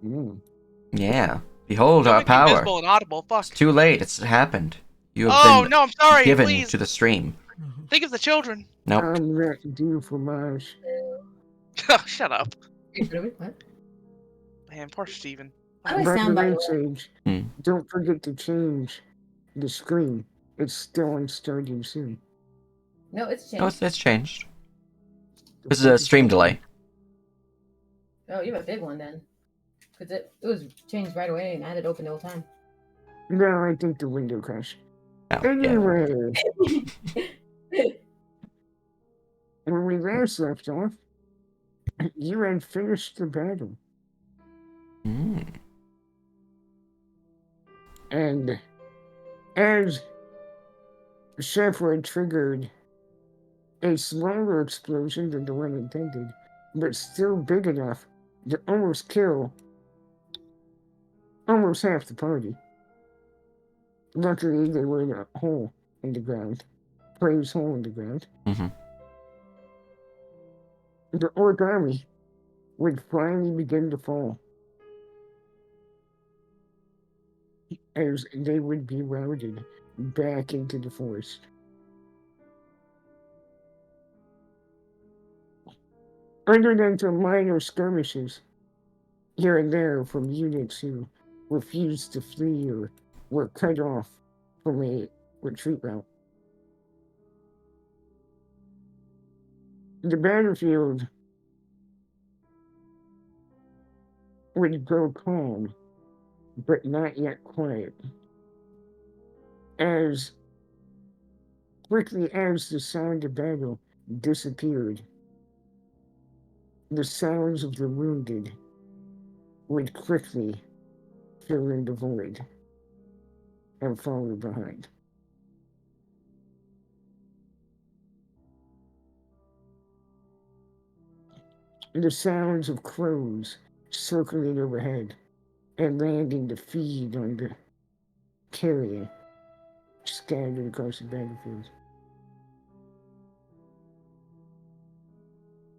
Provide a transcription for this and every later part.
Mm. Yeah. Behold our Becoming power. invisible and audible. It's Fuck. too late. It's happened. You have Oh been no, I'm sorry. given Please to the stream. think of the children. Nope. I'm that du fromage. Oh, shut up, Wait, what? man. Poor Steven. How do I By the sound, by way, the way? Sage, Hmm. don't forget to change the screen. It's still on starting soon. No, it's No, changed. it's changed. The This is a fuck stream that delay. Oh, you have a big one then. Because it was changed right away and I had it open the whole time. No, I think the window crashed. Oh, yeah. Anyway, when we last left off, you had finished the battle. Hmm. And as Shepard triggered a smaller explosion than the one intended, but still big enough to almost kill almost half the party. Luckily, they were in a hole in the ground. Brave's hole in the ground. Mm-hmm. The Orc army would finally begin to fall as they would be routed back into the forest. Other than some minor skirmishes here and there from units who refused to flee or were cut off from a retreat route, the battlefield would grow calm, but not yet quiet. As quickly as the sound of battle disappeared, the sounds of the wounded would quickly fill in the void and follow behind. The sounds of crows circling overhead and landing to feed on the carrion scattered across the battlefield.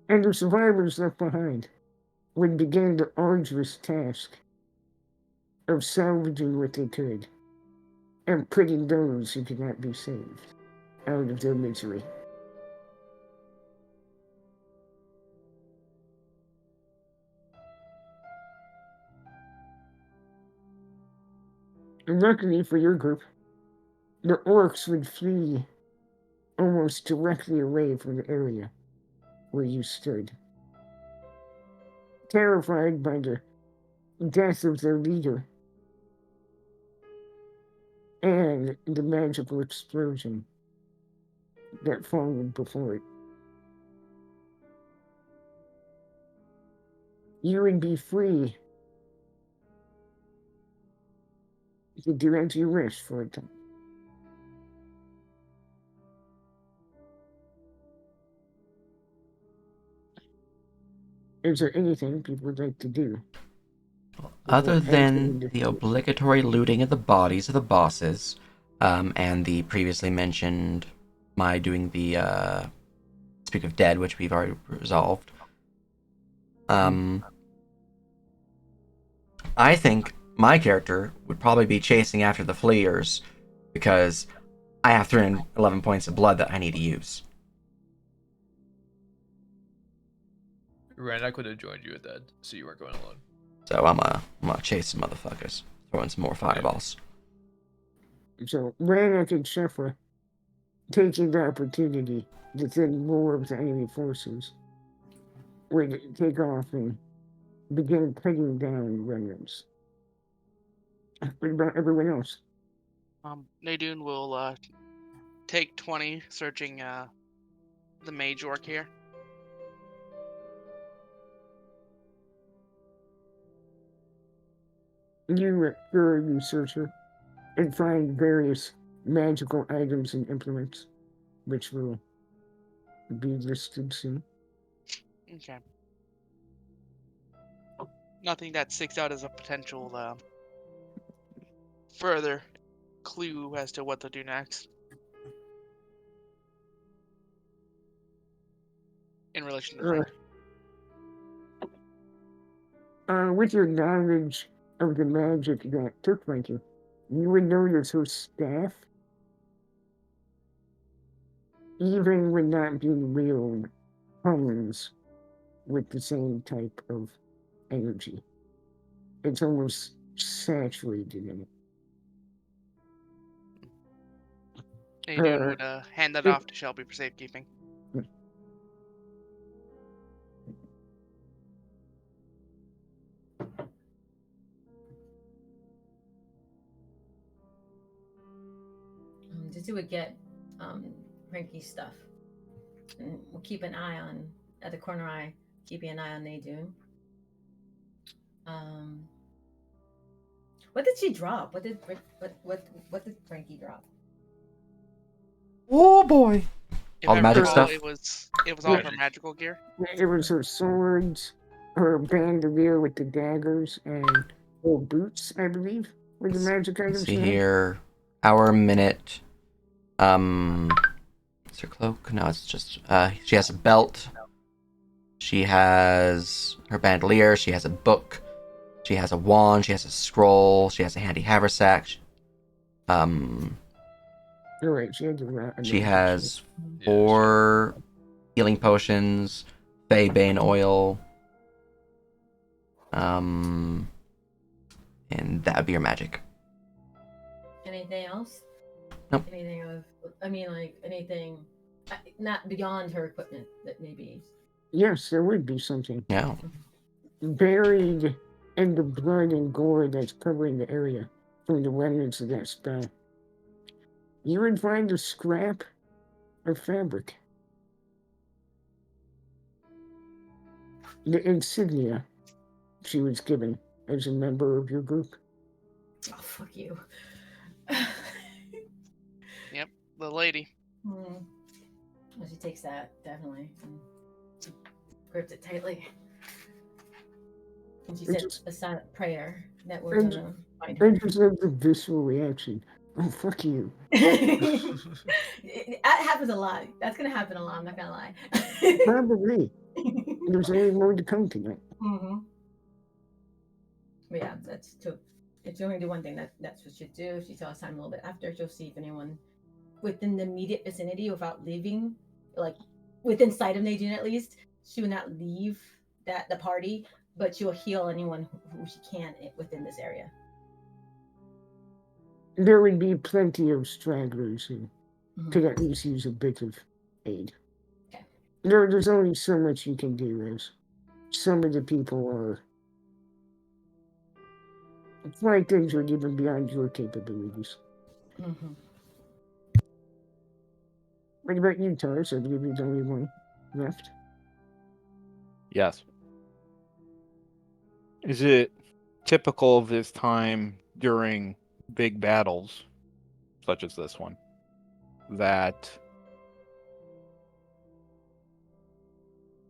And the survivors left behind would begin the arduous task of salvaging what they could and putting those who could not be saved out of their misery. And luckily for your group, the orcs would flee almost directly away from the area where you stood, terrified by the death of their leader and the magical explosion that followed before it. You would be free to do as you wish for a time. Is there anything people would like to do? Other than Entering the the obligatory looting of the bodies of the bosses, and the previously mentioned my doing the Speak of Dead, which we've already resolved, I think my character would probably be chasing after the fleers because I have 311 points of blood that I need to use. Rand, I could have joined you at that, so you weren't going alone. So I'm gonna chase some motherfuckers, throwing some more fireballs. So Rannoch and Shepra, taking the opportunity to send more of the enemy forces, would take off and begin cutting down remnants. What about everyone else? Nadine will take 20 searching the mage orc here. You thoroughly research her and find various magical items and implements, which will be listed soon. Okay. Nothing that sticks out as a potential further clue as to what to do next in relation to Frank. with your knowledge of the magic that took Frankie, you would notice her staff, even when not being wielded, hums with the same type of energy. It's almost saturated in it. Nadine would hand that it- off to Shelby for safekeeping. Dizzy would get Frankie's stuff. And we'll keep an eye on, at the corner eye, keeping an eye on Nadine. What did she drop? What did Frankie drop? Oh boy. If All the I magic recall, stuff? It was all Yeah. for magical gear. It was her swords, her bandolier with the daggers, and her boots, I believe, were the magic items. Let's see she had. here. Hour, minute. Is her cloak? No, it's just she has a belt. She has her bandolier, she has a book, she has a wand, she has a scroll, she has a handy haversack. You're right, she had the She has Yeah, 4 healing potions, Bane oil. And that would be your magic. Anything else? Nope. Anything of, I mean, like anything not beyond her equipment that maybe. Yes, there would be something Yeah. buried in the blood and gore that's covering the area from the remnants of that spell. You would find a scrap of fabric. The insignia she was given as a member of your group. Oh, fuck you. The lady. Well, she takes that, definitely. And gripped it tightly. And she It said just- a silent prayer that we're it gonna find I her. just have the visceral reaction. Oh, fuck you. It happens a lot. That's gonna happen a lot, I'm not gonna lie. Probably. There's only more to come tonight. Mm-hmm. But yeah, that's to if you only do one thing, that's what she'll do. If she tells time a little bit after, she'll see if anyone within the immediate vicinity without leaving, like within sight of Nadine at least, she would not leave the party, but she will heal anyone who she can within this area. There would be plenty of stragglers who Mhm. could at least use a bit of aid. Okay. There's only so much you can do, as some of the people are quite injured even beyond your capabilities. Mhm. What about you, Taurus? I believe you're the only one left. Yes. Is it typical of this time during big battles, such as this one, that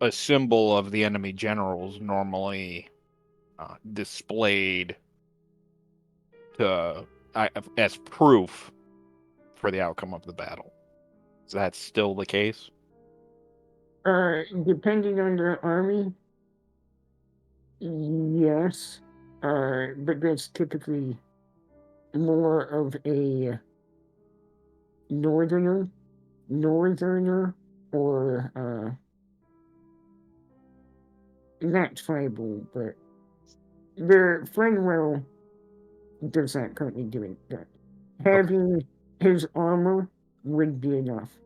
a symbol of the enemy generals normally displayed to as proof for the outcome of the battle? Is that still the case? Depending on their army, yes. But that's typically more of a northerner, or not tribal, but their Frenwell does not currently doing that. Having his armor would be enough.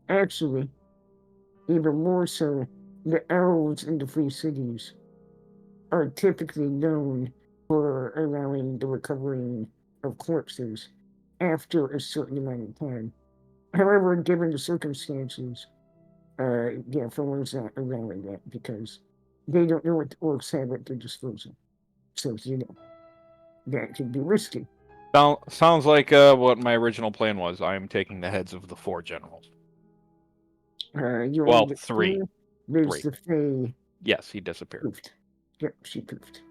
Actually, even more so, the elves in the free cities are typically known for allowing the recovering of corpses after a certain amount of time. However, given the circumstances, Frontwell's not allowing that because they don't know what the orcs have at their disposal. So, that could be risky. Sounds like what my original plan was. I am taking the heads of the 4 generals. You Well, only get 3. 4. There's 3. the Fae. Yes, he disappeared. Poofed. Yep, she poofed.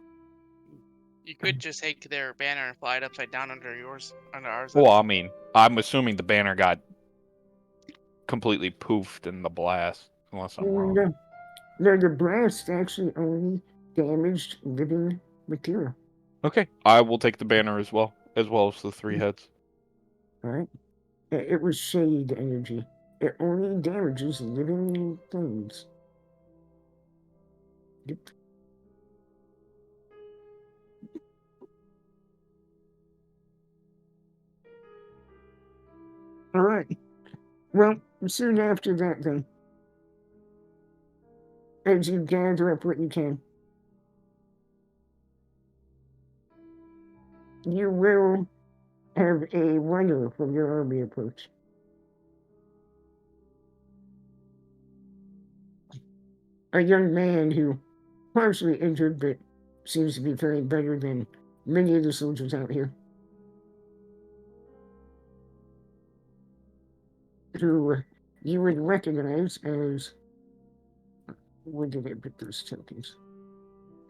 You could just take their banner and fly it upside down under ours. Well, I mean, I'm assuming the banner got completely poofed in the blast, unless I'm wrong. No, the blast actually only damaged living material. Okay, I will take the banner as well as the 3 heads. All right. It was shade energy. It only damages living things. Yep. All right. Well, soon after that, then, as you gather up what you can, you will have a runner from your army approach. A young man who, partially injured, but seems to be faring better than many of the soldiers out here, who you would recognize as. Where did I put those tokens?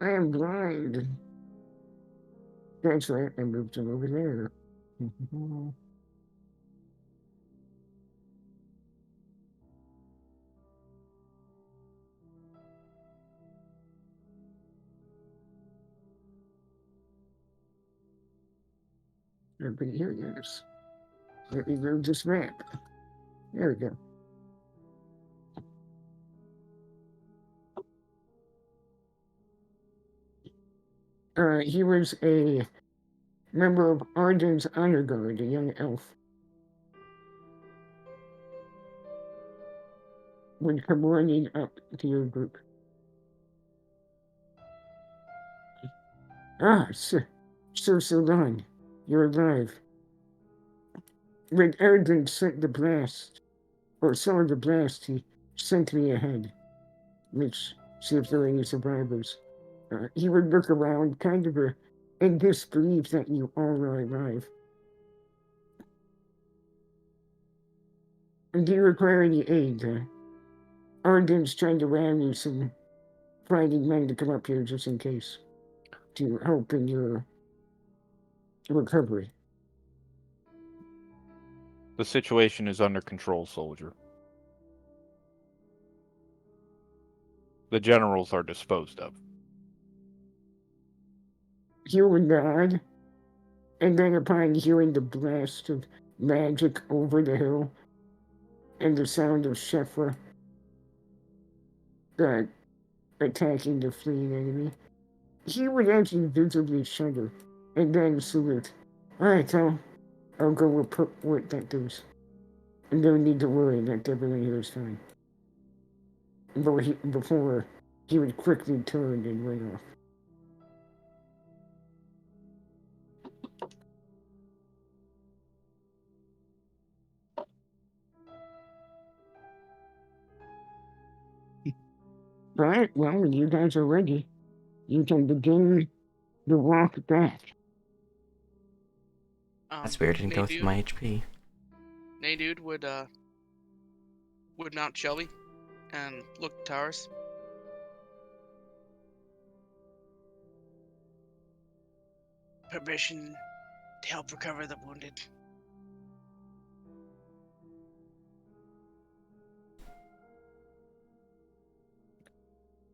I am blind. That's right, I moved them over there. But here it is. Let me move this map. There we go. He was a member of Arden's Honor Guard, a young elf. Would come running up to your group. Ah, Sir Solon, you're alive. When Arden sent the blast, or saw the blast, he sent me ahead. Let's see if there are any survivors. He would look around, kind of in disbelief that you all are alive. Do you require any aid? Arden's trying to rally some fighting men to come up here just in case, to help in your recovery. The situation is under control, soldier. The generals are disposed of. He would nod, and then upon hearing the blast of magic over the hill and the sound of Shefra attacking the fleeing enemy, he would actually visibly shudder and then salute. Alright, I'll go report that does. And no need to worry that everyone here is fine. Before he would quickly turn and run off. Right, well, when you guys are ready, you can begin the walk back. That's weird. I didn't go through Nadude- my HP. Nadude would mount Shelby and look at Towers. Permission to help recover the wounded.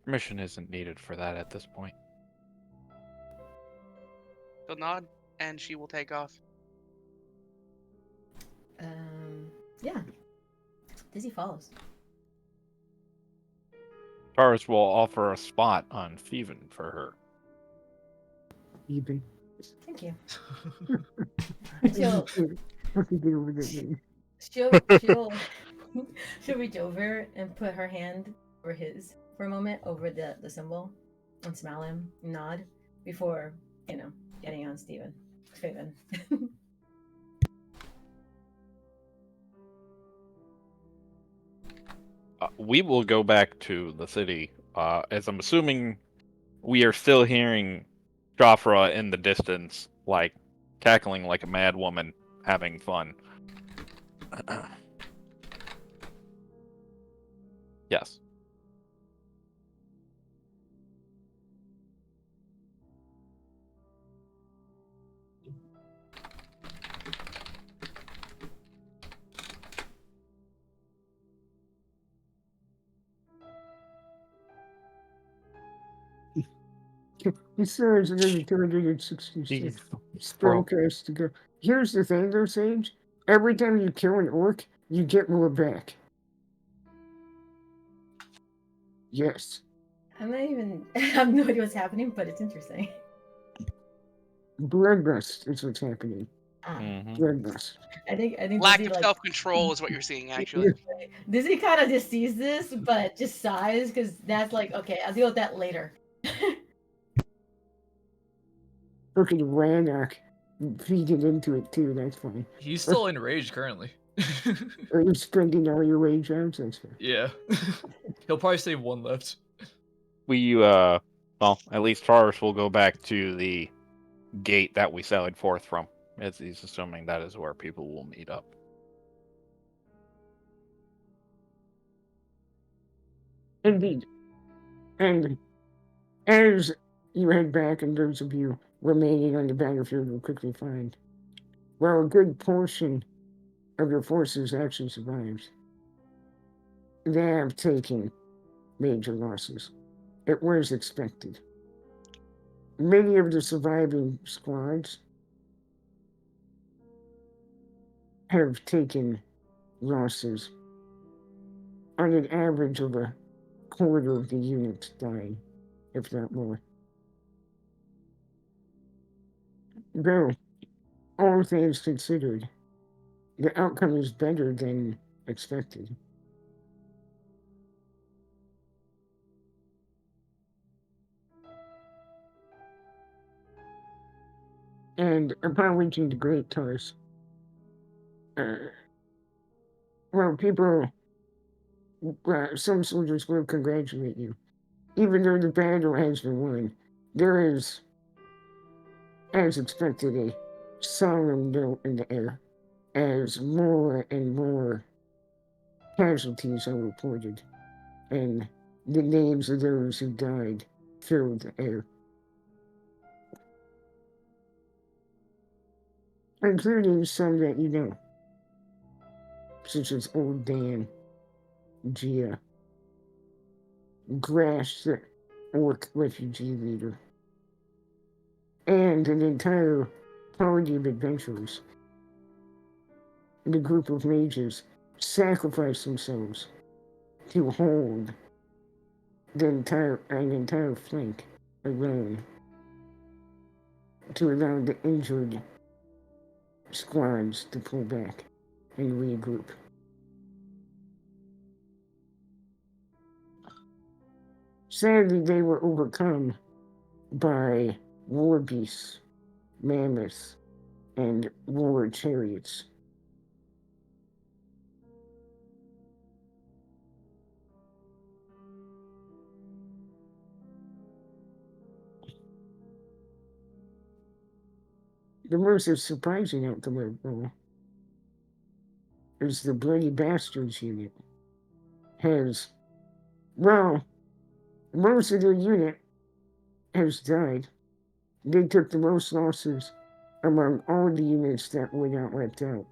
Permission isn't needed for that at this point. He'll nod, and she will take off. Yeah. Dizzy follows. Taurus will offer a spot on Feven for her. Even. Thank you. She'll What to do with it? she'll she'll reach over and put her hand over his for a moment over the symbol and smile him, nod before, getting on Faven. We will go back to the city, as I'm assuming we are still hearing Jafra in the distance, like cackling like a mad woman, having fun. Yes. Besides, another 266 spellcasts to go. Here's the thing, though, Sage. Every time you kill an orc, you get more back. Yes. I'm not even. I have no idea what's happening, but it's interesting. Bloodlust is what's happening. Mhm. Bloodlust. I think Lack Dizzy, of like, self-control is what you're seeing, actually. Dizzy kind of just sees this, but just sighs because that's like, okay, I'll deal with that later. Look at Rannoch feeding into it too, that's funny. He's still enraged currently. Are you spending all your rage rounds? That's fair. Yeah. He'll probably save one left. We well, at least Forrest will go back to the gate that we sallied forth from, as he's assuming that is where people will meet up. Indeed. And as you head back, and those of you remaining on the battlefield will quickly find, while a good portion of your forces actually survives, they have taken major losses. It was expected. Many of the surviving squads have taken losses on an average of a quarter of the units dying, if not more. Though, all things considered, the outcome is better than expected. And upon reaching the Great Tars, people, some soldiers will congratulate you. Even though the battle has been won, there is, as expected, a solemn note in the air as more and more casualties are reported, and the names of those who died filled the air. Including some that you know, such as Old Dan, Gia, Grash, the orc refugee leader, and an entire party of adventurers. The group of mages sacrificed themselves to hold an entire flank alone to allow the injured squads to pull back and regroup. Sadly, they were overcome by war beasts, mammoths, and war chariots. The most surprising outcome of all is the Bloody Bastards unit has, well, most of their unit has died. They took the most losses among all the units that were not wiped out.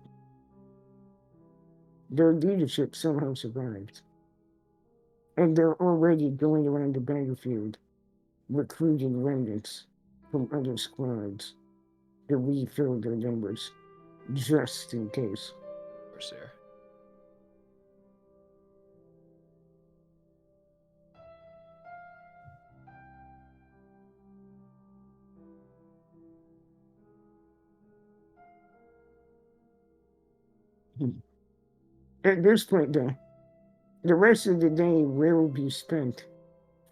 Their leadership somehow survived. And they're already going around the battlefield recruiting remnants from other squads to refill their numbers, just in case. Corsair. At this point, though, the rest of the day will be spent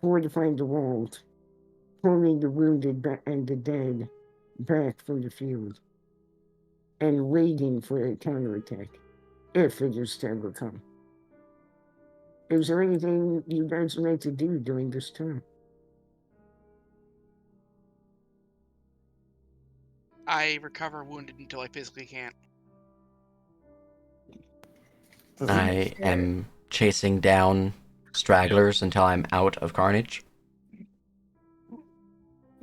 fortifying the walls, pulling the wounded and the dead back from the field, and waiting for a counterattack, if it is to ever come. Is there anything you guys would like to do during this time? I recover wounded until I physically can't. I am chasing down stragglers until I'm out of carnage.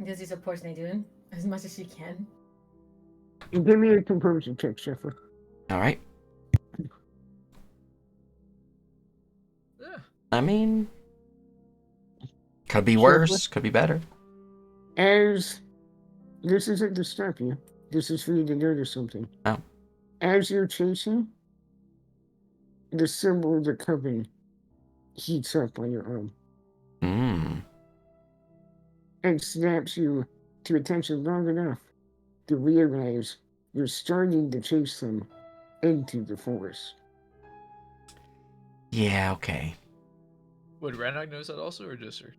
Dizzy supports Nadine as much as she can. Give me a composure check, Sheffer. All right. Yeah. I mean, could be Sure. worse, could be better. As this isn't to stop you, this is for you to notice something. Oh. As you're chasing, the symbol of the coven heats up on your arm Hmm. and snaps you to attention long enough to realize you're starting to chase them into the forest. Yeah, okay. Would Rannoch knows that also, or just her?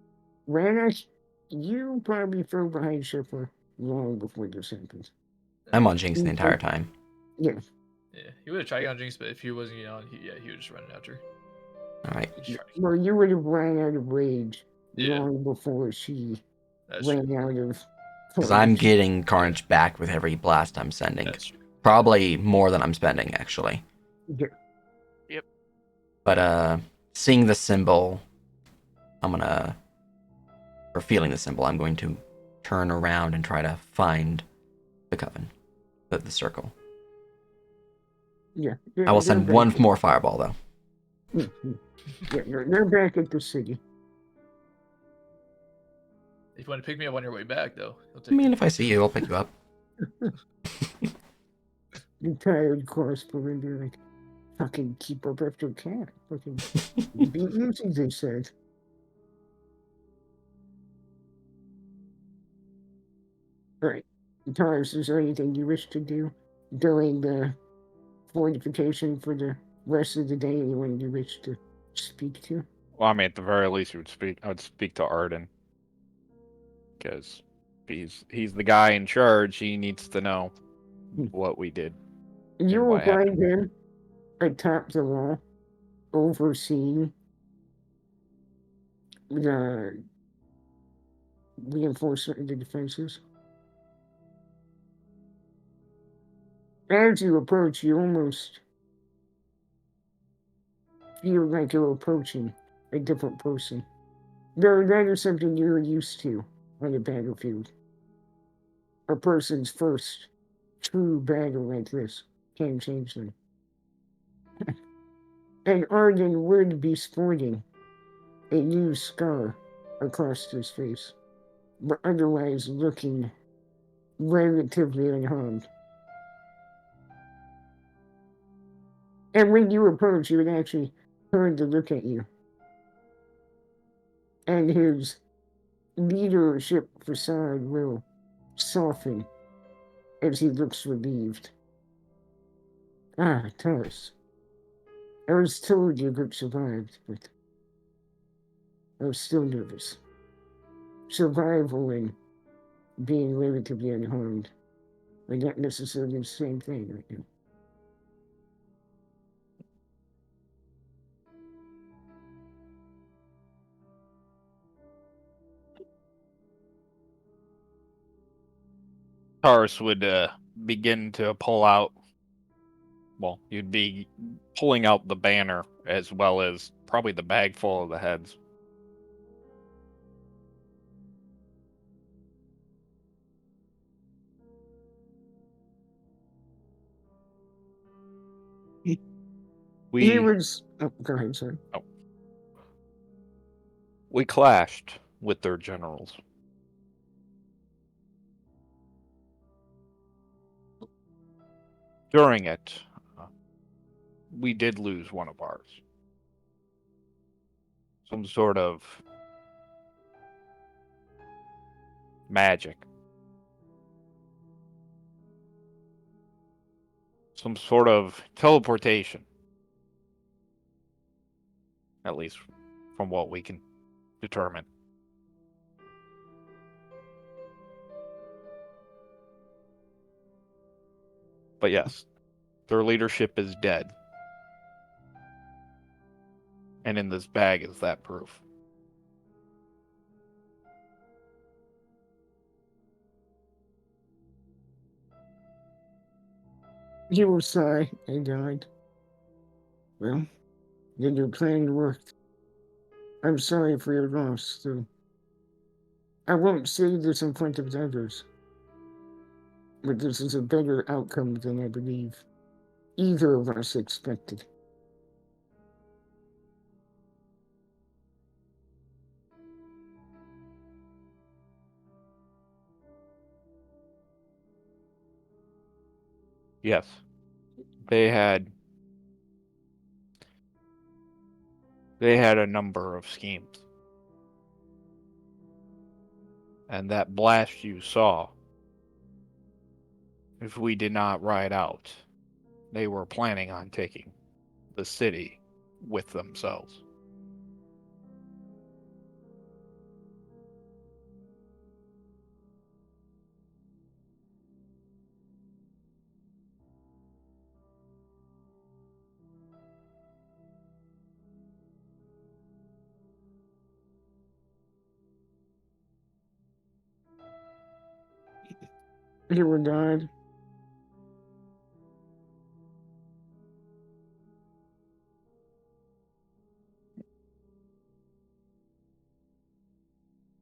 Rannoch, you probably fell behind Shipper long before this happened. I'm on Jinx the entire time. Yeah, Yeah, he would have tried on Jinx, but if he wasn't getting on, he would just run after her. Alright. He'd try to- well, you would have ran out of rage Yeah. long before she That's true. ran out of. Because I'm getting Carnage back with every blast I'm sending. That's true. Probably more than I'm spending, actually. Yeah. But, seeing the symbol, or feeling the symbol, I'm going to turn around and try to find the coven. The circle. Yeah. I will send one more fireball, though. Yeah, they're back at the city. If you want to pick me up on your way back, though, he'll I take mean, it. if I see you, I'll pick you up. The tired correspondent, like, fucking keep up after cat. Fucking be easy, they said. Alright. Taurus, is there anything you wish to do during the fortification for the rest of the day? Anyone you wish to speak to? Well, I mean, at the very least, I would speak to Arden, because he's the guy in charge. He needs to know what we did. You And will what happened. find him atop the wall, overseeing the reinforcement of the defenses. As you approach, you almost feel like you're approaching a different person. Though that is something you're used to on the battlefield. A person's first true battle like this can change them. And Arden would be sporting a new scar across his face, but otherwise looking relatively unharmed. And when you approach, he would actually turn to look at you. And his leadership facade will soften as he looks relieved. Ah, Taurus. I was told your group survived, but I was still nervous. Survival and being relatively unharmed are not necessarily the same thing right now. Taurus would begin to pull out. Well, you'd be pulling out the banner as well as probably the bag full of the heads. He We was. Oh, go ahead, sorry. we clashed with their generals. During it, we did lose one of ours. Some sort of magic. Some sort of teleportation. At least from what we can determine. But yes, their leadership is dead. And in this bag is that proof. He will sigh and died. Well, then your plan worked. I'm sorry for your loss, though. I won't say this in front of the others, but this is a better outcome than I believe either of us expected. Yes. They had a number of schemes. And that blast you saw, if we did not ride out, they were planning on taking the city with themselves. You were died.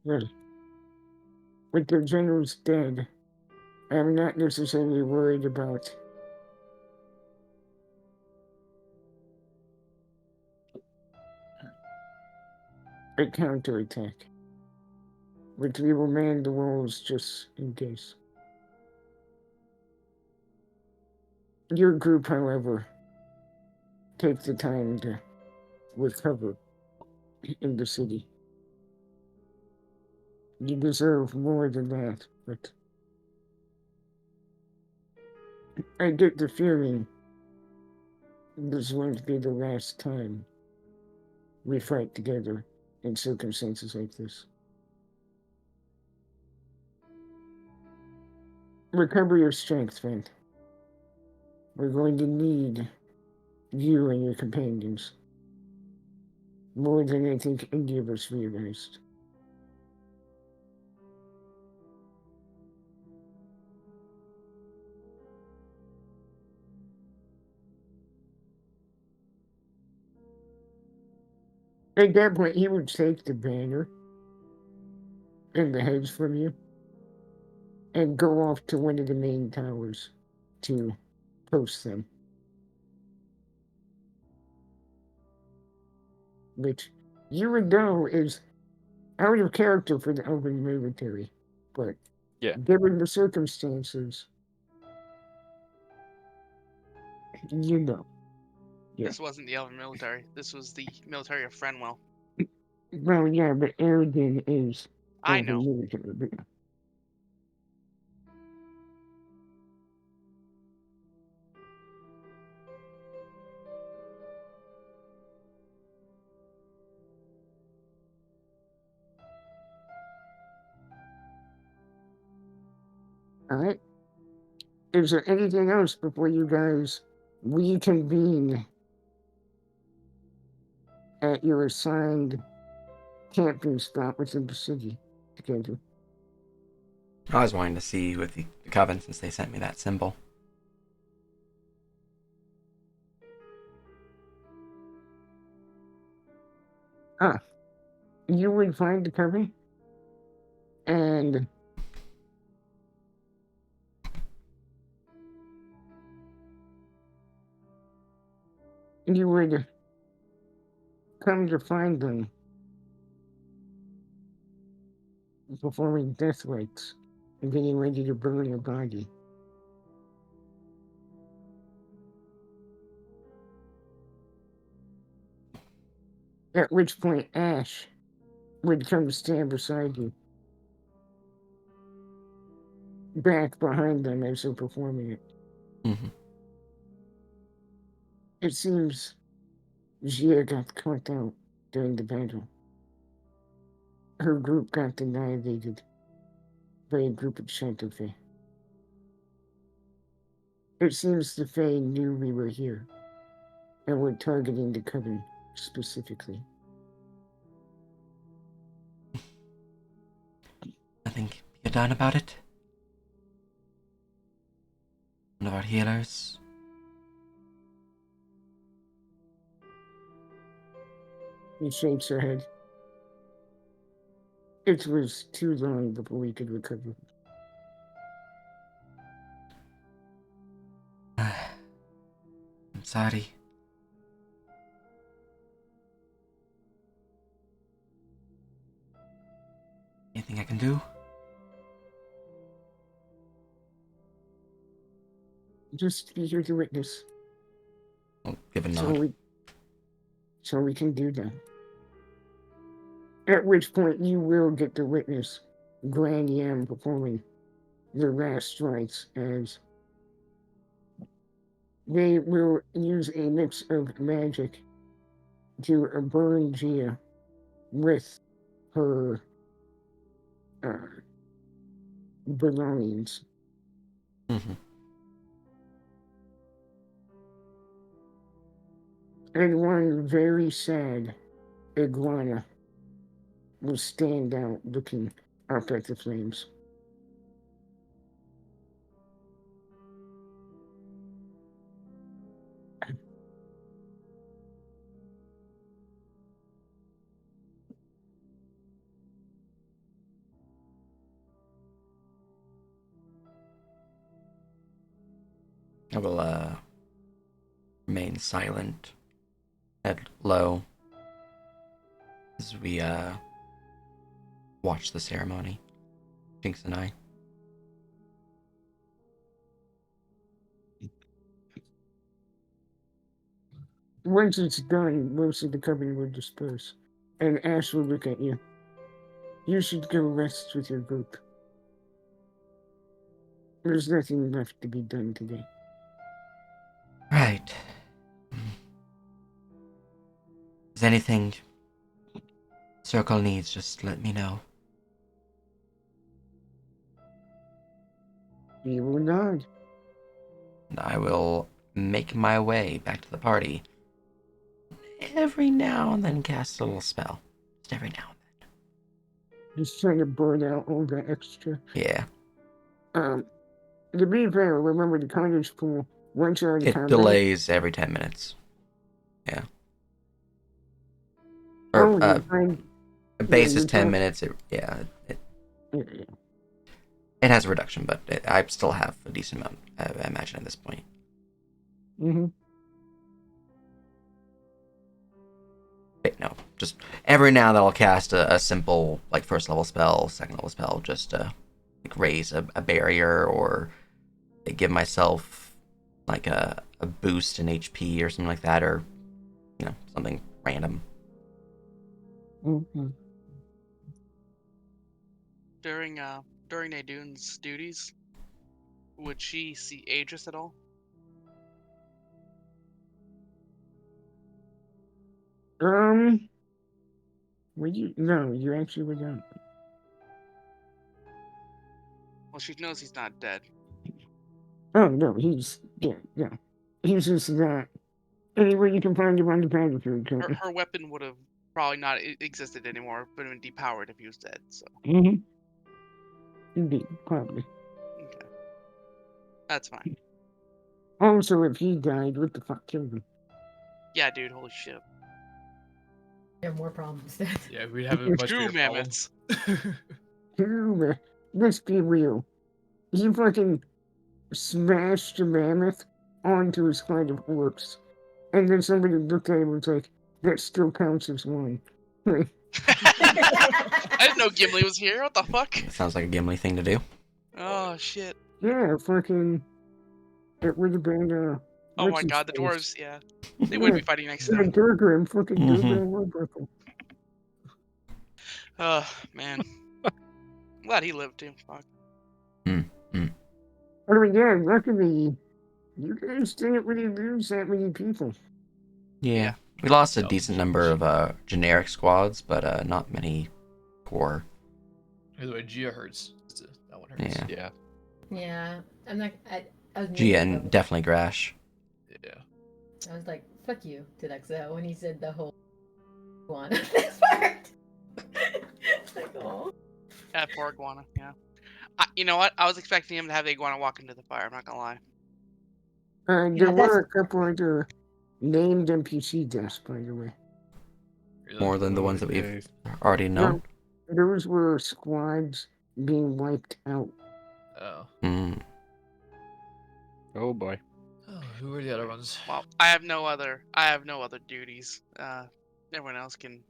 Well, with the generals dead, I'm not necessarily worried about a counterattack. But we will man the walls just in case. Your group, however, take the time to recover in the city. You deserve more than that, but I get the feeling this won't be the last time we fight together in circumstances like this. Recover your strength, friend. We're going to need you and your companions more than I think any of us realized. At that point, he would take the banner and the heads from you and go off to one of the main towers to post them. Which you would know is out of character for the Elven military, but Yeah. given the circumstances, you know. Yeah. This wasn't the Elven military. This was the military of Frenwell. Well, yeah, but Aragon is I Elven know. military. But all right. Is there anything else before you guys reconvene at your assigned camping spot within the city together? I was wanting to see with the coven since they sent me that symbol. You would find the coven and you would come to find them performing death rites and getting ready to burn your body. At which point Ash would come stand beside you, back behind them as they're performing it. Mm-hmm. It seems Gia got caught out during the battle. Her group got annihilated by a group of Shanto Fae. It seems the Fae knew we were here and were targeting the Coven specifically. Nothing can be done about it. One of our healers. He shakes her head. It was too long before we could recover. I'm sorry. Anything I can do? just be here to witness. I'll give a So nod. we can do that. At which point you will get to witness Grand Yam performing the last rites as they will use a mix of magic to burn Gia with her belongings. Hmm. And one very sad iguana will stand out looking up at the flames. I will remain silent, head low, as we watch the ceremony. Jinx and I. Once it's done, most of the company will disperse, and Ash will look at you. You should go rest with your group. There's nothing left to be done today. Right. Is anything Circle needs, just let me know. You will nod. And I will make my way back to the party. Every now and then cast a little spell. Just every now and Just trying to burn out all the extra. then. Yeah. To be fair, remember the cottage pool. Once you're in It combat, delays every 10 minutes. Yeah. Or, you find base you is 10 find- minutes. It yeah. has a reduction, but I still have a decent amount, I imagine, at this point. Mm-hmm. Wait, no. Just every now and then I'll cast a simple, like, first level spell, second level spell, just to like, raise a barrier or give myself like a boost in HP or something like that, or, you know, something random. Mm-hmm. During Nadoon's duties, would she see Aegis at all? Would you? No, you actually would not. Well, she knows he's not dead. Oh no, he's yeah. He's just not anywhere you can find him on the battlefield. Her weapon would have probably not existed anymore, but been depowered if he was dead. So Mm-hmm. Indeed, probably. okay, that's fine. Also, if he died, what the fuck killed him? Yeah, dude, holy shit. You have more problems then. Yeah, we'd have a much Two bigger problem. mammoths. Dude, let's be real. He fucking smashed a mammoth onto his kind of horse. And then somebody looked at him and was like, that still counts as one. I didn't know Gimli was here. What the fuck? It sounds like a Gimli thing to do. Oh shit. Yeah, fucking. It would have been, Oh my what's his god, the face? dwarves. Yeah, they would be fighting next to Yeah, him. Durgrim, fucking Mhm. Durgrim Warbuckle. Oh man. Glad he lived too. Fuck. I mean, yeah, luckily, you guys didn't really lose that many people. Yeah. We lost a No. decent number of generic squads, but not many core. By the way, Gia hurts. That one hurts. Yeah. Yeah. Yeah, I'm not. I was Gia making and definitely Grash. Yeah. I was like, "Fuck you" to Lexa when he said the whole one. This part. Like, oh. Yeah, poor iguana. Yeah. You know what? I was expecting him to have the iguana walk into the fire. I'm not gonna lie. There Yeah, were a couple other named NPC deaths, by the way. Really? More than the ones that we've already known. Those were squads being wiped out. Oh. Mm. Oh boy. Oh, who were the other ones? Well, I have no other duties. Everyone else can,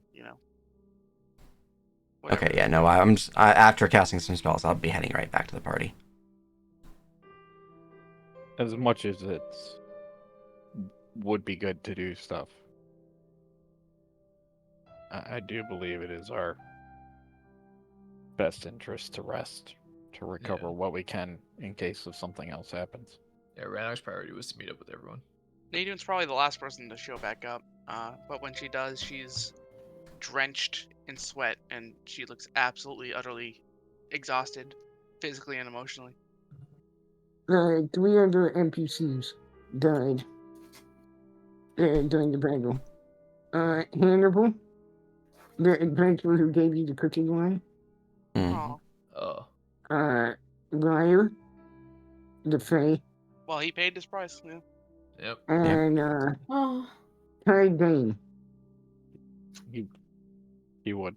whatever. Okay, yeah, no, after casting some spells, I'll be heading right back to the party. as much as it's would be good to do stuff, I do believe it is our best interest to rest, to recover Yeah. what we can in case of something else happens. Yeah, Rannoch's priority was to meet up with everyone. Nadune's probably the last person to show back up. But when she does, she's drenched in sweat and she looks absolutely, utterly exhausted, physically and emotionally. 3 other NPCs died during the battle. Hannibal, the adventurer who gave you the cooking line. Mhm. Oh, Oh, Liar, the Fae, well, he paid his price. Yeah. yep. and Oh, Ty Dane. He would.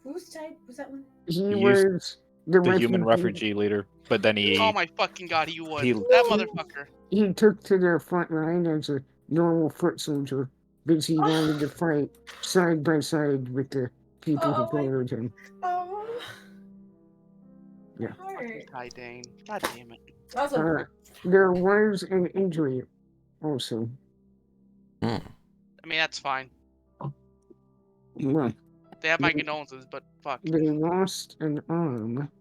whose type was that one? He He used was the human refugee. refugee leader, but then Oh my fucking god, he would. he That motherfucker. He took to the front line as a normal foot soldier because he wanted to fight side by side with the people who Oh my- followed him. Oh, Yeah. heart. Fucking Ty Dane. God damn it. Also, There was an injury also. Mm. I mean, that's fine. Well, They have my Mm. condolences, but fuck. they lost an arm.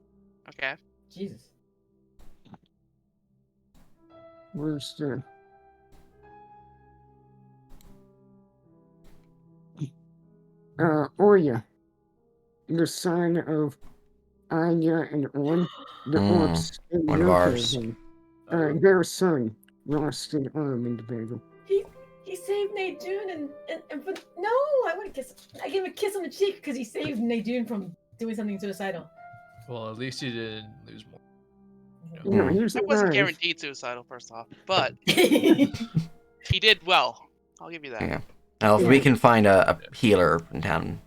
Okay. Jesus. Where's the Orya, the son of Anya and On, the orcs in one of your ours. caravan. Oh, Their son lost an arm in the battle. He saved Nadune and but no, I want to kiss. I gave him a kiss on the cheek because he saved Nadune from doing something suicidal. well, at least you didn't lose more. No, Mm. he That wasn't survived. guaranteed suicidal, first off. But He he did well. I'll give you that. Yeah. Now, if we Yeah. can find a healer in town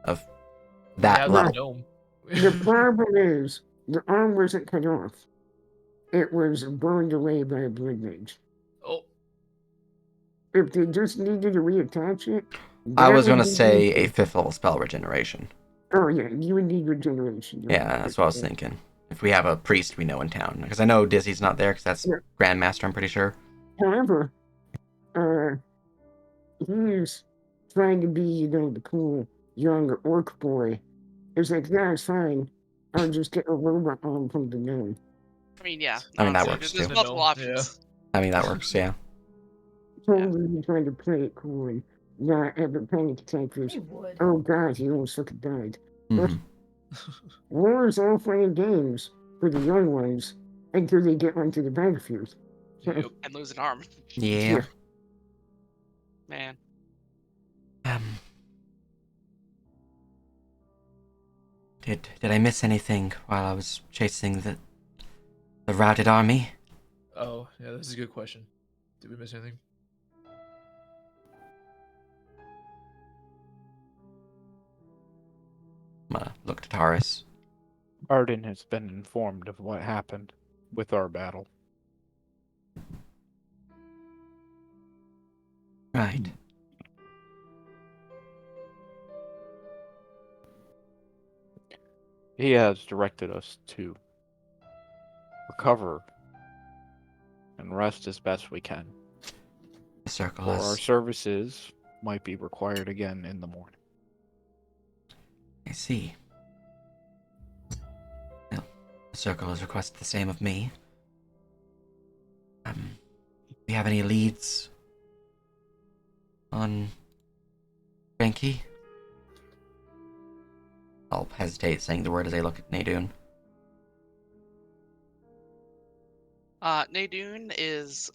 of Yeah, that the level, dome. The problem is, the arm wasn't cut off. It was burned away by a blood rage. Oh, If they just needed to reattach it, I that was would gonna be say a easy. 5th level spell regeneration. Oh yeah, you would need regeneration. you're Yeah, right. that's what I was thinking. If we have a priest we know in town, because I know Dizzy's not there, because that's Yeah. Grandmaster. I'm pretty sure. However, he's trying to be, the cool young orc boy. It's like, yeah, it's fine. I'll just get a robot arm from the gnome. I mean, yeah. I mean, that honestly, works, there's too. multiple Yeah. options. I mean, that works. Yeah. Totally he's trying to play it cool and not have a panic attack with, would. oh god, he almost fucking died. Mhm. War is all fun and games for the young ones until they get onto the battlefield. yep. And lose an arm. Yeah. Man. Did I miss anything while I was chasing the routed army? Oh, yeah, this is a good question. Did we miss anything? I'm gonna look to Taurus. Arden has been informed of what happened with our battle. Right. He has directed us to recover and rest as best we can. The circle For our has. services might be required again in the morning. I see. Well, the circle has requested the same of me. Do we have any leads on Benki? I'll hesitate saying the word as I look at Nadune. Nadune is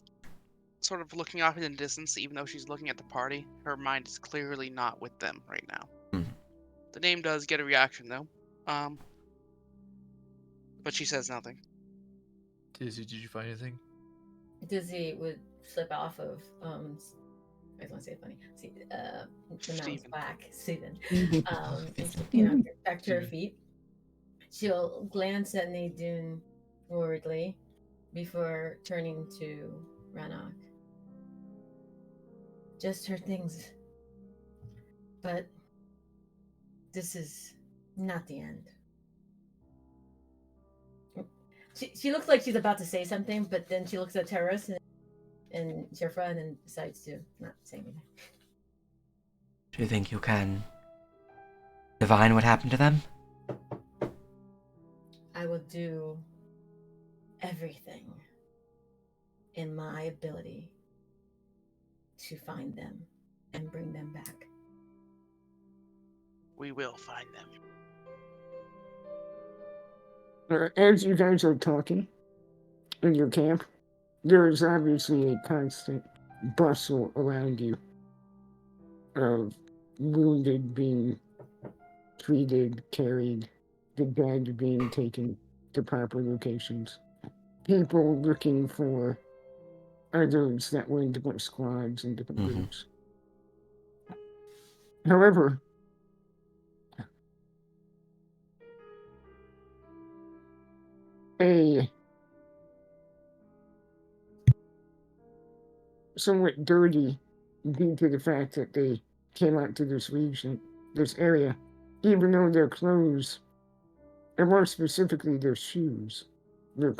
sort of looking off in the distance, even though she's looking at the party. Her mind is clearly not with them right now. Mhm. The name does get a reaction, though. But she says nothing. Dizzy, did you find anything? Dizzy would slip off of I was gonna say it funny. See, the mountain's Steven. back, Steven. Mhm. Get back to her feet. She'll glance at Nadune worriedly before turning to Rannoch. Just her things. But this is not the end. She looks like she's about to say something, but then she looks at Terrace and Jeffra and then decides to not say anything. Do you think you can divine what happened to them? I will do everything in my ability to find them and bring them back. We will find them. As you guys are talking in your camp, there is obviously a constant bustle around you of wounded being treated, carried, the dead being taken to proper locations, people looking for others that were in different squads and different Mhm. groups. However, a somewhat dirty due to the fact that they came out to this region, this area, even though their clothes, and more specifically their shoes, were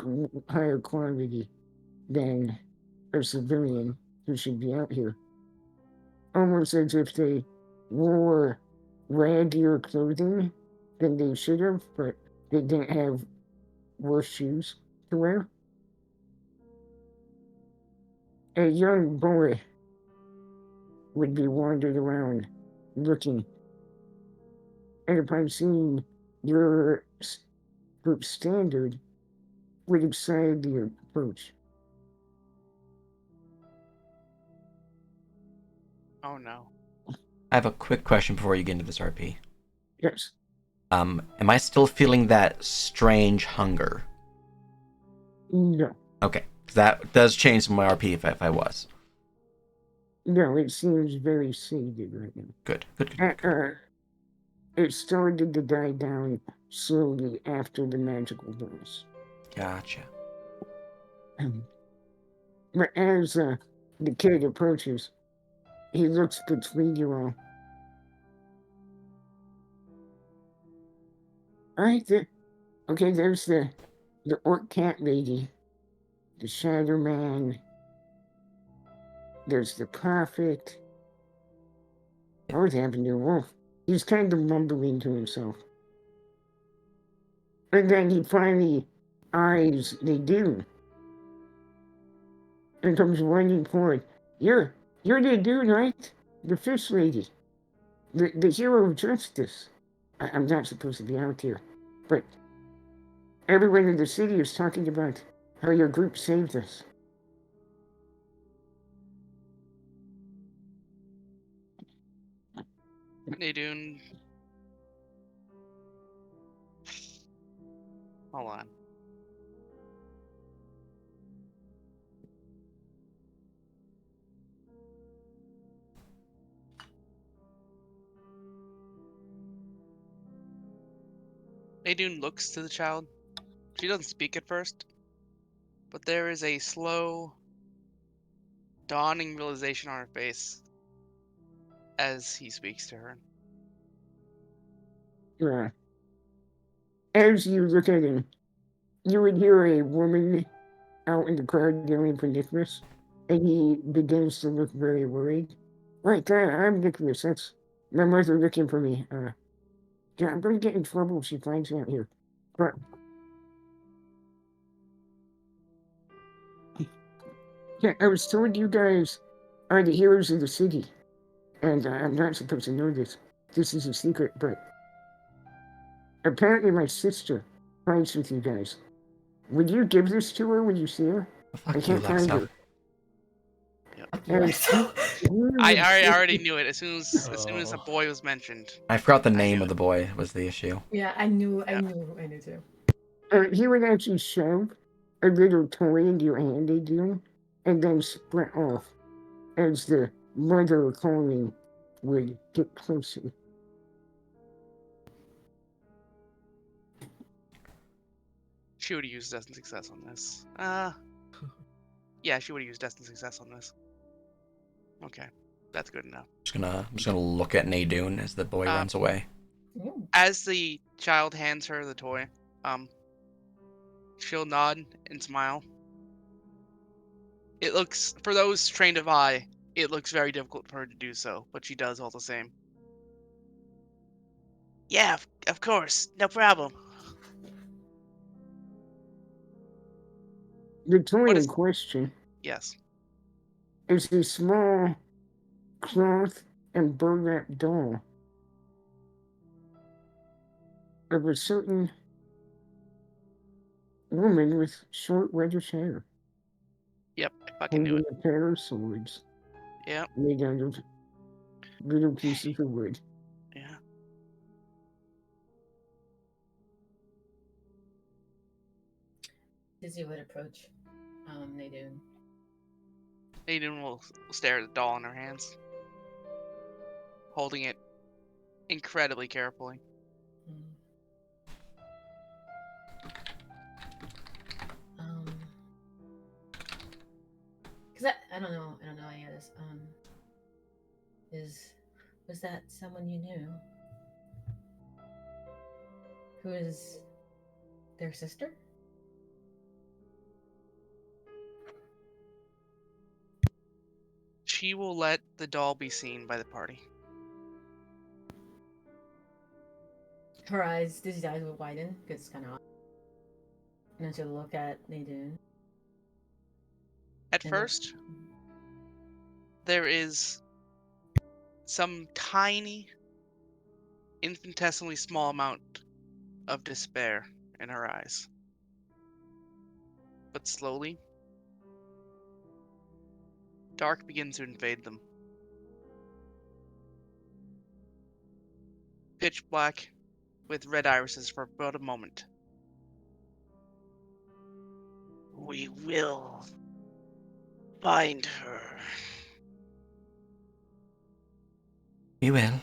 higher quality than a civilian who should be out here. Almost as if they wore raggier clothing than they should have, but they didn't have worse shoes to wear. A young boy would be wandering around looking, and upon seeing your group standard, would excitedly approach. Oh no. I have a quick question before you get into this RP. Yes. Am I still feeling that strange hunger? No. Okay, 'cause that does change some of my RP if I was. No, it seems very sated right now. Good. It started to die down slowly after the magical burst. Gotcha. But as the kid approaches, he looks between you all. Alright, there's the orc cat lady, the shadow man, there's the prophet. What happened to the wolf? He's kind of mumbling to himself. And then he finally eyes the dude and comes running forward. You're the dude, right? The fish lady. The hero of justice. I'm not supposed to be out here, but everyone in the city is talking about how your group saved us. Nadune. Hold on. Nadune looks to the child. She doesn't speak at first, but there is a slow, dawning realization on her face as he speaks to her. As you look at him, you would hear a woman out in the crowd yelling for Nicholas, and he begins to look very worried. Right, I'm Nicholas. That's my mother looking for me. Yeah, I'm gonna get in trouble if she finds me out here. But yeah, I was told you guys are the heroes of the city, and I'm not supposed to know this. This is a secret, but apparently my sister fights with you guys. Would you give this to her when you see her? Fuck I you, can't find Lexo. her. I already knew it as soon as a boy was mentioned. I forgot the I name knew of the boy was the issue. Yeah, I knew too. He would actually shove a little toy into your hand, they do, and then split off as the mother calling would get closer. She would have used destined success on this. Yeah, she would have used destined success on this. Okay, that's good enough. I'm just gonna look at Nadune as the boy runs away. As the child hands her the toy, She'll nod and smile. It looks, for those trained of eye, it looks very difficult for her to do so, but she does all the same. Yeah, of course, no problem. The toy in is- question Yes. is a small cloth and burlap doll of a certain woman with short reddish hair, Yep, I fucking knew holding it. a pair of swords Yep, made out of little pieces of wood. yeah. Dizzy would approach Nadine. Aiden will stare at the doll in her hands, holding it incredibly carefully. Mm. Um, cause I don't know any of this. Was that someone you knew? Who is their sister? She will let the doll be seen by the party. Her eyes, Dizzy's eyes will widen because it's kind of odd. And then she'll look at Nadine. At And first, there is some tiny, infinitesimally small amount of despair in her eyes. But slowly, dark begins to invade them. Pitch black, with red irises for about a moment. We will find her. We will.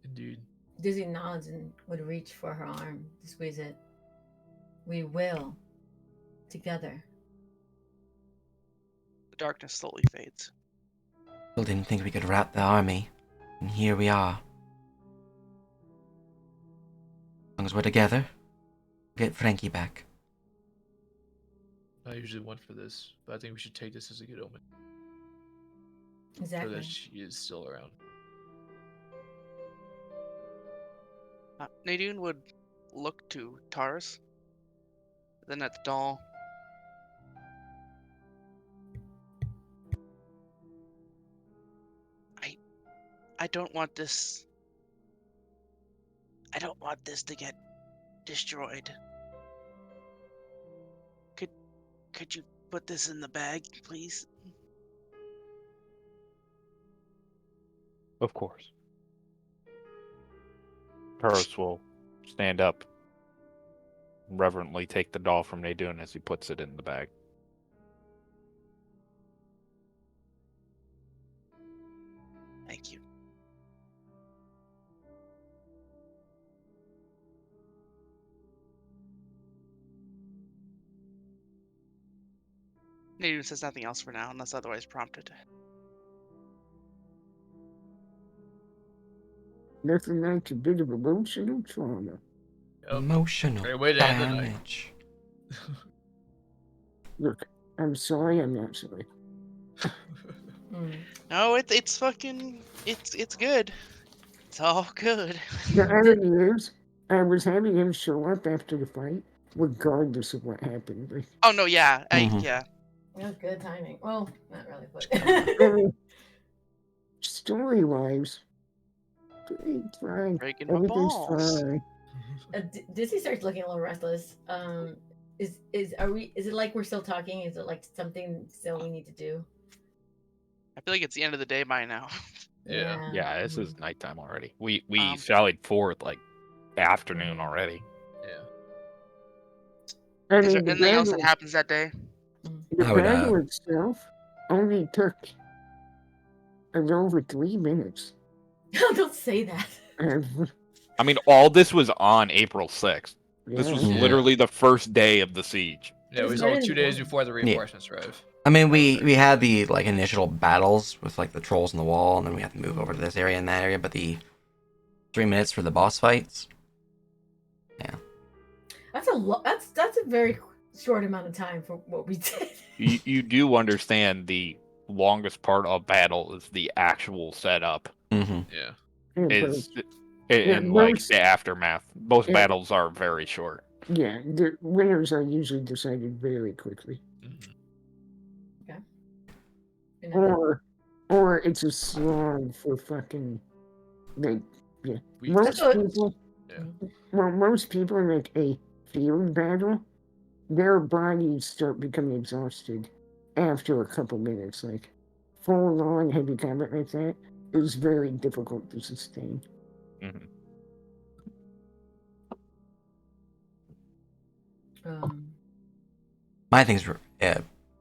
Indeed. Dizzy nods and would reach for her arm to squeeze it. We will. Together. The darkness slowly fades. Still didn't think we could rout the army, and here we are. As long as we're together, we'll get Frankie back. Not usually one for this, but I think we should take this as a good omen. So Exactly. that she is still around. Nadine would look to Taurus, then at the doll. I don't want this. I don't want this to get destroyed. Could you put this in the bag, please? Of course. Taurus will stand up, reverently take the doll from Nadine as he puts it in the bag. Thank you. Nadine says nothing else for now, unless otherwise prompted. Nothing like a bit of emotional trauma. Yep. Emotional Great way to end the night. damage. Look, I'm sorry, I'm not sorry. Mm. No, it's fucking it's good. It's all good. The irony is, I was having him show up after the fight, regardless of what happened. But, Oh no, yeah, Mhm. yeah. That was good timing. Well, not really, but. story-wise, pretty fine. Breaking my Everything's balls. fine. Dizzy starts looking a little restless. Is it like we're still talking? Is it like something still we need to do? I feel like it's the end of the day by now. Yeah. Yeah, this Mhm. is nighttime already. We Um, sallied forth like afternoon already. Yeah. I Is there mean, the anything else that battle, happens that day? the I would, battle itself only took over 3 minutes. Don't say that. And, I mean, all this was on April 6th. This was Yeah. literally the first day of the siege. Yeah, it It's was better all than 2 days one. before the reinforcements arrive. I mean, we had the like initial battles with like the trolls on the wall, and then we had to move over to this area and that area. But the 3 minutes for the boss fights, That's a that's a very short amount of time for what we did. You do understand the longest part of battle is the actual setup. Mm-hmm. Yeah. Is Yeah, in like most- the aftermath. Most yeah. battles are very short. Yeah, the winners are usually decided very quickly. Mhm. And I think- Or it's a slog for fucking like We most what- people. Yeah. Well, most people in like a field battle, their bodies start becoming exhausted after a couple minutes. Like full on heavy combat like that is very difficult to sustain. Mhm. My thing's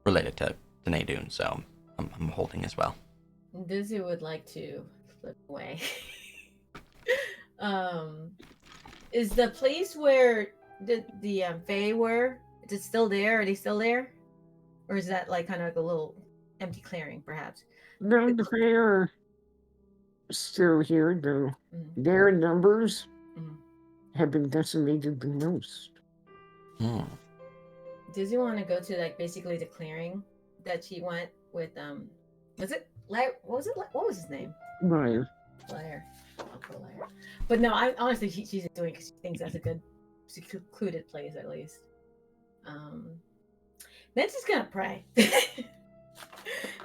related to Nadune, so I'm holding as well. Dizzy would like to flip away. Is the place where the Fae were? Is it still there? Are they still there, or is that like kind of like a little empty clearing, perhaps? No, the Fae are still here, though. Mhm. Their numbers Mhm. have been decimated the most. Hmm. Does he want to go to like basically the clearing that she went with? Was it Lair? What was it? What was his name? Right. Lair. I'll put Lair. But no, I honestly she's just doing it because she thinks that's a good secluded place at least. Then she's gonna pray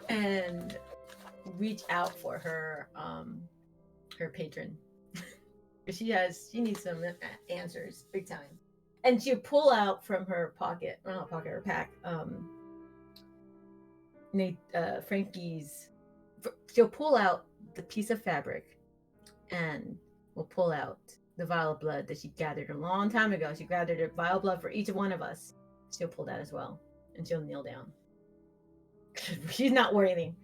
and reach out for her her patron. She needs some answers big time. And she'll pull out from her pocket, well, not pocket, her pack, Frankie's. She'll pull out the piece of fabric, and will pull out the vial of blood that she gathered a long time ago. She gathered a vial of blood for each one of us. She'll pull that as well, and she'll kneel down. She's not worrying.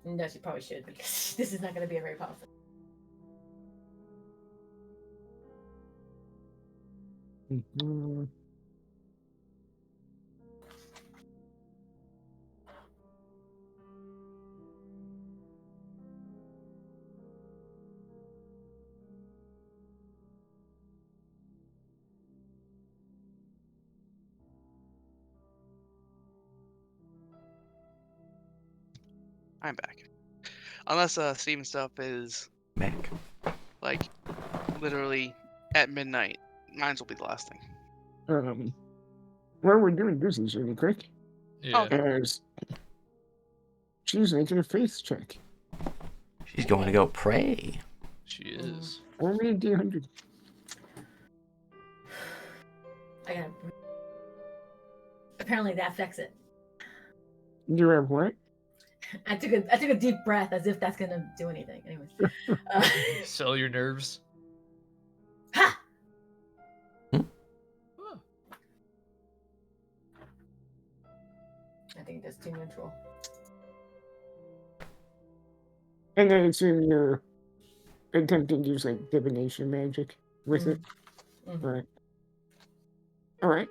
No, she probably should, because this is not going to be a very powerful. Mhm. I'm back. Unless Steam stuff is Mac. like literally at midnight, mine will be the last thing. What we're doing this is really quick. Yeah. As she's making a faith check. She's going to go pray. She is. Only a D100. I gotta. Apparently that affects it. You have what? I took a deep breath as if that's gonna do anything. Anyways, Sell your nerves. ha! Huh. I think that's too neutral. And I assume you're attempting to use like divination magic with it. Mhm. Right. Alright.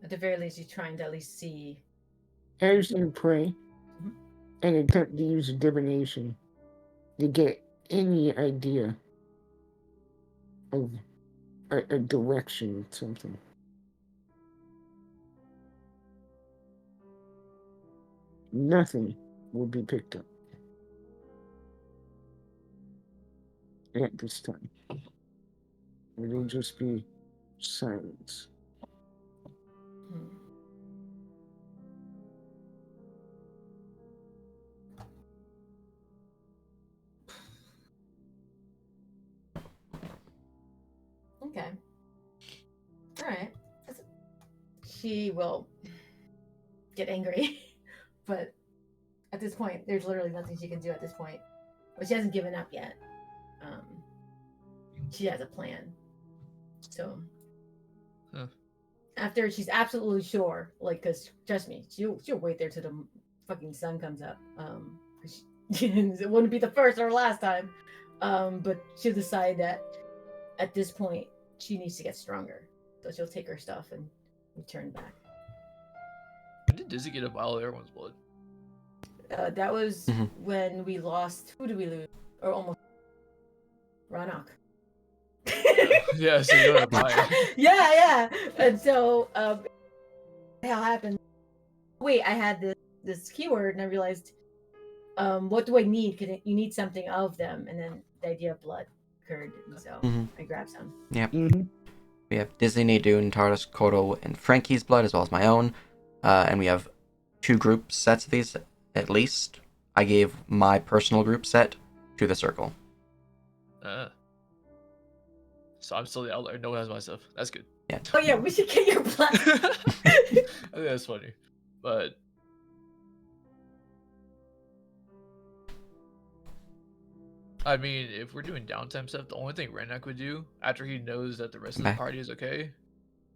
At the very least, you're trying to at least see. As you pray Mhm. and attempt to use divination to get any idea of a direction, something. Nothing will be picked up at this time. It'll just be silence. Hmm. Okay. All right. She will get angry, but at this point, there's literally nothing she can do at this point. But she hasn't given up yet. She has a plan. So Huh. after she's absolutely sure, like, because trust me, she'll wait there till the fucking sun comes up. 'Cause it wouldn't be the first or last time. But she'll decide that at this point she needs to get stronger. So she'll take her stuff and return back. did Dizzy get a vial of everyone's blood? That was Mhm. when we lost. Who did we lose? Or almost. Rannoch. Yeah, so you want to buy it. Yeah. And so, what the hell happened? Wait, I had this keyword, and I realized, what do I need? You need something of them, and then the idea of blood occurred, and so Mhm. I grabbed some. Mm-hmm. We have Disney, Nadune, Tardis, Kodo, and Frankie's blood, as well as my own. And we have 2 group sets of these, at least. I gave my personal group set to the circle. So I'm still the outlier. No one has my stuff. That's good. Yeah. Oh yeah, we should get your blood. I think that's funny. But I mean, if we're doing downtime stuff, the only thing Renok would do after he knows that the rest of the Okay. party is okay,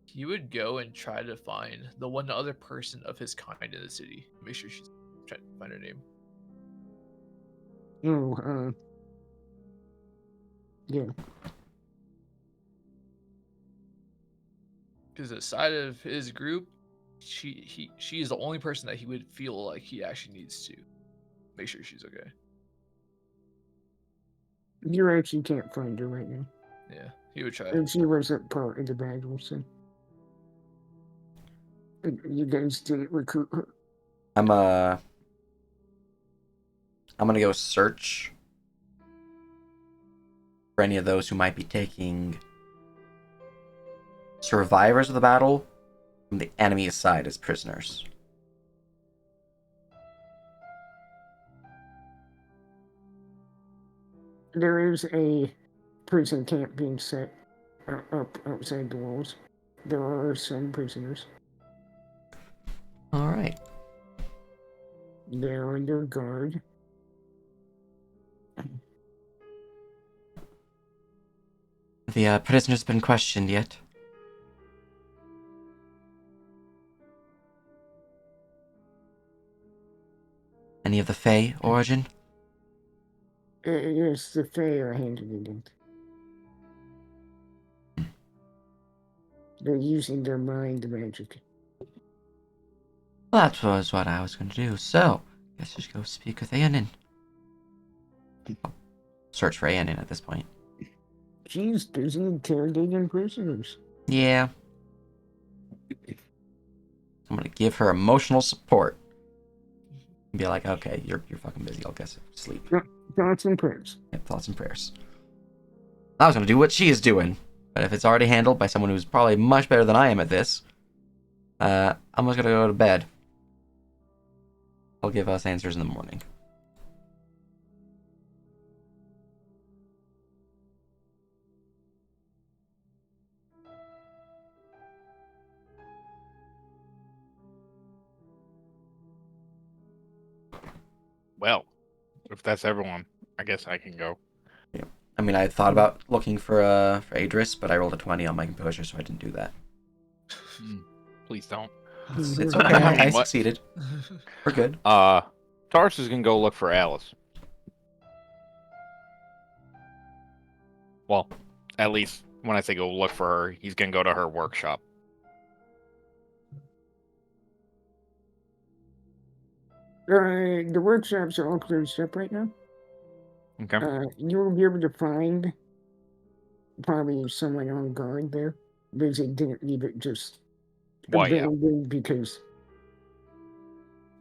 he would go and try to find the one other person of his kind in the city. Make sure she's trying to find her name. Oh, yeah. Because aside of his group, she is the only person that he would feel like he actually needs to make sure she's okay. You actually can't find her right now. Yeah, he would try. And she wasn't part of the battle, so. You guys didn't recruit her. I'm gonna go search for any of those who might be taking survivors of the battle from the enemy's side as prisoners. There is a prison camp being set up outside the walls. There are some prisoners. All right. They're under guard. The prisoners been questioned yet? Any of the Fae origin? Yes, the Fae are handling it. They're using their mind magic. Well, that was what I was going to do, so guess just go speak with Aenin. Search for Aenin at this point. She's busy interrogating prisoners. Yeah. I'm going to give her emotional support. Be like, okay, you're fucking busy, I'll guess sleep. Thoughts and prayers. Yep, thoughts and prayers. I was going to do what she is doing, but if it's already handled by someone who's probably much better than I am at this, I'm just going to go to bed. I'll give us answers in the morning. Well, if that's everyone, I guess I can go. I mean, I thought about looking for Adris, but I rolled a 20 on my composure, so I didn't do that. Please don't. It's Mhm. okay, I mean, I what- succeeded. We're good. Tarsus can go look for Alice. Well, at least when I say go look for her, he's gonna go to her workshop. The workshops are all closed up right now. Okay. You will be able to find probably someone on guard there. Because they didn't leave it just Well, yeah. abandoned because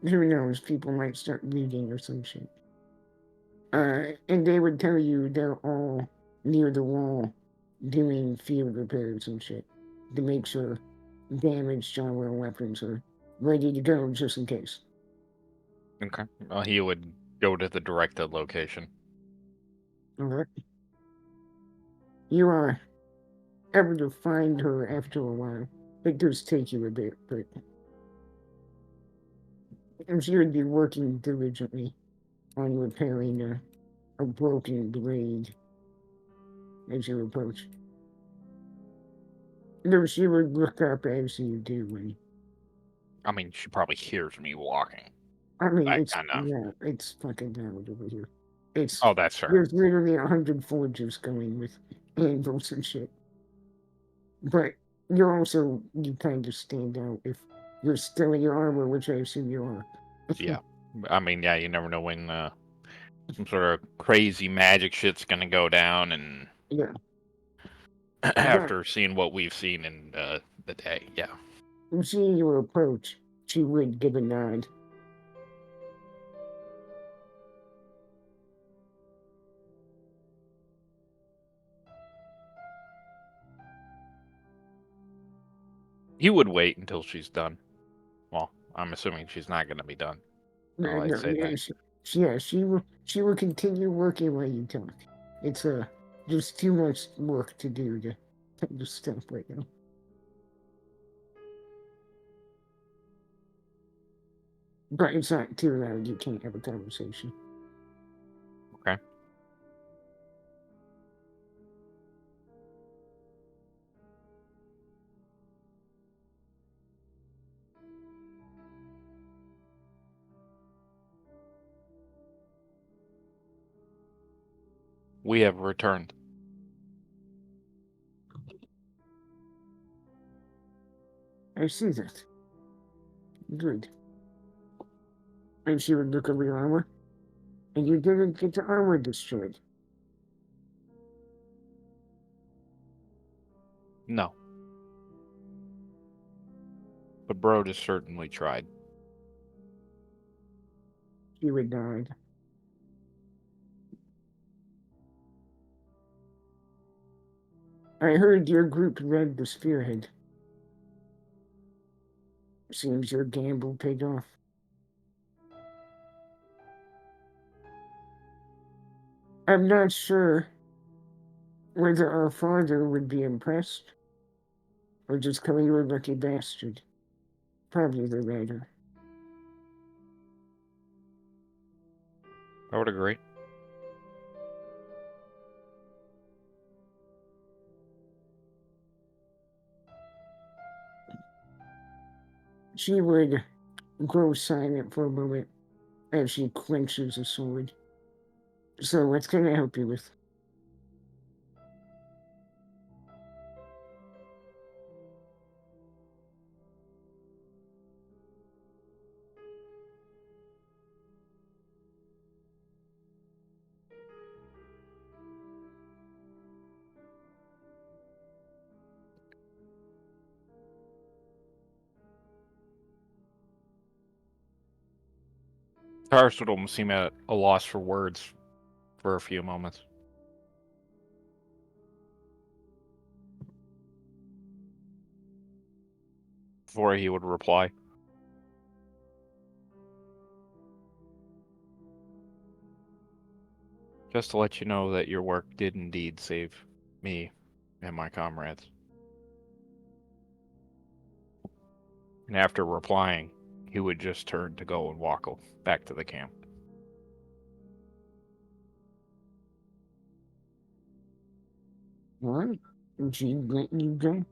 who knows, people might start reading or some shit. And they would tell you they're all near the wall doing field repairs and shit to make sure damaged Jarwell weapons are ready to go just in case. Okay. He would go to the directed location. Alright. You are able to find her after a while. It does take you a bit, but she would be working diligently on repairing a broken blade as you approach. No, she would look up as you do. And, I mean, she probably hears me walking. I mean, I it's know. yeah, it's fucking loud over here. It's Oh, that's fair. there's literally 100 forges going with anvils and shit. But you kind of stand out if you're still in your armor, which I assume you are. Yeah. I mean, yeah, you never know when some sort of crazy magic shit's gonna go down, and Yeah. after seeing what we've seen in the day, yeah. Seeing your approach, she would give a nod. You would wait until she's done. Well, I'm assuming she's not gonna be done. No, Oh, I no, say yeah, that. she will continue working while you talk. It's just too much work to do to type of stuff right now. But it's not too loud. You can't have a conversation. Okay. We have returned. I see that. Good. And she would look over your armor. And you didn't get the armor destroyed. No. But Bro just certainly tried. She would nod. I heard your group led the spearhead. Seems your gamble paid off. I'm not sure whether our father would be impressed or just call you a lucky bastard. Probably the latter. I would agree. She would grow silent for a moment as she clenches a sword. So, what can I help you with? Tars would almost seem at a loss for words for a few moments. Before he would reply. Just to let you know that your work did indeed save me and my comrades. And after replying, he would just turn to go and walk back to the camp. Alright. And she let you go.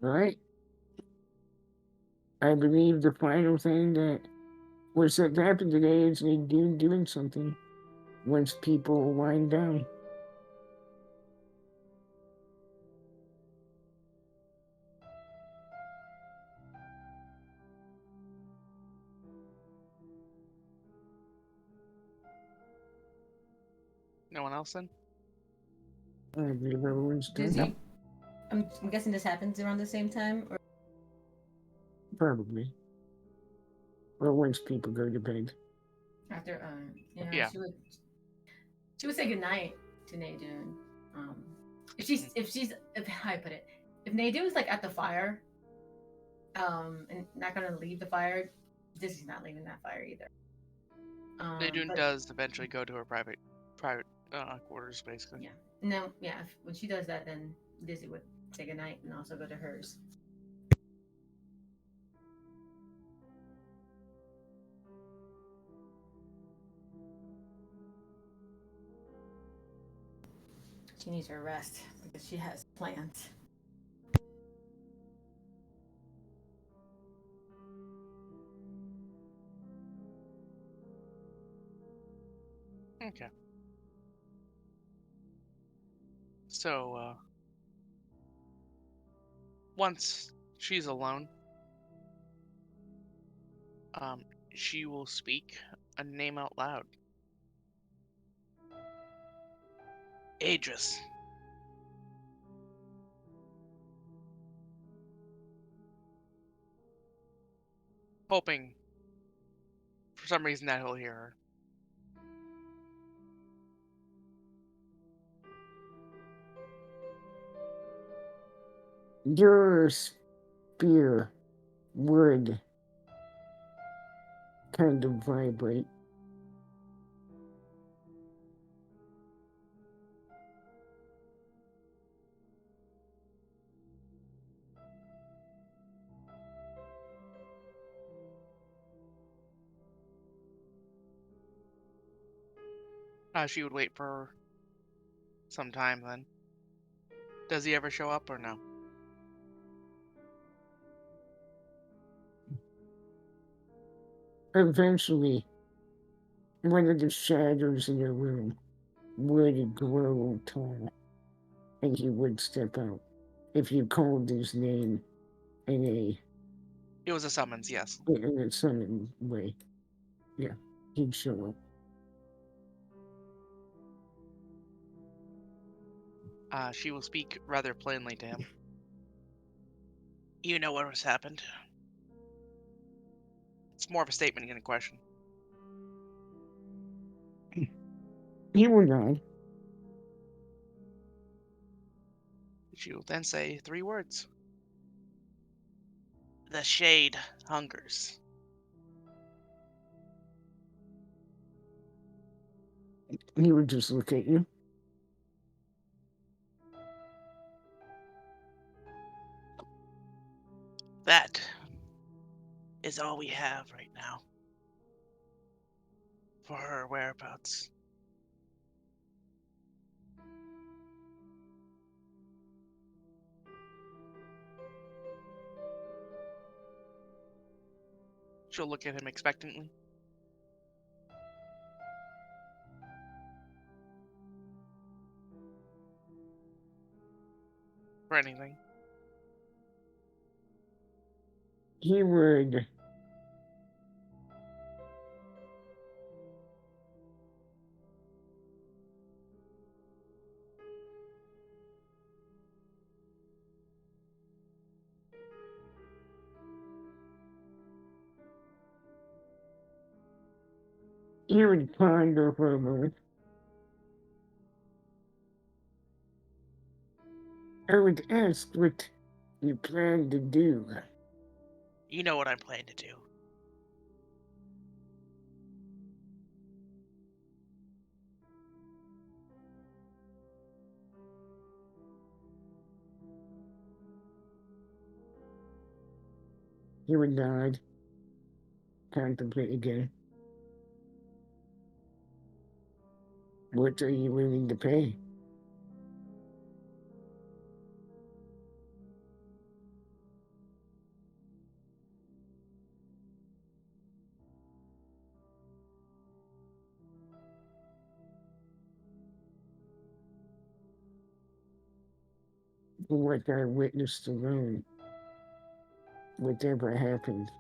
Alright. I believe the final thing that was set to happen today is they doing something once people wind down. No one else then? I believe everyone's done. Dizzy. I'm guessing this happens around the same time, or Probably. Or once people go to bed. after. Yeah. She would say goodnight to Nadine. If how I put it, if Nadine was like at the fire, and not gonna leave the fire, Dizzy's not leaving that fire either. Nadine but- does eventually go to her private quarters, basically. Yeah. No, yeah. When she does that, then Dizzy would say goodnight and also go to hers. She needs her rest because she has plans. Okay. So, once she's alone, um, she will speak a name out loud. Adris. Hoping, for some reason, that he'll hear her. Your spear would kind of vibrate. She would wait for some time then. Does he ever show up or no? Eventually, one of the shadows in your room would grow tall, and he would step out. If you called his name in It was a summons, yes. a summon way, yeah, he'd show up. She will speak rather plainly to him. You know what has happened. It's more of a statement than a question. He will nod. She will then say 3 words. The shade hungers. He would just look at you. That is all we have right now for her whereabouts. She'll look at him expectantly. For anything. He would ponder for a moment. I would ask what you plan to do. You know what I'm planning to do. He would nod, contemplate again. What are you willing to pay? For what I witnessed alone, whatever happened,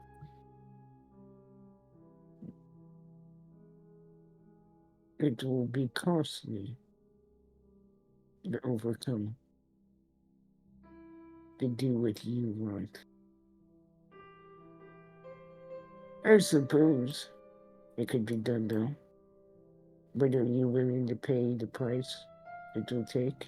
it will be costly to overcome, to do what you want. I suppose it could be done though. But are you willing to pay the price it will take?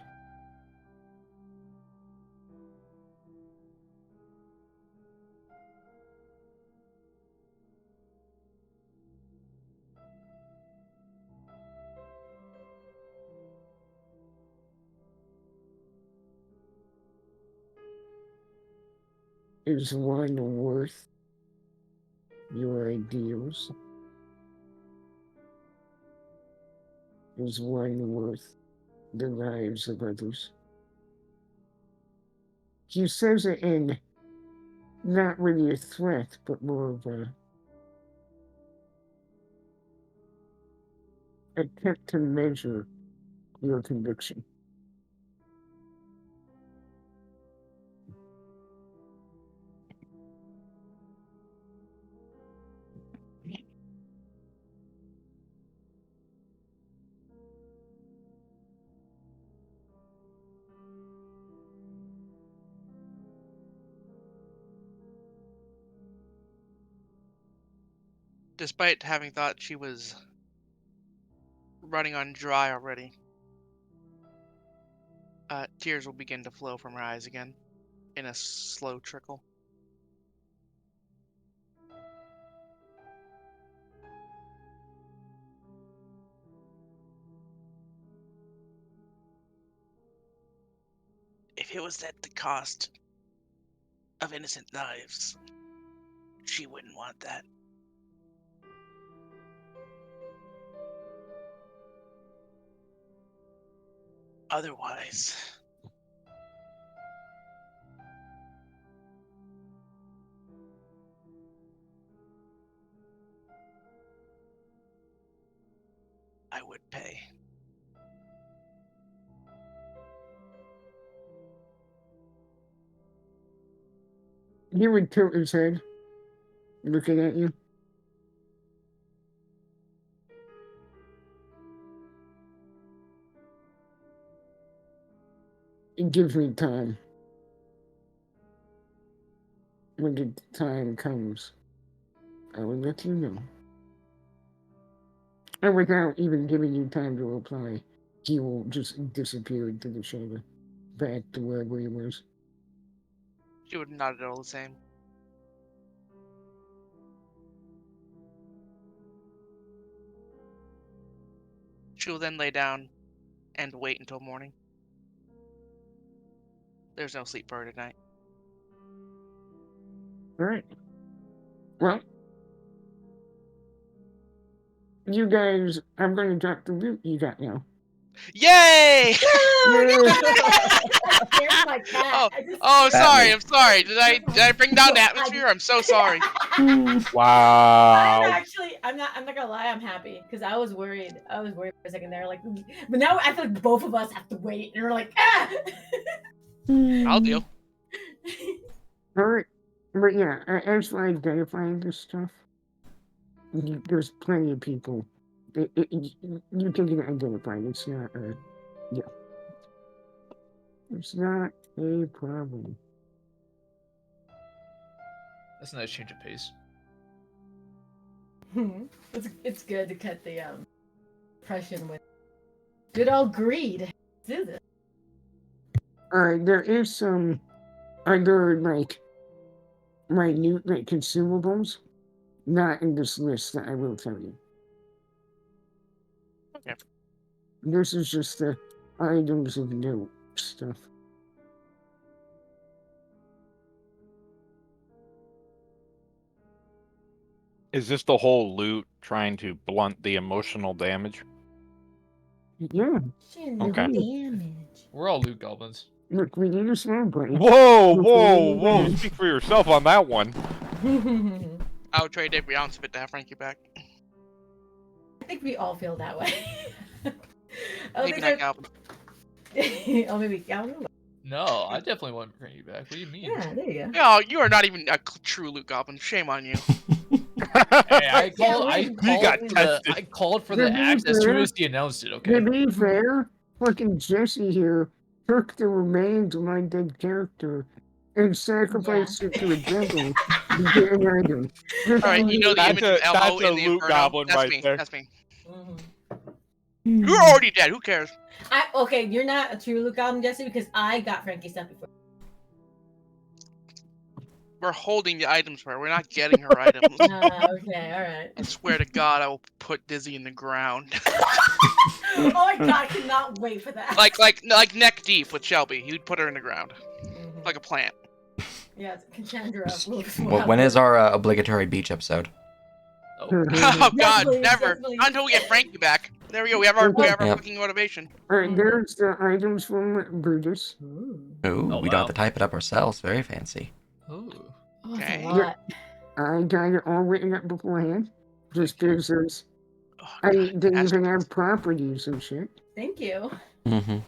Is one worth your ideals? Is one worth the lives of others? He says it in not really a threat, but more of attempt to measure your conviction. Despite having thought she was running on dry already, tears will begin to flow from her eyes again in a slow trickle. If it was at the cost of innocent lives, she wouldn't want that. Otherwise, I would pay. He would tilt his head, looking at you. It gives me time. When the time comes, I will let you know. And without even giving you time to reply, he will just disappear into the shadow, back to wherever he was. She would not at all the same. She will then lay down and wait until morning. There's no sleep for her tonight. Alright. Well, you guys, I'm going to drop the loot you got now. Yay! Yay! There's my cat. Oh, Batman. I'm sorry. Did I bring down the atmosphere? I'm so sorry. Wow. I'm not gonna lie, I'm happy because I was worried for a second there, like, but now I feel like both of us have to wait, and we're like, ah. I'll deal. Alright. But yeah, as for identifying this stuff, there's plenty of people. You can get identified. It's not yeah. It's not a problem. That's a nice change of pace. It's good to cut the depression with good old greed. Let's do this. Alright, there is some other, like, minute, like, consumables, not in this list that I will tell you. Okay. This is just the items of note stuff. Is this the whole loot trying to blunt the emotional damage? Yeah, Okay. Damage. We're all loot goblins. look, we need a sound button. Whoa, Look, whoa, we whoa! need- Speak for yourself on that one. I would trade every ounce of it to have Frankie back. I think we all feel that way. I don't Maybe think not there- Calvin. Oh, maybe Calvin. No, I definitely want to bring you back. What do you mean? Yeah, there you go. No, you are not even a true loot goblin. Shame on you. Hey, I got tested. I called for the To be axe as soon fair- as he announced it. To Okay. be fair, fucking Jesse here took the remains of my dead character and sacrificed it to a devil to get an item. All right, you know the That's image a- of Elmo that's a in the loot Inferno. goblin That's right me. there. That's me. Mhm. You're already dead. Who cares? Okay, you're not a true Luke Goblin, Jesse, because I got Frankie stuff before. We're holding the items for her. We're not getting her items. Okay, alright. I swear to God, I will put Dizzy in the ground, Oh my god, I cannot wait for that. like neck deep with Shelby. You'd put her in the ground, Mhm. like a plant. Yeah, it's Cassandra. When is our obligatory beach episode? Oh, Oh God, please, never. yes, please. Not until we get Frankie back. There we go. We have our Yep. fucking motivation. Alright, there's the items from Brutus. Ooh, Oh, we don't wow. have to type it up ourselves. Very fancy. Ooh. Okay. Okay. I got it all written up beforehand. Just gives us I mean, they even Astros. have properties and shit. Thank you. Mm-hmm.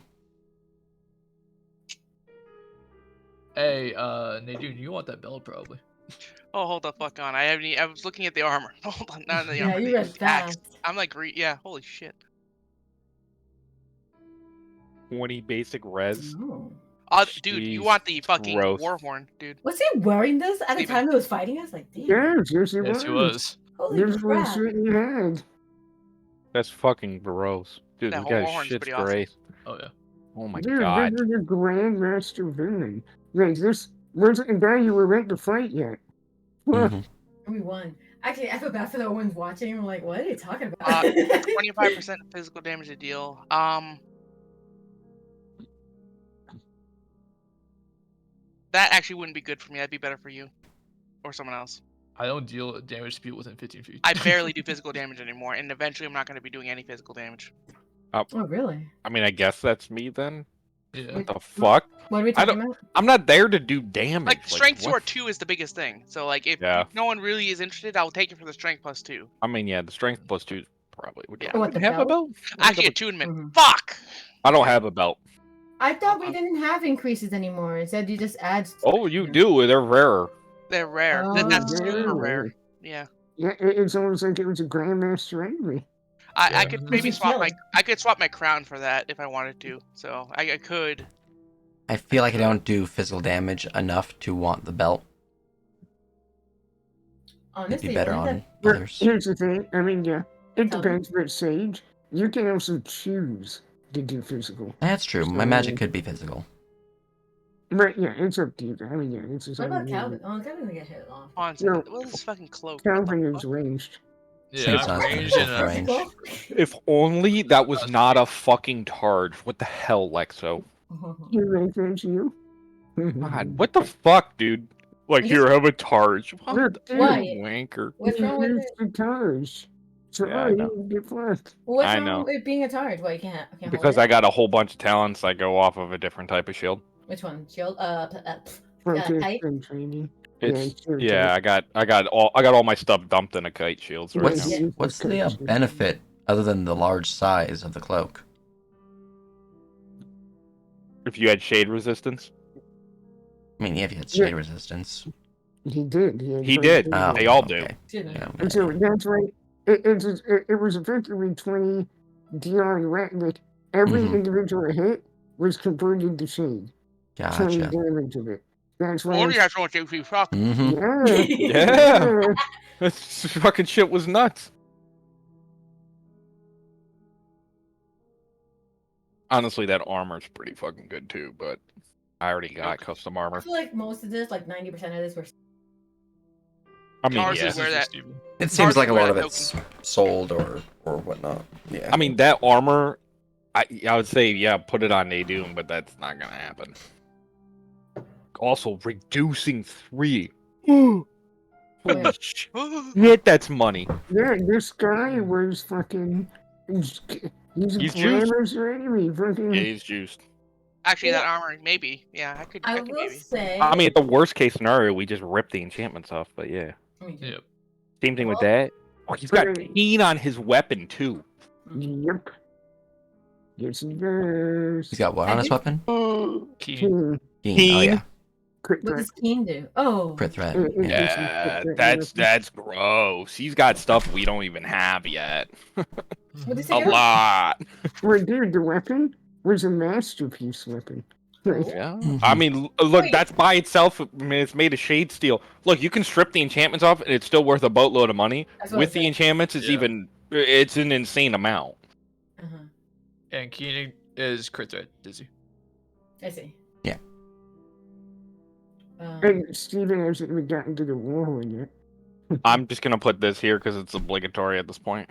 Hey, Nadine, you want that belt probably. Oh, hold the fuck on. I was looking at the armor. Hold on, not the Yeah, armor. you the read axe. fast. I'm like, yeah, holy shit. 20 basic res. Oh. Dude, you Jeez, want the it's fucking gross. Warhorn, dude. Was he wearing this at the Steven. time he was fighting us? Like, damn. Yes, yes, it Yes, he was. was. Holy This was crap. shit you had. That's fucking gross. Dude, That this whole guy's Warhorn's shit's pretty awesome. great. Oh yeah. Oh my Dude, god. this is a Grandmaster villain. Like, this wasn't a guy you were meant to fight yet. What? Mm-hmm. We won. Actually, I feel bad for the ones watching. I'm like, what are you talking about? 25% physical damage to deal. That actually wouldn't be good for me. That'd be better for you. Or someone else. I don't deal damage to people within 15 feet. I barely do physical damage anymore, and eventually I'm not going to be doing any physical damage. Oh, really? I mean, I guess that's me then. Yeah. What the fuck? What are we I talking about? I'm not there to do damage. Like, Strength what? Sword 2 is the biggest thing. So, like, if Yeah. no one really is interested, I'll take it for the Strength plus 2. I mean, yeah, the strength plus 2 is probably. Would Yeah. I What, the have a belt? belt? Actually, attunement. Mhm. Fuck! I don't have a belt. I thought we didn't have increases anymore. It said you just add. Oh, you do. They're rarer. They're rare. Oh, That's yeah. super rare. Yeah. Yeah, it's almost like it was a Grandmaster anyway. I Yeah. could Which maybe is swap my killing. I could swap my crown for that if I wanted to. So I could. I feel like I don't do physical damage enough to want the belt. It'd Honestly, be better one of on But others. here's the thing. I mean, yeah, it Tell me. depends. But Sage, you can also choose to do physical. That's true. My magic could be physical. But yeah, it's up to you. I mean, yeah, it's just. What about Calvin? Oh, Calvin's gonna get hit off. Hold on a No. second. What is this fucking cloak? What the Calvin is fuck? ranged. Yeah, Same I'm size, ranged but and both range. If only that was not a fucking charge. What the hell, Lexo? He ranges you. God, what the fuck, dude? Like, You here, have a charge. What Look, the dude, Why? wanker. What's wrong with Use it? the cars. So Yeah, I know. you get flushed. What's I wrong know. with being a charge? Why you can't hold Because it? I got a whole bunch of talents that go off of a different type of shield. Which one? Shield? Focus kite? and training. It's sure, yeah, I got all my stuff dumped in a kite shield right What's now. Yeah. what's the benefit other than the large size of the cloak? If you had shade resistance, I mean, yeah, if you had Yeah. shade resistance. He did. He did. Oh, They all do. okay. Excuse me. Yeah, And so that's right. It was effectively 20 DR like every Mhm. individual hit was converted to shade. 20 Gotcha. damage of it. That's why. Only has so much HP. Fuck. Mm-hmm. Yeah. Yeah. This fucking shit was nuts. Honestly, that armor's pretty fucking good too, but I already got custom I armor. feel like most of this, like 90% of this, were. I mean, Ours yeah. is where that- It seems like a where lot of that it's sold or whatnot. Yeah. I mean, that armor, I would say, yeah, put it on Nadoom, but that's not gonna happen. Also, reducing 3. Holy Yeah. shit, that's money. Yeah, this guy was fucking. He's He's juiced. glamours your enemy. Fucking. Yeah, he's juiced. Actually, that Yeah. armor, maybe. Yeah, I could I will maybe. say. I mean, the worst case scenario, we just rip the enchantments off, but yeah. Yep. Same thing with Well- that. Oh, he's got Right. keen on his weapon, too. Yep. Yes, he does. He's got what I on his do- weapon? Keen. Keen. Keen. Oh yeah. Crit What threat. does Keen do? Oh. Crit threat. It- it- Yeah. it's a Yeah, crit threat that's gross. He's got stuff we don't even have yet. What does A he do? lot. Well, dude, the weapon was a masterpiece weapon. Like, Yeah. Mhm. I mean, look, Wait. that's by itself. I mean, it's made of shade steel. Look, you can strip the enchantments off, and it's still worth a boatload of money. That's what With I the said. enchantments, it's Yeah. it's an insane amount. Uh-huh. And Keen is crit threat, Dizzy. I see. Yeah. and Steven hasn't even gotten to the Warhorn yet. I'm just gonna put this here because it's obligatory at this point.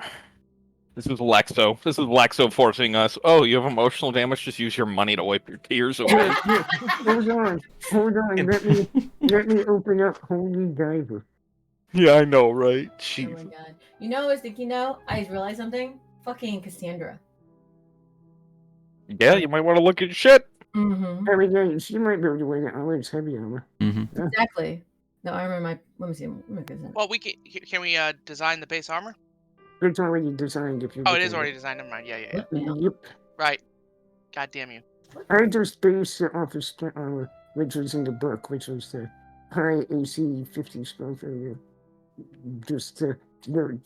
This is Lexo. This is Lexo forcing us. Oh, you have emotional damage. Just use your money to wipe your tears away. Hold on. Let me open up Holy Diver. Yeah, I know, right? Oh Jeez. my god. You know, I was thinking now, I just realized something. Fucking Cassandra. Yeah, you might want to look at shit. Mm-hmm. I mean, yeah, she might be able to wear the Alex heavy armor. Mm-hmm. Exactly. The armor might. Let me see. Let me get that. Well, can we design the base armor? It's already designed if you Oh, look it is at already designed. Never mind. Yeah. Yep. Right. God damn you. I just based it off of split armor, which was in the book, which was the high AC 50 spell failure. Just the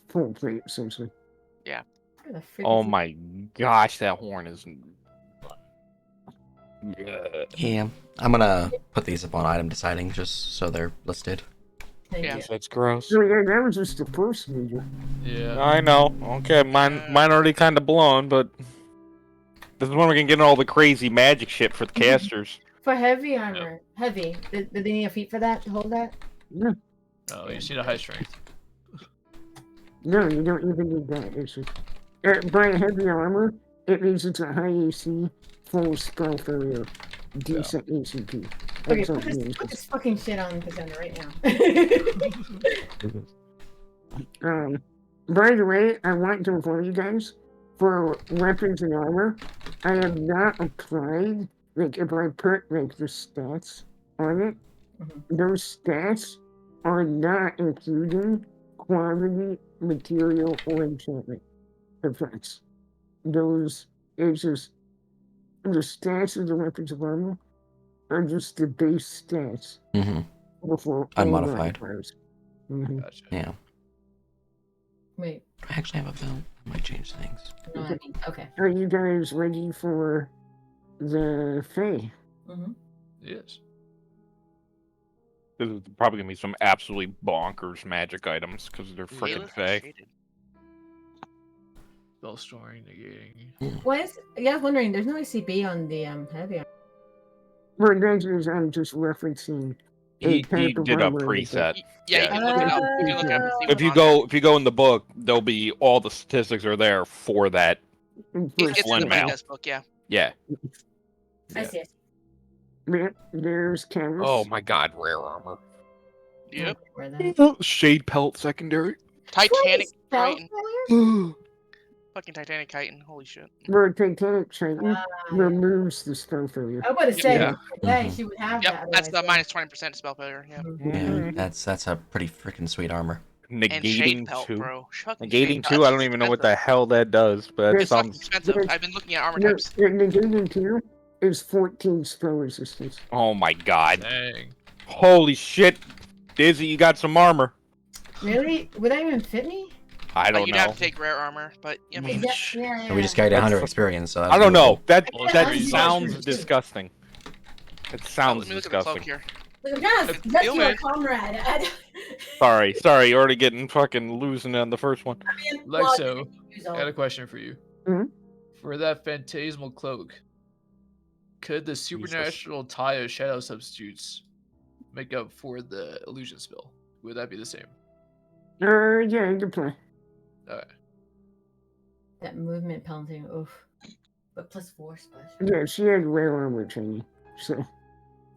full plate, essentially. Where the frick Oh is he? my gosh, that horn is. Yeah, I'm gonna put these up on item deciding just so they're listed. Thank Yeah. you. That's gross. So yeah, that was just the first major. Yeah. I know. Okay, mine already kind of blown, but this is when we can get all the crazy magic shit for the casters. For heavy armor, heavy. Did they need a feat for that to hold that? No, Oh, you just need a high strength. no, you don't even need that. It's just, by heavy armor, it means it's a high AC, full spell failure, decent ACP. Okay, That's what it put means. this fucking shit on Cassandra right now. By the way, I want to inform you guys, for weapons and armor, I have not applied, like, if I put, like, the stats on it, those stats are not including quantity, material, or enchantment effects. Those, it's just, the stats of the weapons of armor are just the base stats Mm-hmm. before all Unmodified. modifiers. Mhm. Gotcha. Yeah. Wait, I actually have a vote. I might change things. no, I mean, okay. Are you guys ready for the Fae? Mm-hmm. Yes. This is probably gonna be some absolutely bonkers magic items because they're freaking Lilith is fake. shaded. Spell storing, negating. What is? Yeah, I was wondering. There's no ACB on the heavy armor. Well, that is, I'm just referencing He type of did a armor that- preset. Yeah, you Yeah. can look it up. You can look it up and see If what's you on if you go in the book, there'll be all the statistics are there for that. there. First It's in the Blend out. playtest book, yeah. Yeah. I see. There's cameras. Oh my god, rare armor. Yep. Where that? Shade pelt secondary. Titanic Spell Titan. failure? Fucking Titanic Titan. Holy shit. Where Titanic Titan Ah, removes the spell failure. I was about to say, Yeah. yeah, she would have Yep, that. that's the otherwise, minus 20% spell failure. Yeah. Mhm. Yeah, that's a pretty freaking sweet armor. And shade Negating pelt, 2. bro. Fucking Negating shade 2, pelt. I don't even know what the hell that does, but that It's fucking sounds. expensive. I've been looking at armor No, types. the negating 2 is 14 spell resistance. Oh my god. Dang. Holy shit. Dizzy, you got some armor. Really? Would that even fit me? I don't You'd know. have to take rare armor, but I mean, Yeah. And we just got 100 experience, so I don't know. That Well, that it's sounds pretty- disgusting. It oh, sounds let me look at the cloak disgusting. here. Look, I'm trying to It's rescue feel a it. comrade. Sorry, you're already getting fucking losing on the first one. Lexo, I got a question for you. Mhm. For that phantasmal cloak, could the supernatural tie of shadow substitutes make up for the illusion spell? Would that be the same? Yeah, you can play. Alright. That movement penalty, oof. But +4 special. Yeah, she had rare armor training. So,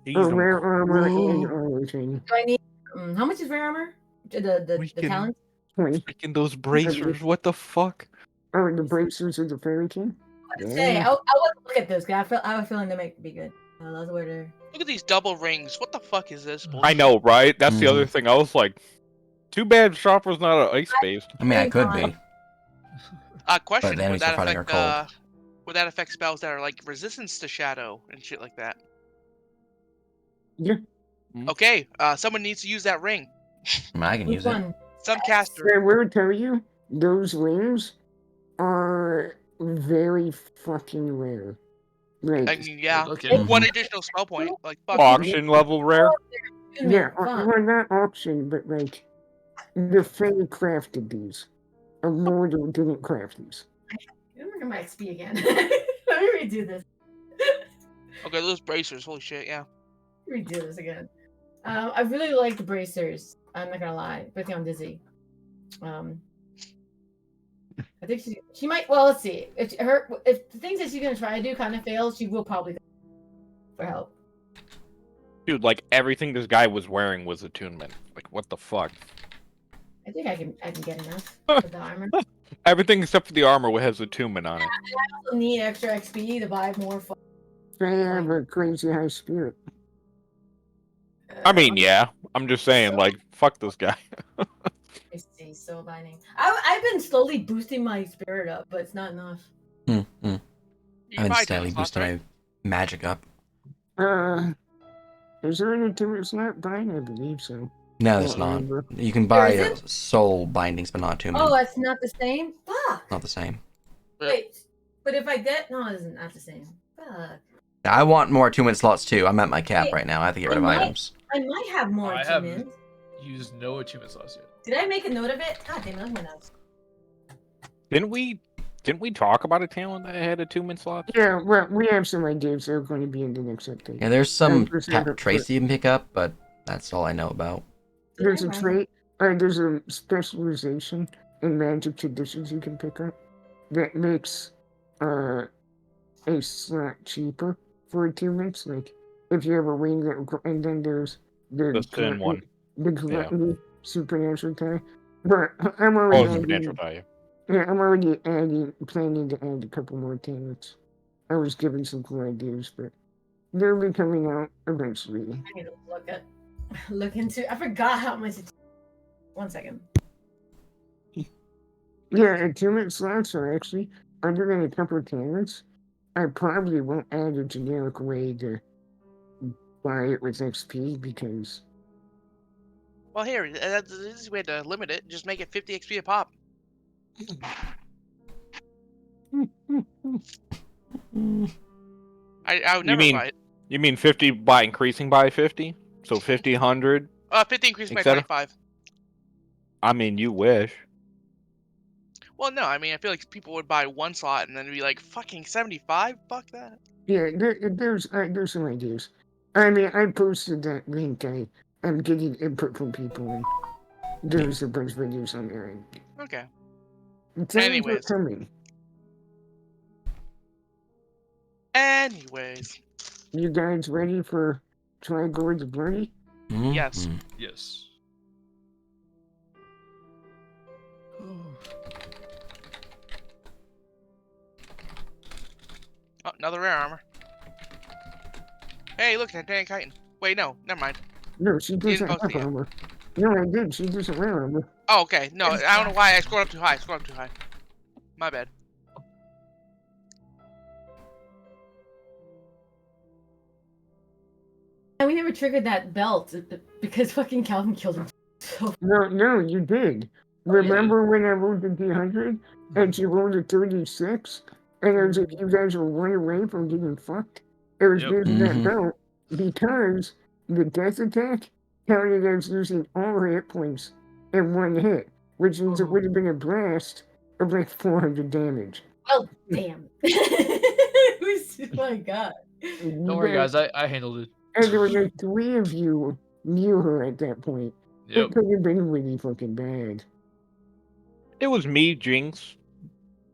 Jeez, rare armor and Whoa. armor training. Do I need? How much is rare armor? The Freaking- talent? 20. Freaking those bracers, what the fuck? Oh, the bracers of the fairy king? Say, Yeah. I want to look at this because I have a feeling they might be good. That's where they're. Look at these double rings. What the fuck is this? I bullshit? know, right? That's the other thing. I was like, too bad Chopper's not ice based. I mean, I could be. Question: But then we Would start that fighting affect? our cold. Would that affect spells that are like resistance to shadow and shit like that? Yeah. Okay. Someone needs to use that ring. I mean, I can Which use it. one? Some caster. I will tell you, those rings are very fucking rare. Like, I mean, yeah. Looking. One additional spell point. Like fuck. Auction level rare. yeah, Fun. well, not auction, but like, the Fae crafted these. A mortal didn't craft these. I'm looking at my XP again. Let me redo this. Okay, those bracers. Holy shit. Yeah. Redo this again. I really like the bracers. I'm not gonna lie, especially on Dizzy. I think she might. Well, let's see. If the things that she's gonna try to do kind of fails, she will probably go for help. Dude, like everything this guy was wearing was attunement. Like, what the fuck? I think I can get enough for the armor. Everything except for the armor has attunement on it. I also need extra XP to buy more. They have a crazy high spirit. I mean, yeah. I'm just saying, like, fuck this guy. I see. Soul binding. I've been slowly boosting my spirit up, but it's not enough. Mm, mm. You I've can been buy steadily two slots, boosting right? my magic up. Is there any two slot buying? I believe so. No, I there's don't not. remember. You can buy isn't? soul bindings, but not Oh, attunement. that's not the same. Fuck. Not the same. Wait, but if I get no, it's not the same. Fuck. I want more attunement slots too. I'm at my cap Wait, right now. I have to get rid I of might- items. I might have more I have achievements. used no achievement slots yet. Did I make a note of it? God damn it, look at my notes. Didn't we talk about a talent that had attunement slots? Yeah, well, we have some ideas that are going to be in the next update. Yeah, there's some percent tap of- trace you can pick up, but that's all I know about. Did There's I a write trait, there's a specialization in magic traditions you can pick up that makes a slot cheaper for attunements. Like if you have a ring that, and then there's The thin one. the gluttony supernatural tie. But I'm Oh, already supernatural tie. yeah, I'm already planning to add a couple more talents. I was given some cool ideas, but they'll be coming out eventually. I need to look into. I forgot how much. 1 second. Yeah, attunement slots are actually other than a couple of talents. I probably won't add a generic way to buy it with XP because Well, here, this is a way to limit it. Just make it 50 XP a pop. I would You never mean- buy it. You mean 50 by increasing by 50? So 50, 100? 50 increased by Etc. 25. I mean, you wish. Well, no, I mean, I feel like people would buy one slot and then be like, fucking 75? Fuck that. yeah, there's some ideas. I mean, I posted that link. I'm getting input from people, and there's a bunch of videos on there. Okay. And things are Anyways. coming. Anyways. You guys ready for Trigord the Bloody? Yes. Mhm. Yes. Oh, another rare armor. Hey, look, Titanic Titan. Wait, no, never mind. No, she doesn't post have it yet. armor. No, I did. She doesn't wear armor. Oh, okay. No, I don't know why I scrolled up too high. Scrolled up too high. My bad. And we never triggered that belt because fucking Calvin killed him. So No, you did. Remember when I rolled the D100 and she rolled a 36? And it was like you guys were one away from getting fucked? It was Yep. because of Mhm. that belt. Because the death attack counted as losing all her hit points in one hit, which means it would have been a blast of like 400 damage. oh damn. My god. You Don't worry, guys. I handled it. And there were like 3 of you knew her at that point. Yep. It could have been really fucking bad. It was me, Jinx,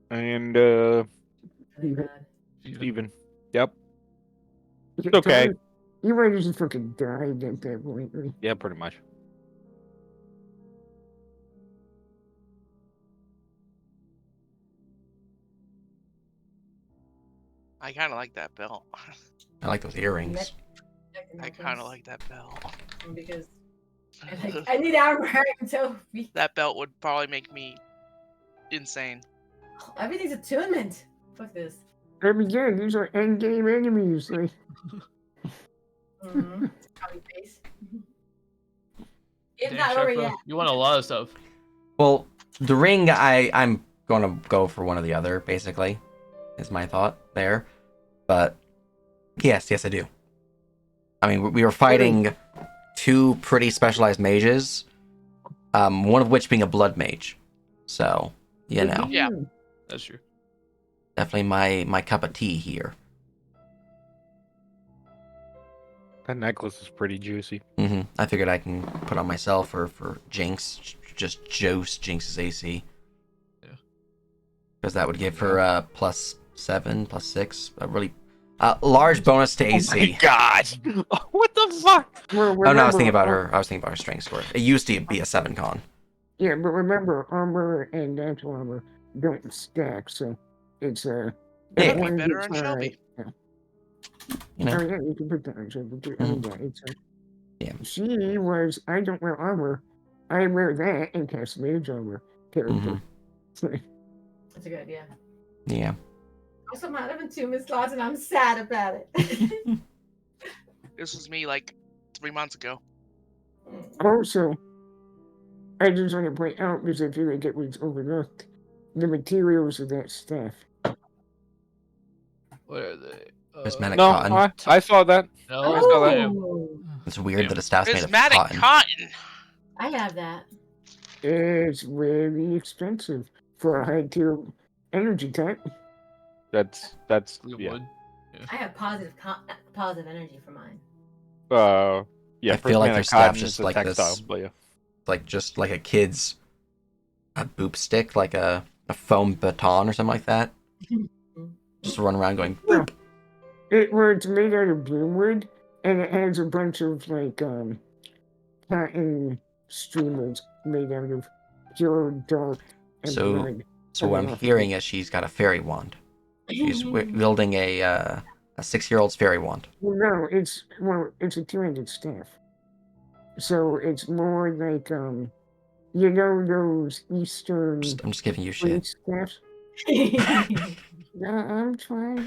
and Oh my god. Steven. Yep. It's okay. You might have just fucking died at that point. Like, Yeah, pretty much. I kind of like that belt. I like those earrings. I kind of like that belt. because I need armor. So That belt would probably make me insane. everything's attunement. Fuck this. I mean, yeah, these are endgame enemies. Like, Mm-hmm. Copy paste. It's Damn, not over Shepra, yet. you want a lot of stuff. Well, the ring, I'm gonna go for one or the other, basically, is my thought there. But yes, I do. I mean, we were fighting 2 pretty specialized mages, one of which being a blood mage. So, you know, Yeah. That's true. definitely my cup of tea here. That necklace is pretty juicy. I figured I can put on myself or for Jinx, just Jose Jinx's AC. Yeah. Because that would give her +7, +6, a really large bonus to AC. God! What the fuck? Well, Oh no, I was thinking remember, about her. I was thinking about her strength score. It used to be a 7 con. Yeah, but remember, armor and natural armor don't stack, so it's Yeah. It'd be one better gets on high. Shelby. Yeah. You know. Oh yeah, you can put that on Shelby too. I mean, yeah, it's Yeah. She was. I don't wear armor. I wear that and cast mage armor character. That's a good idea. Yeah. Also, I'm out of attunement slots, and I'm sad about it. This was me like 3 months ago. Also, I just want to point out, because I feel like it was overlooked, the materials of that staff. What are they? Prismatic No, cotton. I saw that. No, I saw that. Oh, It's weird that a staff's made of Prismatic cotton. cotton. I have that. It's very expensive for a high tier energy type. That's Blue yeah. wood. I have positive energy for mine. Yeah. I feel like prismatic their staff's cotton just is a like textile, this- but yeah. Like just like a kid's a boop stick, like a foam baton or something like that. Just run around going boop. It's made out of blue wood, and it has a bunch of like cotton streamers made out of pure dark and So- blood. So what I'm hearing is she's got a fairy wand. She's wielding a 6-year-old's fairy wand. Well, no, it's a two-handed staff. So it's more like you know those Eastern I'm just giving you blade shit. staffs. I'm trying.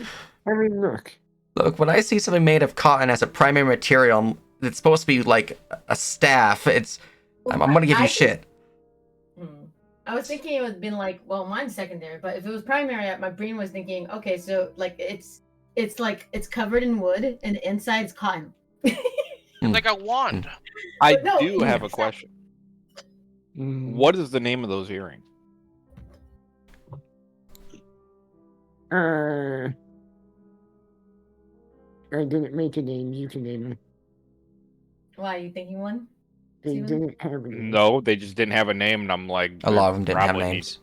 I mean, look. Look, when I see something made of cotton as a primary material, it's supposed to be like a staff. I'm gonna give you shit. I was thinking it would have been like, well, mine's secondary, but if it was primary, my brain was thinking, okay, so like it's like it's covered in wood and the inside's cotton. Like a wand. I But no, do have a it's not- question. What is the name of those earrings? I didn't make a name. You can name them. Why, you thinking one? They Steven? didn't have a name. No, they just didn't have a name, and I'm like, A lot of them didn't have probably need- names.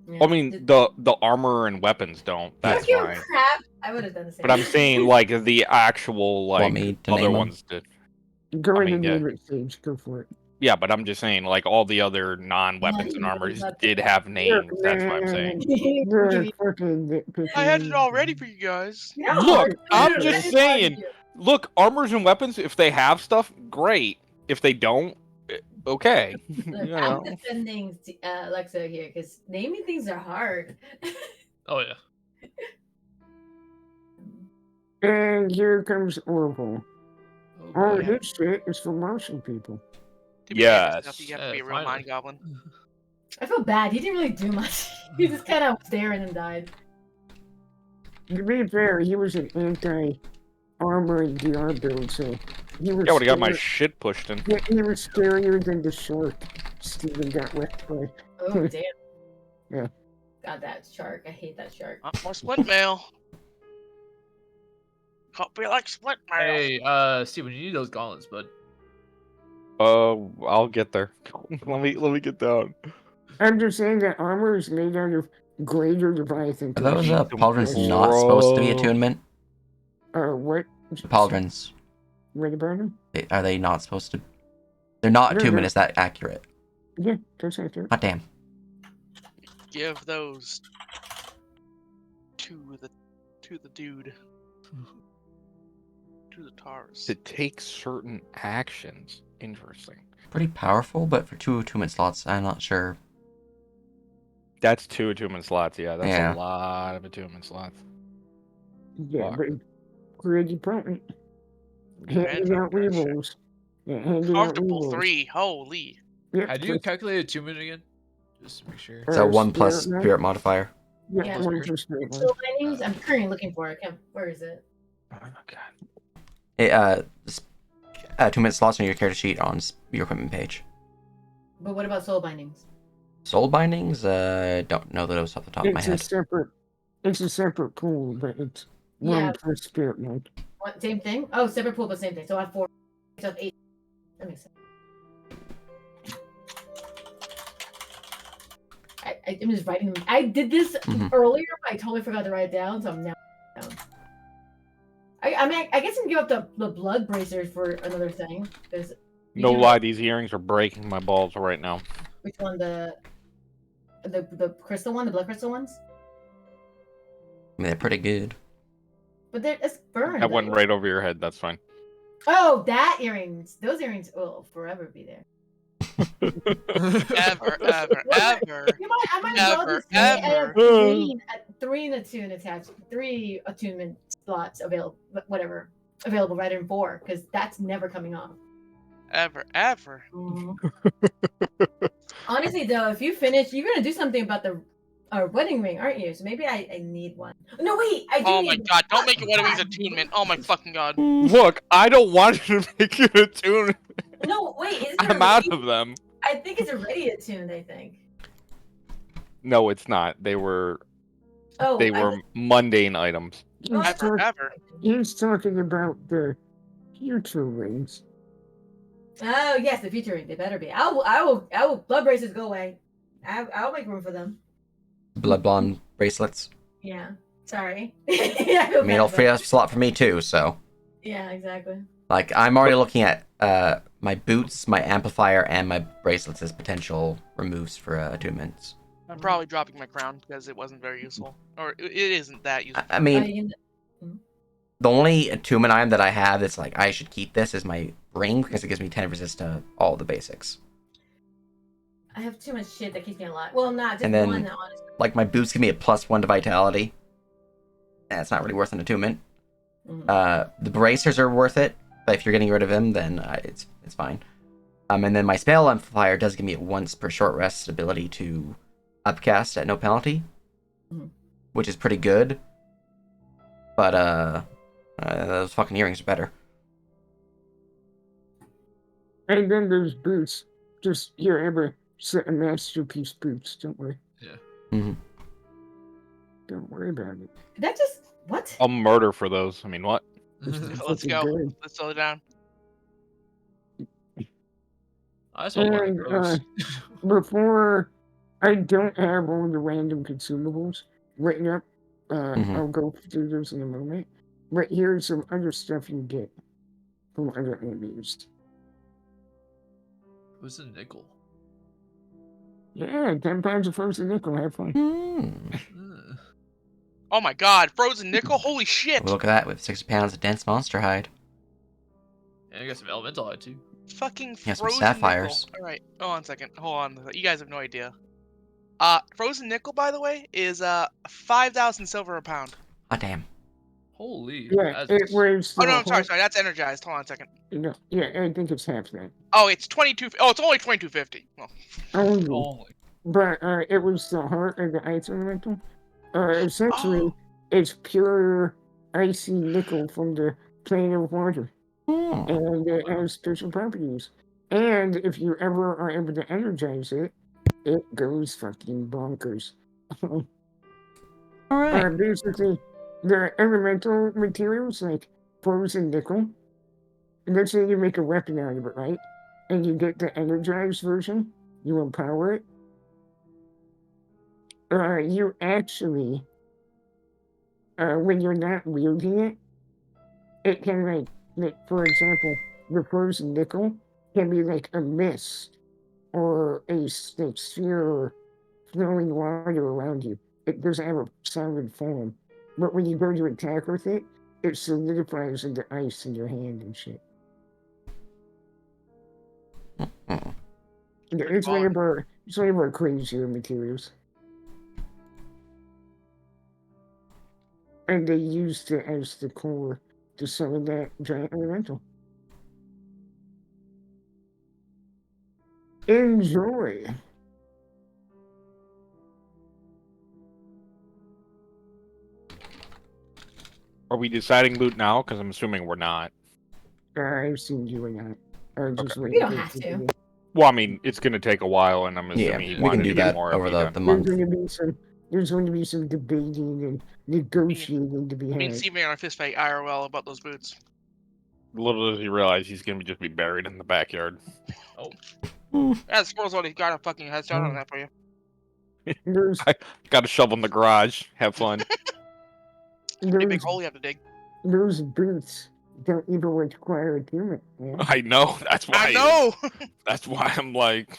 Yeah. I mean, the armor and weapons don't. That's Don't give fine. crap. I would have done the same. But I'm saying like the actual Want like me to other name 'em? ones did. Go I in mean, the yeah. name it stage. Go for it. Yeah, but I'm just saying like all the other non-weapons and armors did have names. That's what I'm saying. You're fucking nitpicking. I had it all ready for you guys. No, Look, I'm literally, just I saying. told you. Look, armors and weapons. If they have stuff, great. If they don't, okay. Look, You know. I'm defending Alexa here because naming things are hard. Oh yeah. And here comes Orville. Oh, All boy. his shit is for Martian people. To be able to Yes. You have to be a real Finally. mind goblin. I feel bad. He didn't really do much. He just kind of was there and then died. To be fair, he was an anti-armor and DR build, so he was. Yeah, would have got my scarier- shit pushed in. Yeah, he was scarier than the shark Steven got wrecked by. Oh damn. Yeah. God, that shark. I hate that shark. More split mail. Can't be like split mail. Hey, Steven, you need those gauntlets, bud. I'll get there. let me get down. I'm just saying that armor is made out of greater Leviathan. Are those flesh. pauldrons not supposed to be attunement? What? Pauldrons. What about him? Are they not supposed to? They're not No, attunement. no. Is that accurate? Yeah, that's accurate. God damn. Give those to the dude. To the Tars. To take certain actions. Interesting. Pretty powerful, but for 2 attunement slots, I'm not sure. That's 2 attunement slots. Yeah, that's Yeah. a lot of attunement slots. Yeah, Fuck. but pretty potent. Depends Handing on out the pressure. rerolls. Yeah, handing out Comfortable rerolls. 3. Holy. Yep, How do you plus- calculate attunement again? Just to make sure. So 1 plus spirit mode? spirit modifier. Yeah, Yeah. one plus spirit mode. So linings, I'm currently looking for it. Where is it? Oh my god. Attunement slots on your character sheet on your equipment page. But what about soul bindings? Soul bindings, don't know those off the top of my It's a head. separate. It's a separate pool, but it's one Yeah. plus spirit mode. What, same thing? Oh, separate pool, but same thing. So I have 4. So I have 8. That makes sense. I'm just writing them. I did this Mhm. earlier, but I totally forgot to write it down, so I'm now down. I mean, I guess I can give up the blood bracers for another thing. Because No lie, these earrings are breaking my balls right now. Which one? The crystal one, the blood crystal ones? I mean, they're pretty good. But it's burned. That went right over your head. That's fine. Oh, that earrings. Those earrings will forever be there. Ever, ever, ever. I might as well Ever, just say I have ever. three attune attached, 3 attunement slots available, whatever, available rather than 4, because that's never coming off. Ever, ever. Honestly, though, if you finish, you're gonna do something about the wedding ring, aren't you? So maybe I need one. No, wait, I do. Oh need my one. god, don't make it Wedding Wings attunement. Oh my fucking god. Look, I don't want you to make it a tune. No, wait, is it I'm out already? of them. I think it's already attuned. I think. No, it's not. They were Oh, mundane items. Ever, ever. He's talking about the future rings. Oh yes, the future ring. They better be. I will. Blood braces go away. I'll make room for them. Blood bond bracelets. Yeah. Sorry. Yeah, I mean, it'll free up a slot for me too. So, yeah, exactly. like, I'm already looking at my boots, my amplifier, and my bracelets as potential removes for attunements. I'm probably dropping my crown because it wasn't very useful. Or it isn't that useful. I mean, the only attunement item that I have that's like I should keep this is my ring because it gives me 10 resist to all the basics. I have too much shit that keeps me alive. Well, not just And then, one, honestly. like, my boots give me a +1 to vitality. That's not really worth an attunement. The bracers are worth it, but if you're getting rid of him, then it's fine. And then my spell amplifier does give me a once per short rest ability to upcast at no penalty, which is pretty good. But those fucking earrings are better. And then there's boots. Just your ever set of masterpiece boots. Don't worry. Yeah. Don't worry about it. That just what? I'll murder for those. I mean, what? Let's fucking go. good. Let's slow it down. I just want one of And those. before, I don't have all the random consumables written up. I'll go through those in a moment. But here's some other stuff you get from other enemies. Who's a nickel? Yeah, 10 pounds of frozen nickel. Have fun. Ugh. Oh my god, frozen nickel? Holy shit! Look at that with 60 pounds of dense monster hide. And I got some elemental eye too. Fucking Yeah, some frozen sapphires. nickel. Alright, hold on a second. Hold on. You guys have no idea. Frozen nickel, by the way, is 5,000 silver a pound. Ah, damn. Holy. Yeah, that's- it was. Oh no, I'm sorry. That's energized. Hold on a second. No, yeah, I think it's half that. Oh, it's 22. Oh, it's only 22.50. Well, Only. Holy. But it was the heart of the ice elemental. Essentially, Oh. it's pure icy nickel from the plane of water. And it has special properties. And if you ever are able to energize it, it goes fucking bonkers. Alright. Basically, the elemental materials like frozen nickel, let's say you make a weapon out of it, right? And you get the energized version, you empower it. You actually, when you're not wielding it, it can like for example, the frozen nickel can be like a mist or a sphere or flowing water around you. It doesn't have a solid form, but when you go to attack with it, it solidifies into ice in your hand and shit. It's one of our crazier materials. And they used it as the core to summon that giant elemental. Enjoy. Are we deciding loot now? Because I'm assuming we're not. I've seen you and that. Just We don't have to. Well, I mean, it's going to take a while, and I'm Yeah, assuming he we wanted can do to get that more over of the done. month. There's going to be some debating and negotiating to be me and had. Steve are gonna fist fight IRL about those boots. Little does he realize he's going to just be buried in the backyard. Yeah, the squirrel's already got a fucking head start on that for you. There's, Got a shovel in the garage. Have fun. Pretty big those, hole you have to dig. those boots don't even require attunement. Man. I know. That's why. I know! That's why I'm like,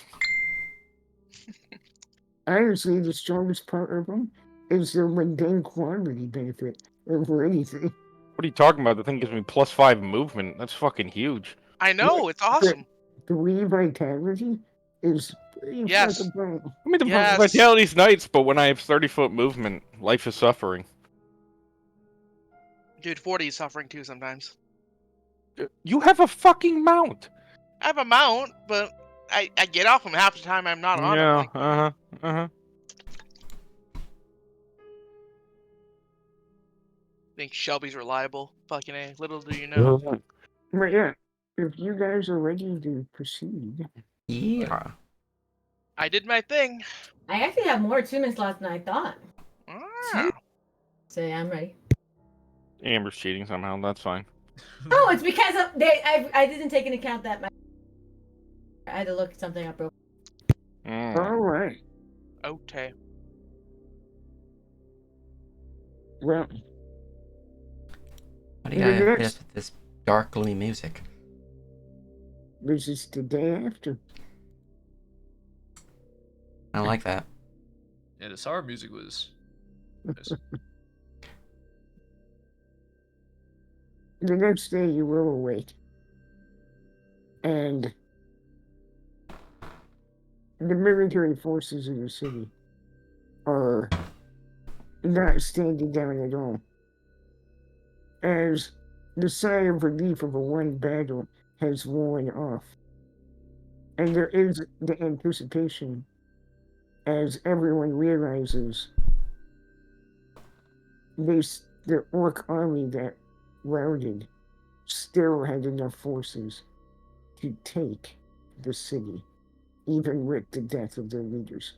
Honestly, the strongest part of them is the mundane quantity benefit over anything. what are you talking about? The thing gives me +5 movement. That's fucking huge. I know, it's awesome. 3 vitality is pretty Yes. fucking bad. I mean, the Yes. vitality's nice, but when I have 30-foot movement, life is suffering. Dude, 40 is suffering too sometimes. You have a fucking mount. I have a mount, but I get off him half the time I'm not on him. Yeah. Like, think Shelby's reliable. Fucking A. Little do you know. But yeah, if you guys are ready to proceed, Yeah. I did my thing. I actually have more attunement slots than I thought. Ah. So yeah, I'm ready. Amber's cheating somehow. That's fine. Oh, it's because I didn't take into account that I had to look something up real. all right. Okay. Well, What do you The got hit next- us with this dark, gloomy music? this is the day after. I don't like that. Yeah, the Sar music was. nice. The next day, you will awake, and the military forces of the city are not standing down at all. As the sigh of relief of a won battle has worn off, and there is the anticipation as everyone realizes the orc army that routed still had enough forces to take the city, even with the death of their leaders.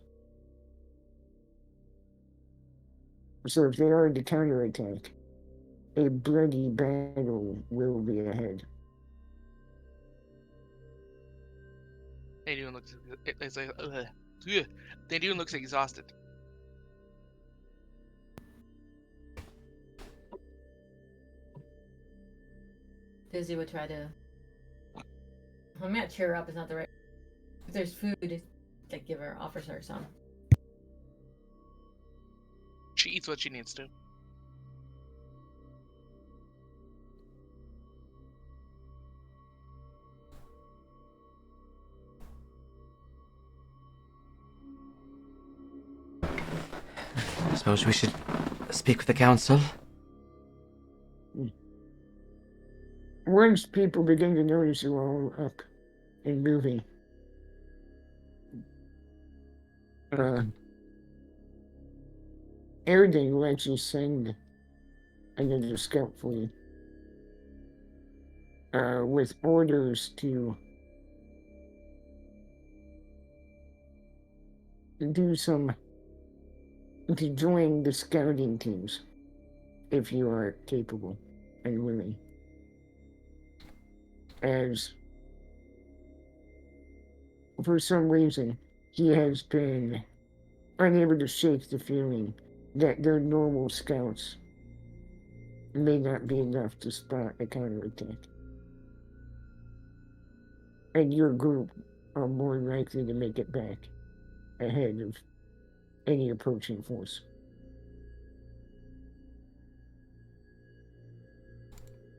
So if they are to counterattack, a bloody battle will be ahead. Nadine looks. It's like. Ugh. Nadine looks exhausted. Dizzy would try to. I'm not cheer her up. Is not the right. If there's food, like give her, offers her some. She eats what she needs to. I suppose we should speak with the council. Once people begin to notice you all up and moving, Erden will actually send another scout for you, with orders to to join the scouting teams if you are capable and willing. As for some reason, he has been unable to shake the feeling that their normal scouts may not be enough to spot a counterattack. And your group are more likely to make it back ahead of any approaching force.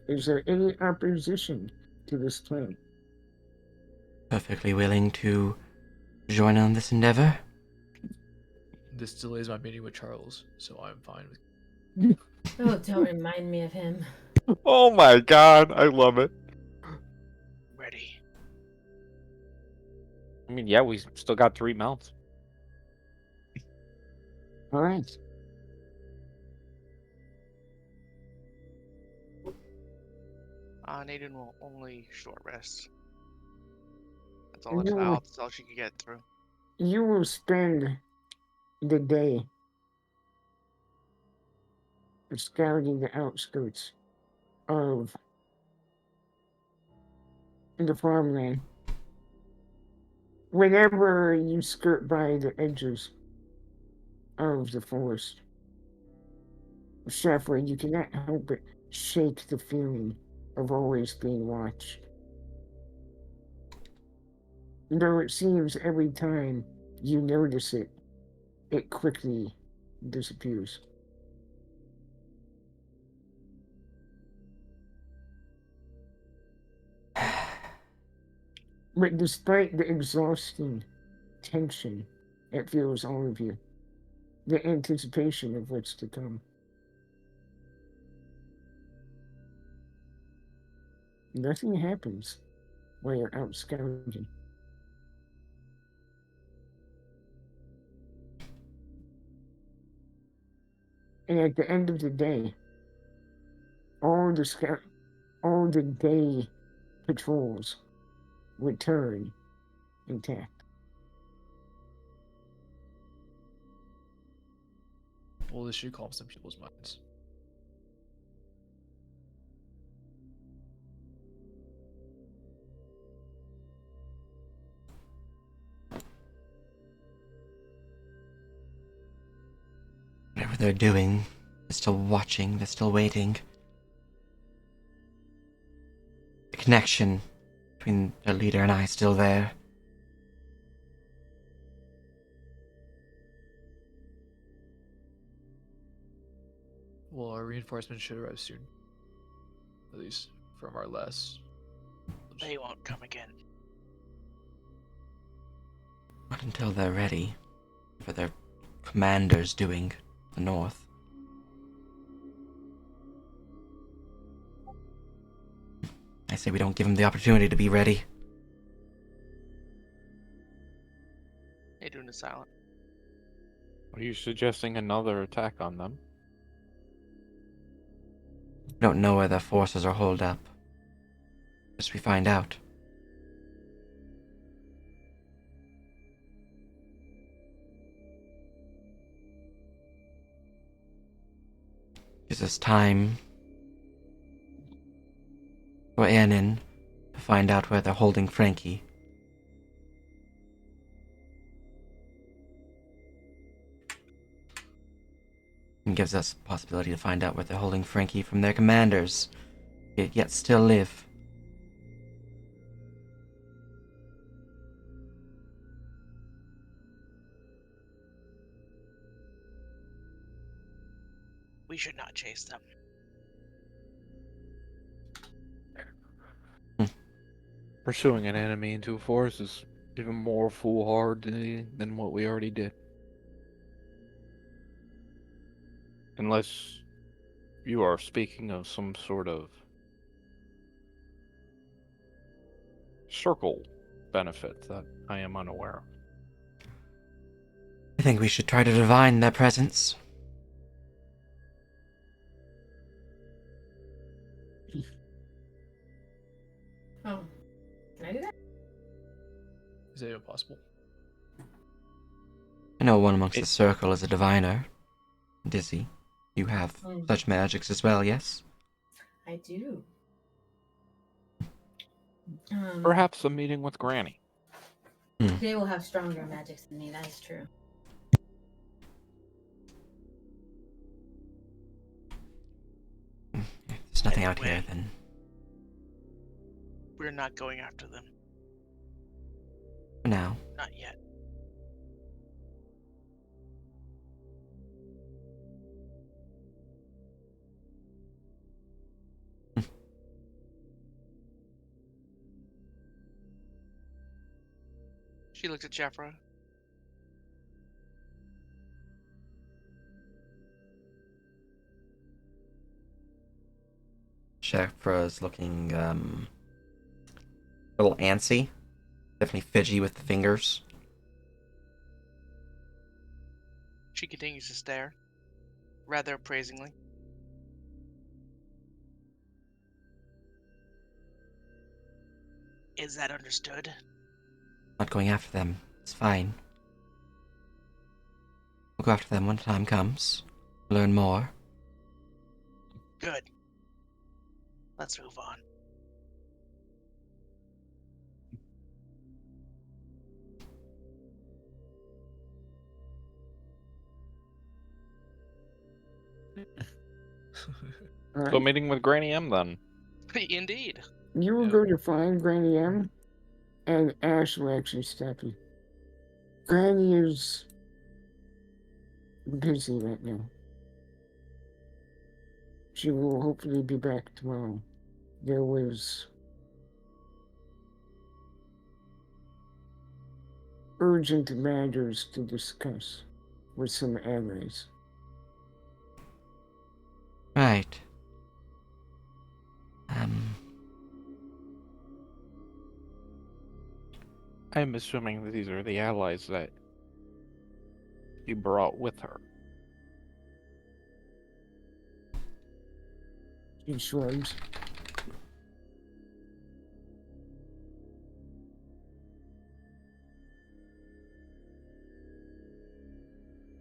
Is there any opposition to this plan? Perfectly willing to join on this endeavor. This delays my meeting with Charles, so I'm fine with. Oh, don't remind me of him. Oh my god, I love it. Ready. I mean, yeah, we still got 3 mounts. All right. Nadine will only short rest. That's all. No. That's all she can get through. You will spend the day scouting the outskirts of the farmland. Whenever you skirt by the edges of the forest, Shafra, you cannot help but shake the feeling of always being watched. Though it seems every time you notice it, it quickly disappears. But despite the exhausting tension it fills all of you, the anticipation of what's to come, nothing happens while you're out scavenging. And at the end of the day, all the day patrols return intact. Well, this should calm some people's minds. Whatever they're doing, they're still watching, they're still waiting. The connection between their leader and I is still there. Well, our reinforcements should arrive soon. At least from our last. They won't come again. Not until they're ready. For their commanders doing the north. I say we don't give them the opportunity to be ready. Adrian is silent. Are you suggesting another attack on them? We don't know where their forces are holed up. Just we find out. Gives us time for Annin to find out where they're holding Frankie. And gives us the possibility to find out where they're holding Frankie from their commanders, yet still live. We should not chase them. Pursuing an enemy into a forest is even more foolhardy than what we already did. Unless you are speaking of some sort of circle benefit that I am unaware of. I think we should try to divine their presence. Oh, can I do that? Is that even possible? I know one amongst the circle is a diviner. Dizzy, you have such magics as well, yes? I do. Perhaps a meeting with Granny. They will have stronger magics than me. That is true. If there's nothing out Anyway. here, then We're not going after them. for now. Not yet. She looked at Jeffra. Shafra's looking, a little antsy. Definitely fidgy with the fingers. She continues to stare, rather appraisingly. Is that understood? Not going after them. It's fine. We'll go after them when the time comes. Learn more. Good. Let's move on. All So right. meeting with Granny M then. Indeed. You will Yeah. go to find Granny M, and Ash will actually step you. Granny is busy right now. She will hopefully be back tomorrow. There was urgent matters to discuss with some allies. Right. I'm assuming that these are the allies that you brought with her. He shrugs.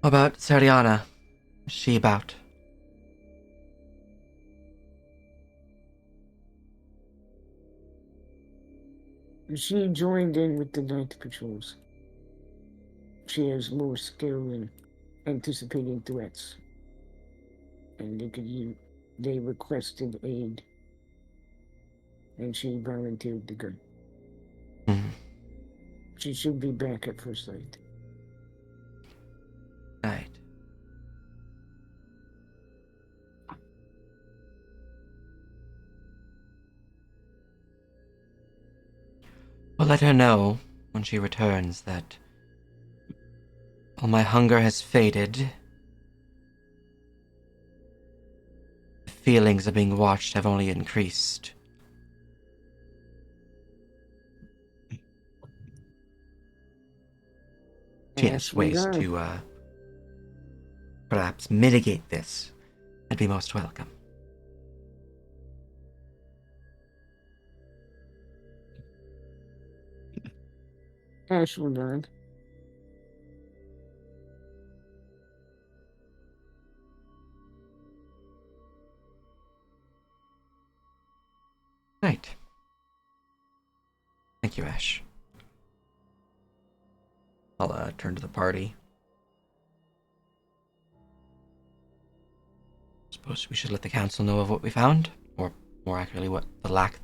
What about Seriana? Is she about? She joined in with the night patrols. She has more skill in anticipating threats, and they requested aid, and she volunteered to go. Hmm. She should be back at first light. Right. Well, let her know when she returns that while my hunger has faded, the feelings of being watched have only increased. She has ways to, perhaps mitigate this. I'd be most welcome. Ash will nod. Right. Thank you, Ash. I'll turn to the party. Suppose we should let the council know of what we found, or more accurately, what the lack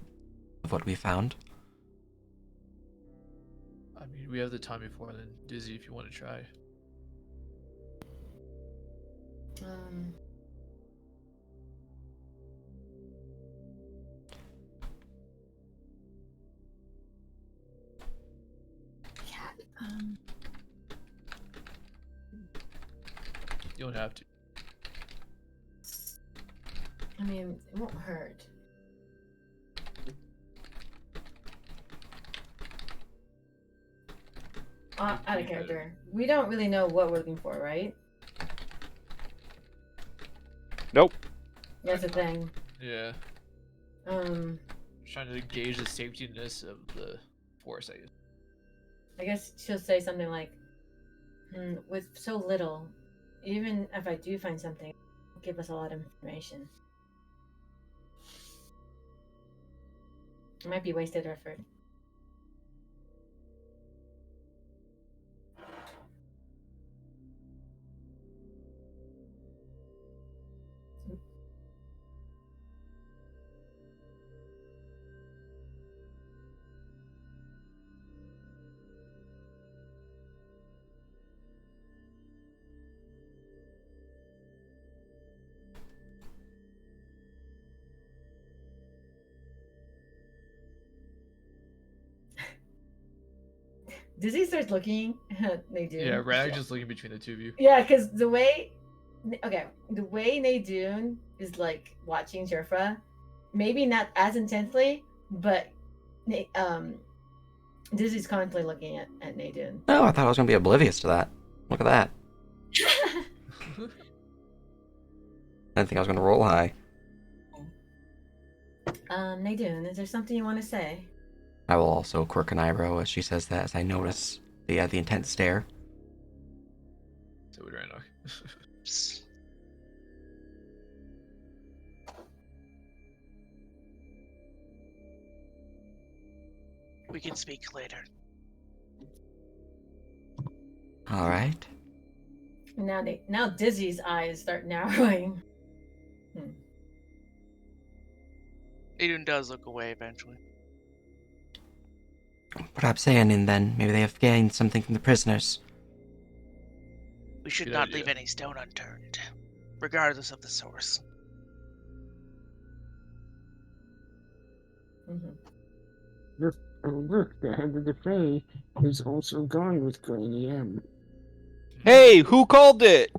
of what we found. I mean, we have the time before then. Dizzy, if you want to try. You don't have to. I mean, it won't hurt. Out of character. We don't really know what we're looking for, right? Nope. That's the thing. Yeah. Trying to gauge the safetyness of the force, I guess. I guess she'll say something like, with so little, even if I do find something, it'll give us a lot of information. It might be wasted effort. Dizzy starts looking at Nadine. Yeah, Rag just looking between the two of you. Yeah, because the way Nadine is like watching Jafra, maybe not as intensely, but Dizzy's constantly looking at Nadine. Oh, I thought I was going to be oblivious to that. Look at that. I didn't think I was going to roll high. Nadine, is there something you want to say? I will also quirk an eyebrow as she says that, as I notice the intense stare. So would Randok. Psst. We can speak later. All right. Now Dizzy's eyes start narrowing. Aiden does look away eventually. Perhaps Aenin, then. Maybe they have gained something from the prisoners. We should Good not idea. leave any stone unturned, regardless of the source. Oh, look, the head of the Fae is also gone with Granny M. Hey, who called it?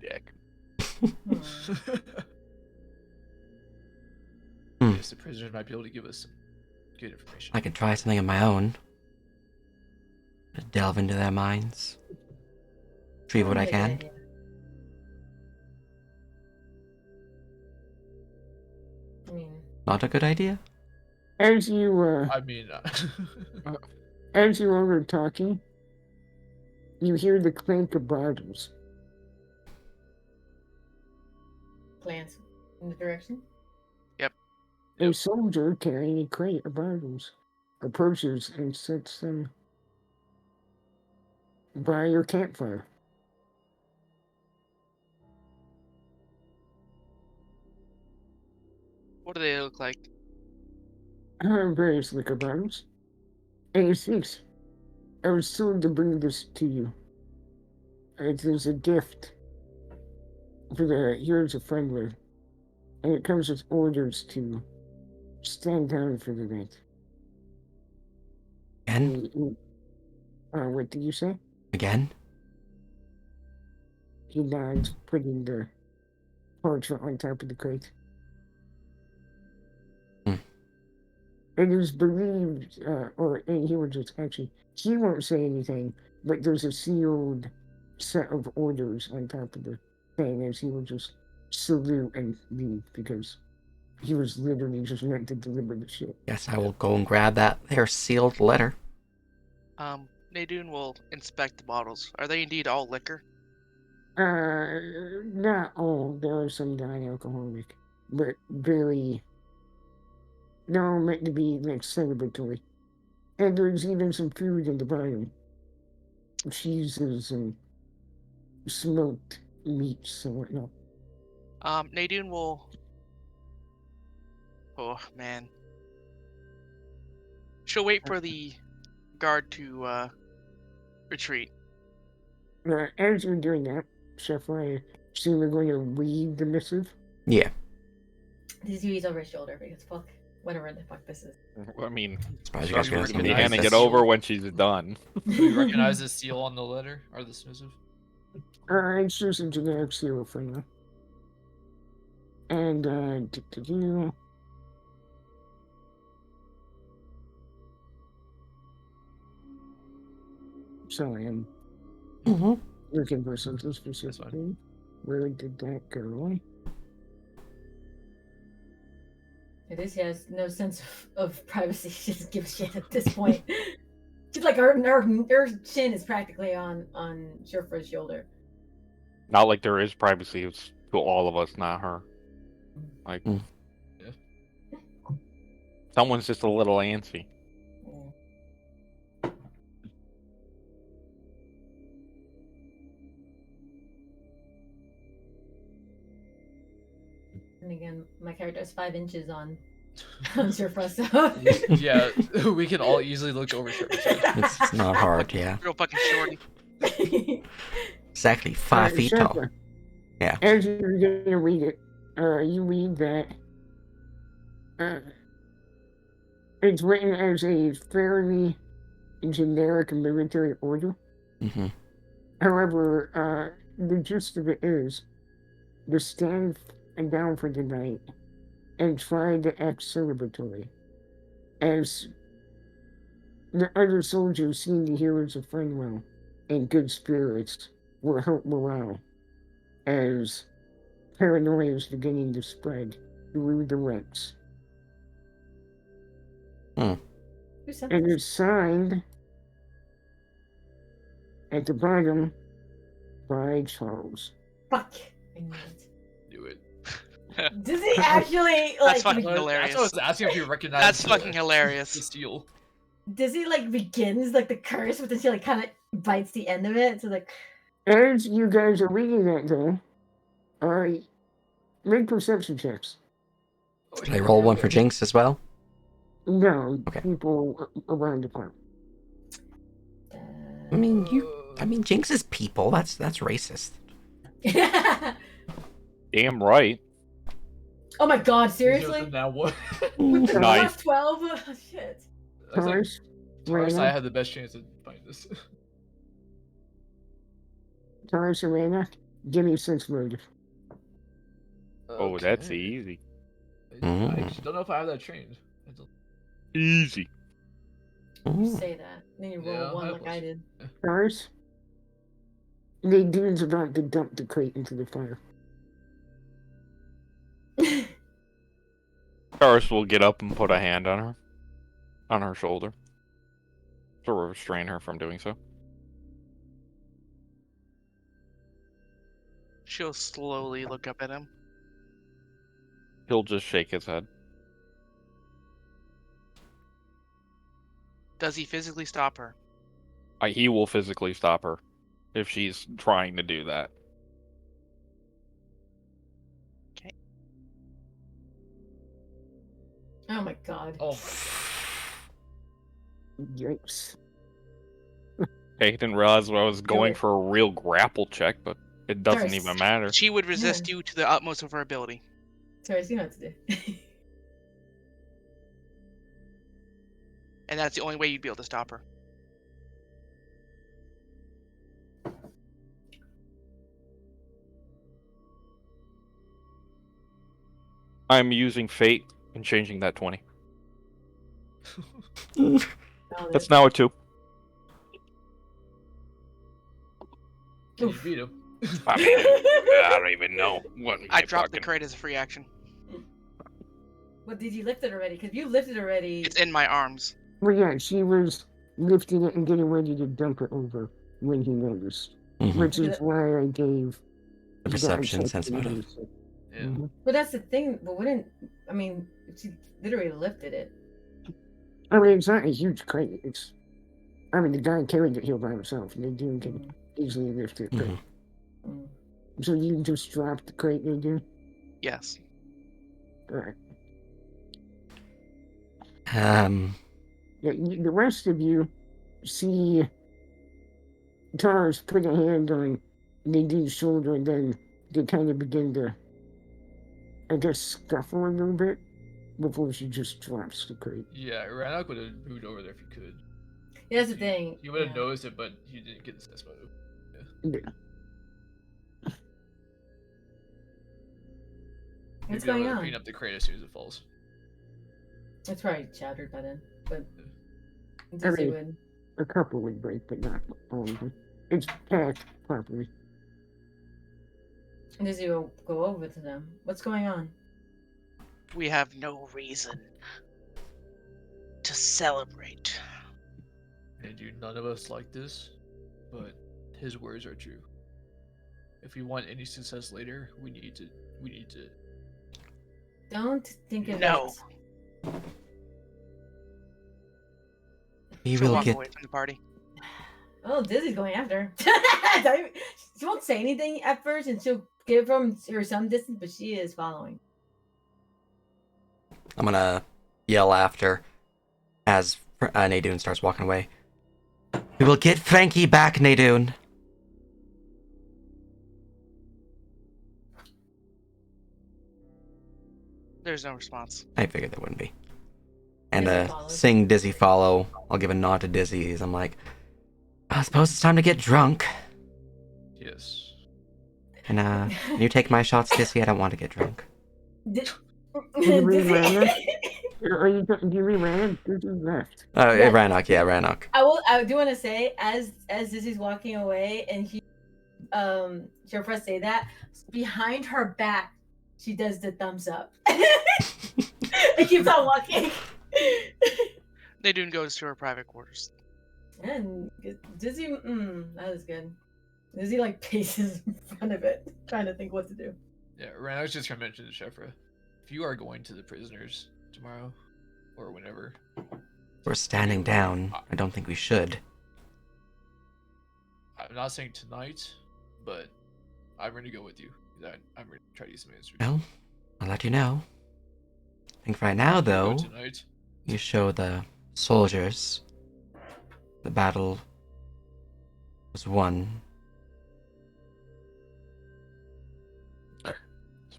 Dick. Yes, the prisoners might be able to give us some good information. I could try something of my own. Delve into their minds. Retrieve what I can. I mean, Not a good idea? As you, I mean, as you all were talking, you hear the clink of bottles. plants in the direction. A soldier carrying a crate of bottles approaches and sets them by your campfire. What do they look like? Various liquor bottles. And he speaks. I was told to bring this to you. It is a gift for the Heroes of Friendly. And it comes with orders to stand down for the night. Again? What did you say? Again? He nods, putting the parchment on top of the crate. It is believed, and he will just actually, he won't say anything, but there's a sealed set of orders on top of the thing as he will just salute and leave because he was literally just meant to deliver the shit. Guess I will go and grab that there sealed letter. Nadine will inspect the bottles. Are they indeed all liquor? Not all. There are some non-alcoholic, but very. No, meant to be like celebratory. And there's even some food in the bottom. Cheeses and smoked meats and whatnot. Nadine will. Oh man. She'll wait for the guard to retreat. As you're doing that, Chef, I assume we're going to read the missive. Yeah. This is over his shoulder because fuck, whatever the fuck this is. I mean, Surprised you guys she's can gonna be recognize handing this. it over when she's done. do you recognize the seal on the letter or the missive? It's just a generic seal for now. And, sorry, I'm looking for something specifically. Where did that go? It is. He has no sense of privacy. She doesn't give a shit at this point. She's like her chin is practically on Shurfra's shoulder. Not like there is privacy. It's to all of us, not her. Like, Yeah. someone's just a little antsy. And again, my character is 5 inches on Shurfra, so Yeah, we can all easily look over Shurfra's head. It's not hard, yeah. Real fucking shorty. Exactly 5 feet tall. Shepard, Yeah. As you're going to read it, you read that it's written as a fairly generic military order. Mm-hmm. However, the gist of it is to stand down for the night and try to act celebratory. As the other soldiers seeing the heroes of Frenwell in good spirits will help morale, as paranoia is beginning to spread through the ranks. Who sent And this? it's signed at the bottom by Charles. Fuck. I knew it. Do it. Does he actually That's like? fucking That's hilarious. what I was asking if you recognize. That's the- fucking The hilarious. seal. Does he like begins like the curse, but then she like kind of bites the end of it? So like, As you guys are reading that, though, make perception checks. Can I roll one for Jinx as well? No, Okay. people around the park. I mean, Jinx is people. That's racist. Damn right. Oh my god, Is it seriously? Now what? With the Nice. plus 12? Shit. I was like, Taurus, Taurus, I Reyna, had the best chance to find this. Taurus, Reyna, give me 6 motive. Oh, that's Okay. easy. I actually don't know if I have that trained. I don't- Easy. You Ooh. say that. Then you roll Yeah, one I like I did. Taurus, Nadine's about to dump the crate into the fire. Taurus will get up and put a hand on her shoulder, to restrain her from doing so. She'll slowly look up at him. He'll just shake his head. Does he physically stop her? He will physically stop her if she's trying to do that. Oh my god. Oh Yikes. I didn't realize I was going it. for a real grapple check, but it doesn't Taurus. even matter. She would resist Yeah. you to the utmost of her ability. Sorry, you know what to do. And that's the only way you'd be able to stop her. I'm using fate and changing that 20. Oh, That's now a 2. can you Oof. beat him? I mean, I don't even know what I my dropped the fucking- crate as a free action. Well, did you lift it already? Because you lifted already. It's in my arms. Well, yeah, she was lifting it and getting ready to dump it over when he noticed. Mhm. Which is Yeah. why I gave The the perception, check sense to motive. Elise. Yeah. Mhm. But that's the thing. But wouldn't I mean? She literally lifted it. I mean, it's not a huge crate. It's, I mean, the guy carried it here by himself, and they do can Mm, easily lift it. Mhm. mm. So you just dropped the crate, they do? Yes. Alright. Um, Yeah, the rest of you see Taurus put a hand on Nadine's shoulder, and then they kind of begin to, I guess, scuffle a little bit before she just drops the crate. Yeah, Ranok would have moved over there if he could. Yeah, that's the thing. You would have yeah. noticed it, but you didn't get the sense motive. Yeah. What's You'd be able going to on? Clean up the crate as soon as it falls. It's probably shattered by then, but I Dizzy mean- would. A couple would break, but not all of them. It's packed properly. Dizzy will go over to them. What's going on? We have no reason to celebrate. And you, none of us like this, but his words are true. If we want any success later, we need to. Don't think of No. it. we She'll will walk get. away from the party. Oh, Dizzy's going after her. She won't say anything at first, and she'll give him her some distance, but she is following. I'm gonna yell after as Nadune starts walking away. We will get Frankie back, Nadune. There's no response. I figured there wouldn't be. And Dizzy follows. sing Dizzy follow. I'll give a nod to Dizzy as I'm like, I suppose it's time to get drunk. Yes. And you take my shots, Dizzy. I don't want to get drunk. Did, you read Dizzy- Rana? Do you read Rana? Dizzy left. Yeah. Rannoch, yeah, Rannoch. I do want to say, as Dizzy's walking away, and he, Shofra say that behind her back, she does the thumbs up. It keeps on walking. Nadine goes to her private quarters. And Dizzy, that is good. Dizzy like paces in front of it, trying to think what to do. Yeah, Ranok's just gonna mention to Shefra, if you are going to the prisoners tomorrow, or whenever, We're standing down. I don't think we should. I'm not saying tonight, but I'm ready to go with you. I'm ready to try to use some answers. Well, I'll let you know. I think right now, Go though, tonight. you show the soldiers the battle was won.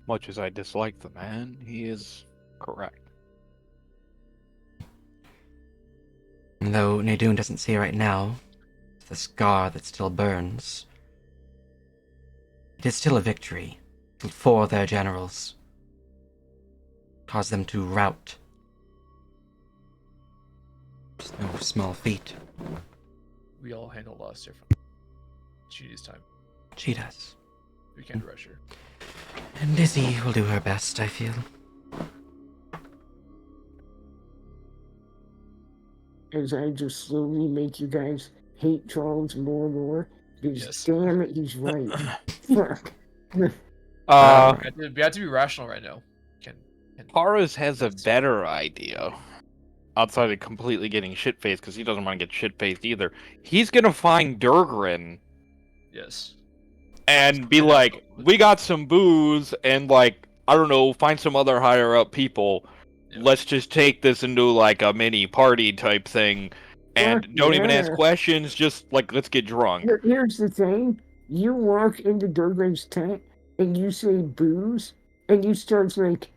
Much as I dislike the man, he is correct. And though Nadine doesn't see right now, the scar that still burns, it is still a victory for their generals. Cause them to rout. It's no small feat. We all handle loss differently. She needs time. She does. We can't rush her. And Dizzy will do her best, I feel. As I just slowly make you guys hate Charles more and more. Because Yes. damn it, he's right. Fuck. We have to be rational right now. Can Paras has a better idea. Outside of completely getting shit-faced, because he doesn't want to get shit-faced either. He's gonna find Durgrin yes. and be like, we got some booze, and like, I don't know, find some other higher-up people. Yeah. Let's just take this into like a mini party type thing, and Fuck don't even ask yeah. questions, just like, let's get drunk. But here's the thing. You walk into Durgan's tent and you say booze, and you start like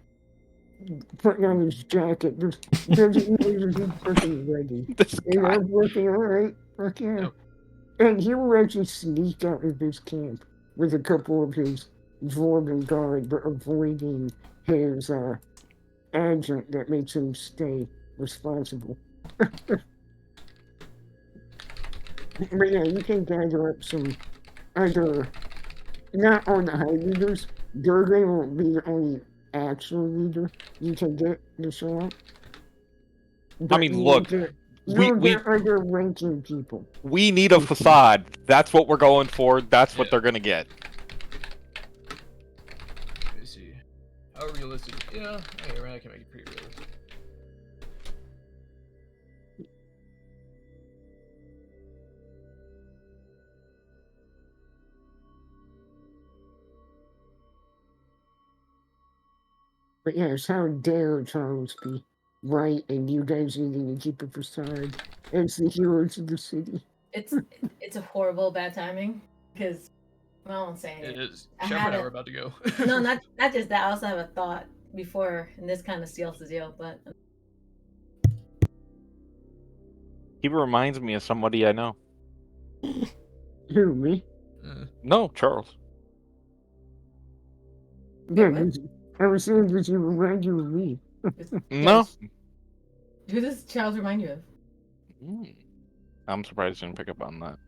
putting on his jacket. Doesn't even he's fucking ready. This And guy. I'm working alright. Fuck yeah. Yep. And he will actually sneak out of his camp with a couple of his Dwarven guard, but avoiding his adjutant that makes him stay responsible. But yeah, you can gather up some other, not all the high leaders. Durgan won't be the only actual leader you can get to show up. But mean, you look, will get, we- you'll we- get other ranking people. We need a facade. That's what we're going for. That's what Yeah. they're gonna get. Let me see. How realistic? Yeah, hey, right, I can make it pretty realistic. But yes, how dare Charles be right and you guys needing to keep a facade as the heroes of the city. It's a horrible bad timing because I won't say It it. is. I Shepard had and I it. were about to go. No, not just that. I also have a thought before, and this kind of seals the deal. But He reminds me of somebody I know. Who, me? No, Charles. Yeah, what? I was saying that you remind you of me. No. who does Charles remind you of? Mm. I'm surprised you didn't pick up on that.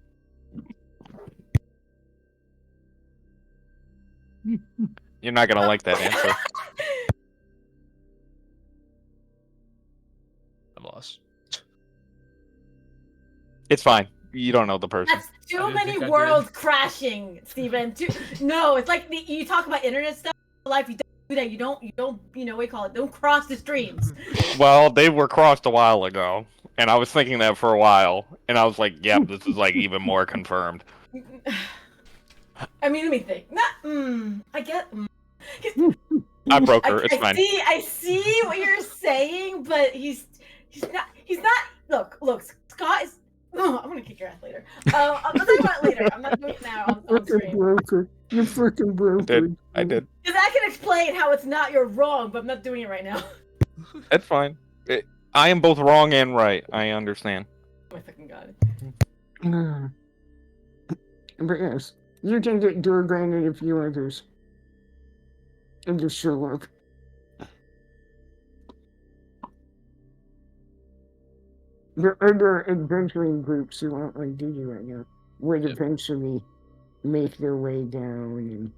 You're not gonna like that answer. I'm lost. It's fine. You don't know the person. That's too didn't many think I did. worlds crashing, Steven. No, it's like you talk about internet stuff. Life, you don't do that. You don't. You know, we call it. Don't cross the streams. Well, they were crossed a while ago, and I was thinking that for a while, and I was like, "Yep, this is like even more confirmed." I mean, let me think. Not. I get. I broke her. It's fine. I see what you're saying, but he's not. Look. Scott is. Oh, I'm gonna kick your ass later. I'm talking about it later. I'm not doing it now on Fucking stream. broker. You fucking broker. I did. Because I can explain how it's not you're wrong, but I'm not doing it right now. It's fine. I am both wrong and right. I understand. Oh my fucking god. But yes, you can get Durgan and a few others. And just show up. The other adventuring groups who aren't on duty right now would Yep. eventually make their way down and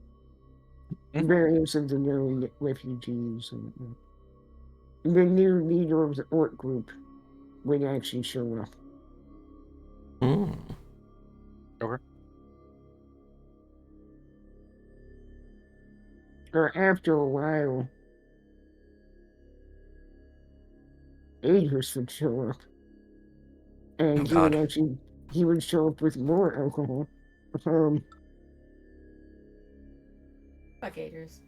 Mhm. various of the known refugees and whatnot. The new leader of the orc group would actually show up. Mm. Or after a while, Adris would show up. And Oh, he would God. actually he would show up with more alcohol. Um Fuck Adrius.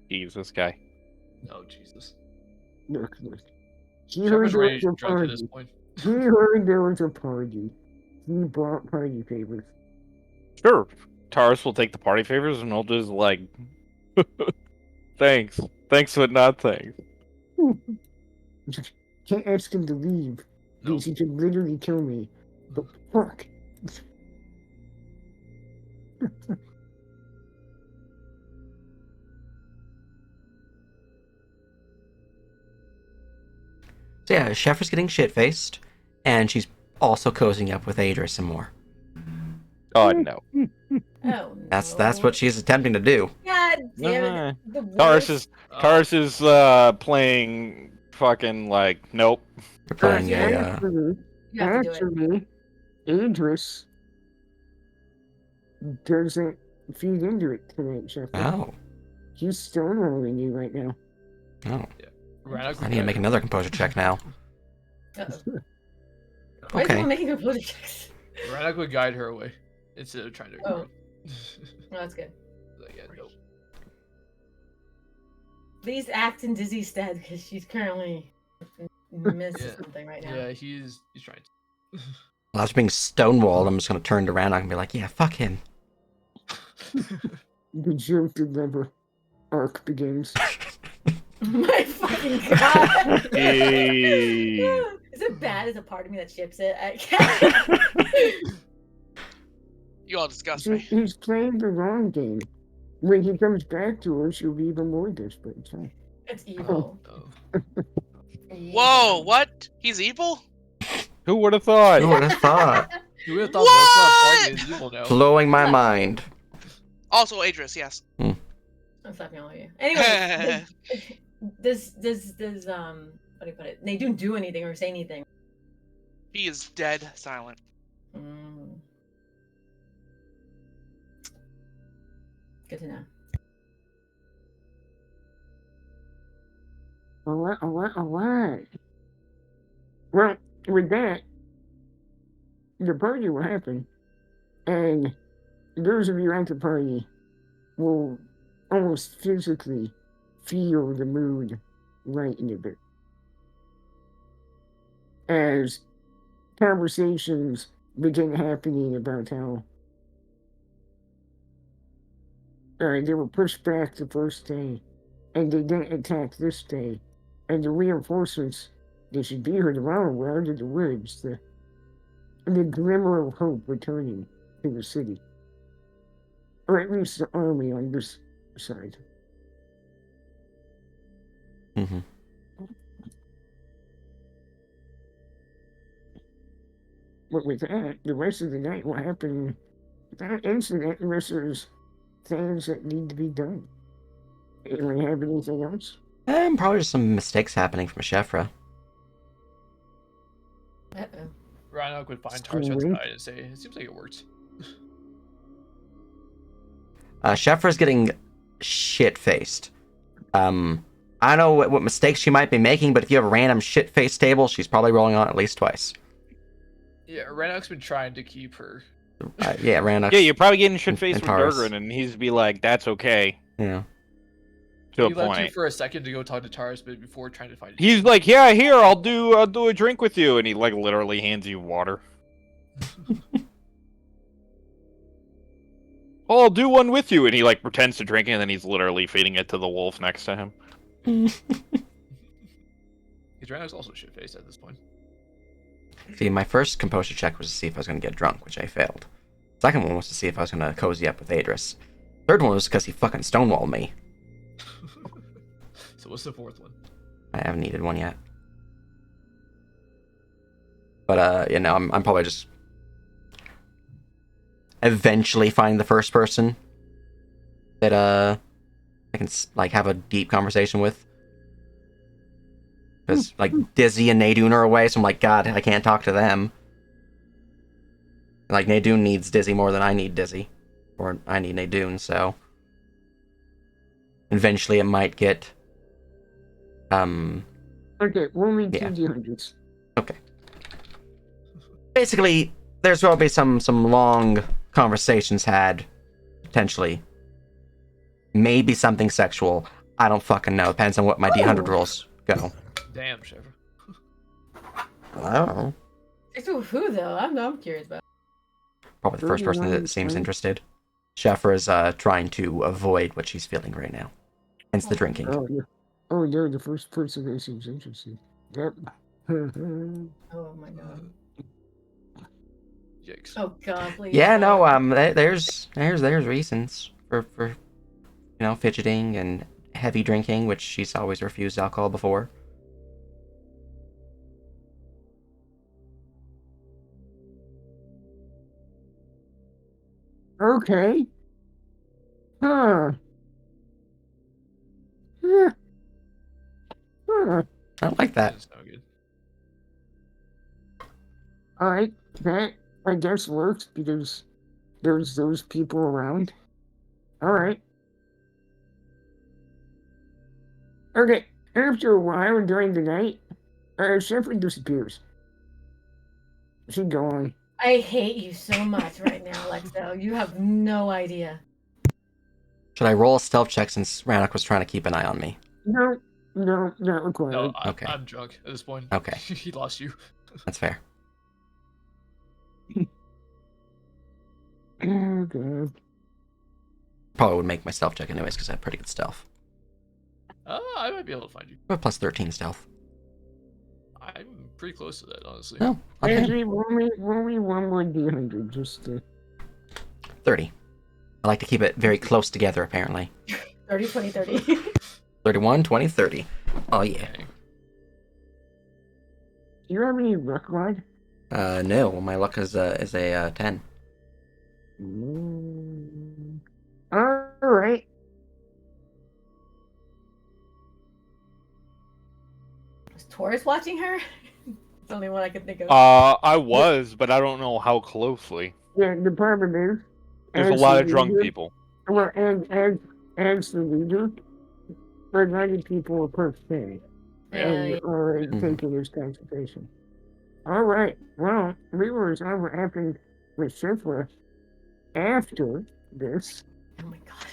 He's this guy. Oh Jesus. look. He Shepard's heard there already was a drunk at this party. point. He heard there was a party. He brought party favors. Sure. Taurus will take the party favors, and he'll just like Thanks. Thanks, but not thanks. Can't ask him to leave. No. Because he could literally kill me. But fuck. So yeah, Sheffra's getting shit-faced, and she's also cozying up with Adris some more. Oh no. Oh, That's no. what she's attempting to do. God damn Nah. it. The Taurus worst. is Taurus is playing fucking like nope. We're playing Yeah. a Actually, You have to do it. actually, Idris doesn't feed into it tonight, Shepard. oh. He's stonewalling you right now. Oh. Rannoch I need to make another composure check now. Uh-oh. Why is Okay. everyone making composure checks? Rannoch would guide her away instead of trying to Oh. ignore it. Oh, that's good. Like, yeah, nope. Please act in Dizzy's stead because she's currently missing Yeah. something right now. Yeah, he's trying to. While I was being stonewalled, I'm just gonna turn to Rannoch and be like, yeah, fuck him. The joke deliver arc begins. My fucking god! Jeez. Is it bad as a part of me that ships it? I can't. You all disgust See, me. he's playing the wrong game. When he comes back to her, she'll be even more desperate. It's fine. It's evil. Oh. Whoa, what? He's evil? Who would have thought? Who would have thought? You would have thought Volkov Party is evil now. Blowing my mind. Also, Adris, yes. I'm slapping all of you. Anyway, does what do you put it? They don't do anything or say anything. He is dead silent. Mm. Good to know. Alright. Well, with that, the party will happen, and those of you at the party will almost physically feel the mood lighten a bit. As conversations begin happening about how they were pushed back the first day, and they didn't attack this day, and the reinforcements they should be here tomorrow were out of the woods. The glimmer of hope returning to the city, or at least the army on this side. Mm-hmm. But with that, the rest of the night will happen without incident unless there's things that need to be done. Anyone have anything else? And probably just some mistakes happening from Sheffra. Uh-oh. Rannoch would find Taurus at the night and say, "It seems like it worked." Sheffra's getting shit-faced. I don't know what mistakes she might be making, but if you have a random shit-faced table, she's probably rolling on it at least twice. Yeah, Rannoch's been trying to keep her. Yeah, Rannoch. Yeah, you're probably getting shit faced and with Taurus. Durgrin, and he's be like, "That's okay." Yeah. To a He left you point. for a second to go talk to Taurus, but before trying to find. He's like, "Yeah, here, I'll do a drink with you," and he like literally hands you water. Oh, I'll do one with you, and he like pretends to drink it, and then he's literally feeding it to the wolf next to him. Because Rannoch's also shit faced at this point. See, my first composure check was to see if I was going to get drunk, which I failed. Second one was to see if I was going to cozy up with Adris. Third one was because he fucking stonewalled me. So what's the fourth one? I haven't needed one yet. But, I'm probably just eventually find the first person that, I can, like, have a deep conversation with. Because, like, Dizzy and Nadune are away, so I'm like, God, I can't talk to them. Like, Nadune needs Dizzy more than I need Dizzy. Or I need Nadune, so... Eventually it might get... Okay, we'll need Yeah. 2D100s. Okay. Basically, there's probably some long conversations had, potentially. Maybe something sexual. I don't fucking know. Depends on what my D100 rolls go. Damn, Sheffra. I don't know. It's who though? I'm curious about. Probably the first person that seems 31, interested. Sheffra is trying to avoid what she's feeling right now. Hence the drinking. Oh, you're the first person that seems interested. Yep. Oh my god. Yikes. Oh god, please. Yeah, no, God. there's reasons for fidgeting and heavy drinking, which she's always refused alcohol before. Okay. Huh. Yeah. Huh. I don't like that. Doesn't sound good. Alright. That, I guess, works because there's those people around. Alright. Okay. After a while during the night, Shepherd disappears. She's gone. I hate you so much right now, Lexo. You have no idea. Should I roll a stealth check since Rannoch was trying to keep an eye on me? No, not required. No, Okay. I'm drunk at this point. Okay. He lost you. That's fair. Oh, God. Probably would make my stealth check anyways because I have pretty good stealth. I might be able to find you. I have plus 13 stealth. I'm pretty close to that, honestly. No, okay. Actually, roll me one more D100 just to... 30. I like to keep it very close together, apparently. 30, 20, 30. 31, 20, 30. Oh, yeah. Okay. Do you have any luck line? No, my luck is a 10. Alright. Was Taurus watching her? It's the only one I could think of. I was, but I don't know how closely. Yeah, the problem is... There's a as lot the of drunk leader- people. Well, as the leader, there are 90 people per thing. And Yeah, are taking this consultation. Alright, well, reviewers are what happened with Shifra after this. oh my god.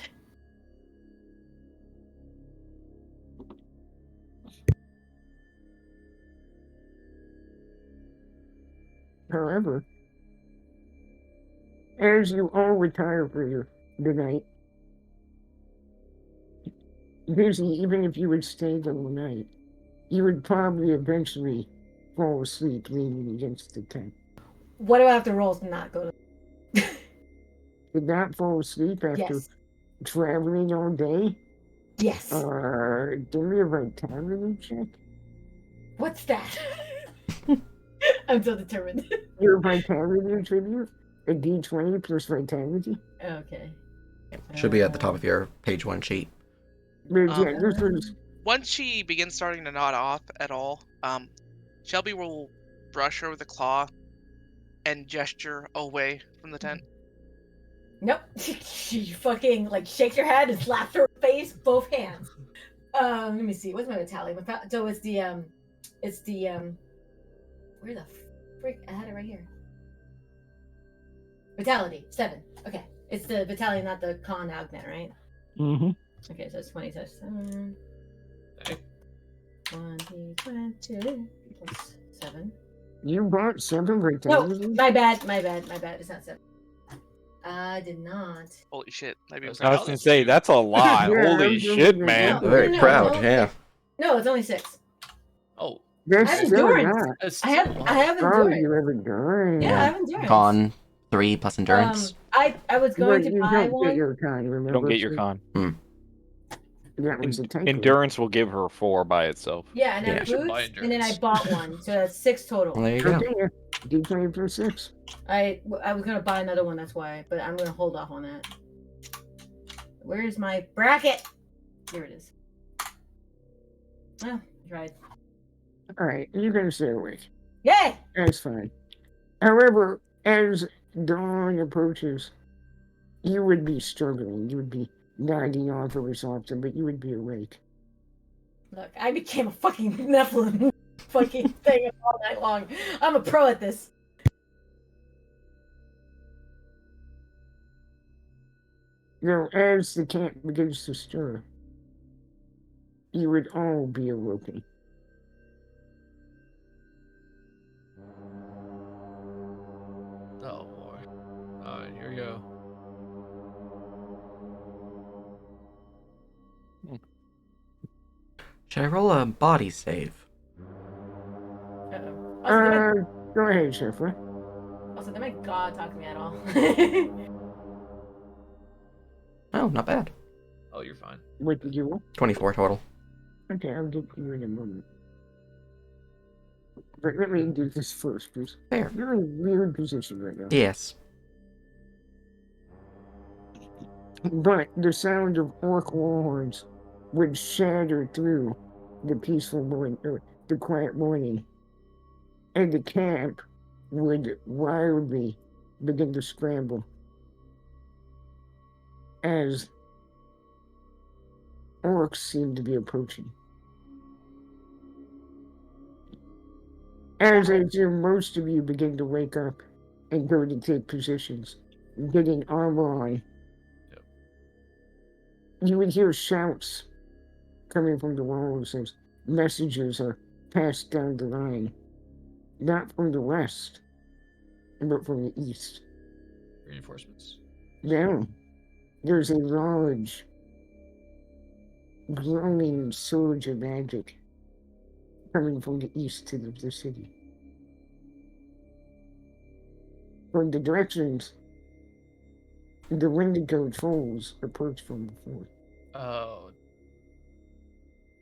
However, as you all retire for the night, usually even if you would stay the whole night, you would probably eventually fall asleep leaning against the tent. What do I have to roll to not go to? Did not fall asleep after Yes. traveling all day? Yes. Give me a vitality check. What's that? I'm so determined. Your vitality attribute? A d20 plus vitality? Okay. Should be at the top of your page 1 sheet. But yeah, this was... Once she begins starting to nod off at all, Shelby will brush her with a claw and gesture away from the tent. Nope. She fucking like shakes her head and slaps her face, both hands. Let me see. What's my vitality? So it's the where the freak? I had it right here. Vitality 7. Okay, it's the vitality, not the con agnet, right? Mm-hmm. Okay, so it's 20 touch 7. Okay. 20 plus 7. You brought 7 No, vitality? my bad. It's not 7. I did not. Holy shit! Maybe it was I was like, gonna say that's a lot. Yeah, Holy I'm shit, doing man! No. Very proud, no. yeah. No, it's only 6. Oh, That's I have still endurance. not. that's I have still I have Oh, endurance. you have endurance. Yeah, I have endurance. Con 3 plus endurance. I was going But to you buy don't one. get your con, remember? You don't get your So con. That was a typo. Endurance will give her 4 by itself. Yeah, and Yeah. I You should buy boots, and then I endurance. bought one, so that's 6 total. Well, there you go. Okay, yeah. D20 plus 6. I was gonna buy another one, that's why, but I'm gonna hold off on that. Where's my bracket? Here it is. Oh, I tried. Alright, you're gonna stay awake. Yay! That's fine. However, as dawn approaches, you would be struggling. You would be nodding off or something, but you would be awake. Look, I became a fucking Nephilim fucking thing all night long. I'm a pro at this. Now, as the camp begins to stir, you would all be awoken. oh boy. Alright, here we go. Should I roll a body save? Uh-oh. Also, Go ahead, Shifra. they might God talk to me at all. Oh, not bad. Oh, you're fine. What did you roll? 24 total. Okay, I'll get to you in a moment. But let me do this first, because Fair. you're in a weird position right now. Yes. But the sound of orc warhorns would shatter through the peaceful morning, or the quiet morning, and the camp would wildly begin to scramble as orcs seem to be approaching. As I do, most of you begin to wake up and go to take positions, getting armor on. Yep. You would hear shouts coming from the walls as messages are passed down the line, not from the west, but from the east. Reinforcements. Now, there's a large, growing surge of magic coming from the east to the city. From the directions the Wendigo trolls approach from before, Oh,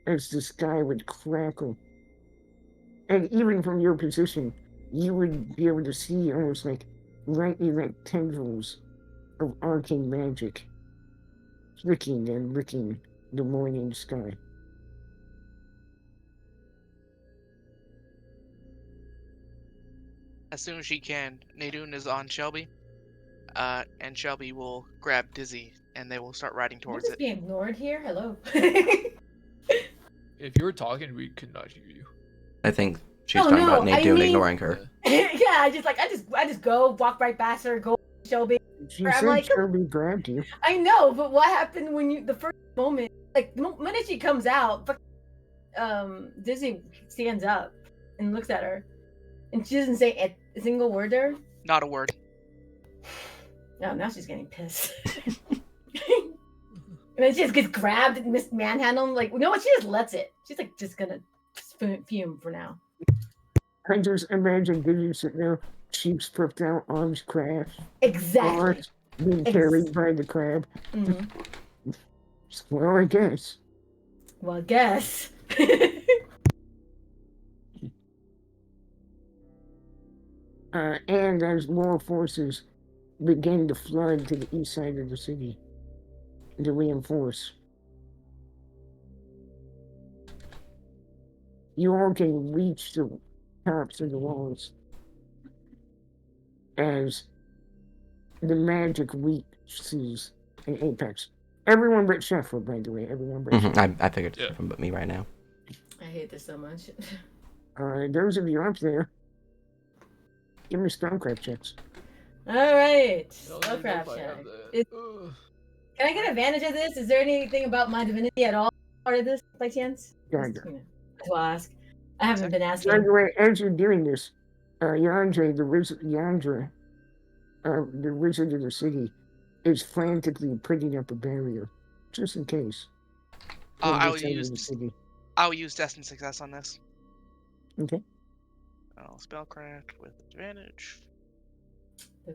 as the sky would crackle. And even from your position, you would be able to see almost like lightning like tendrils of arcane magic flicking and licking the morning sky. As soon as she can, Nadine is on Shelby, and Shelby will grab Dizzy, and they will start riding We're towards just it. being ignored here. Hello. if you were talking, we could not hear you. I think she's Oh, talking about no, I Nadine mean- ignoring her. Yeah, I just go walk right past her, go Shelby. She I'm said like- Shelby grabbed you. I know, but what happened when you the first moment, like the minute she comes out, Dizzy stands up and looks at her, and she doesn't say a single word to her. Not a word. No, now she's getting pissed. And then she just gets grabbed and manhandled. Like, you know what? She just lets it. She's like just gonna fume for now. I just imagine Dizzy sitting there, cheeks puffed out, arms crossed, Exactly. arms being carried by the crab. Mhm. Well, I guess. Well, I guess. And as more forces begin to flood to the east side of the city to reinforce, you all can reach the tops of the walls as the magic reaches an apex. Everyone but Sheffield, by the way. Everyone but Sheffield. I figured Yeah. it's from but me right now. I hate this so much. Those of you up there, give me spellcraft checks. All right. I don't even know Spellcraft if I check. have that. Is- Ugh. Can I get advantage of this? Is there anything about my divinity at all part of this by chance? Gotcha. Just, I'll ask. I haven't been By asking. the way, as you're doing this, Yandre, the wizard, Yandra, the wizard of the city, is frantically putting up a barrier, just in case. on I this will side of the use city. Destined Success on this. Okay. Spellcraft with advantage.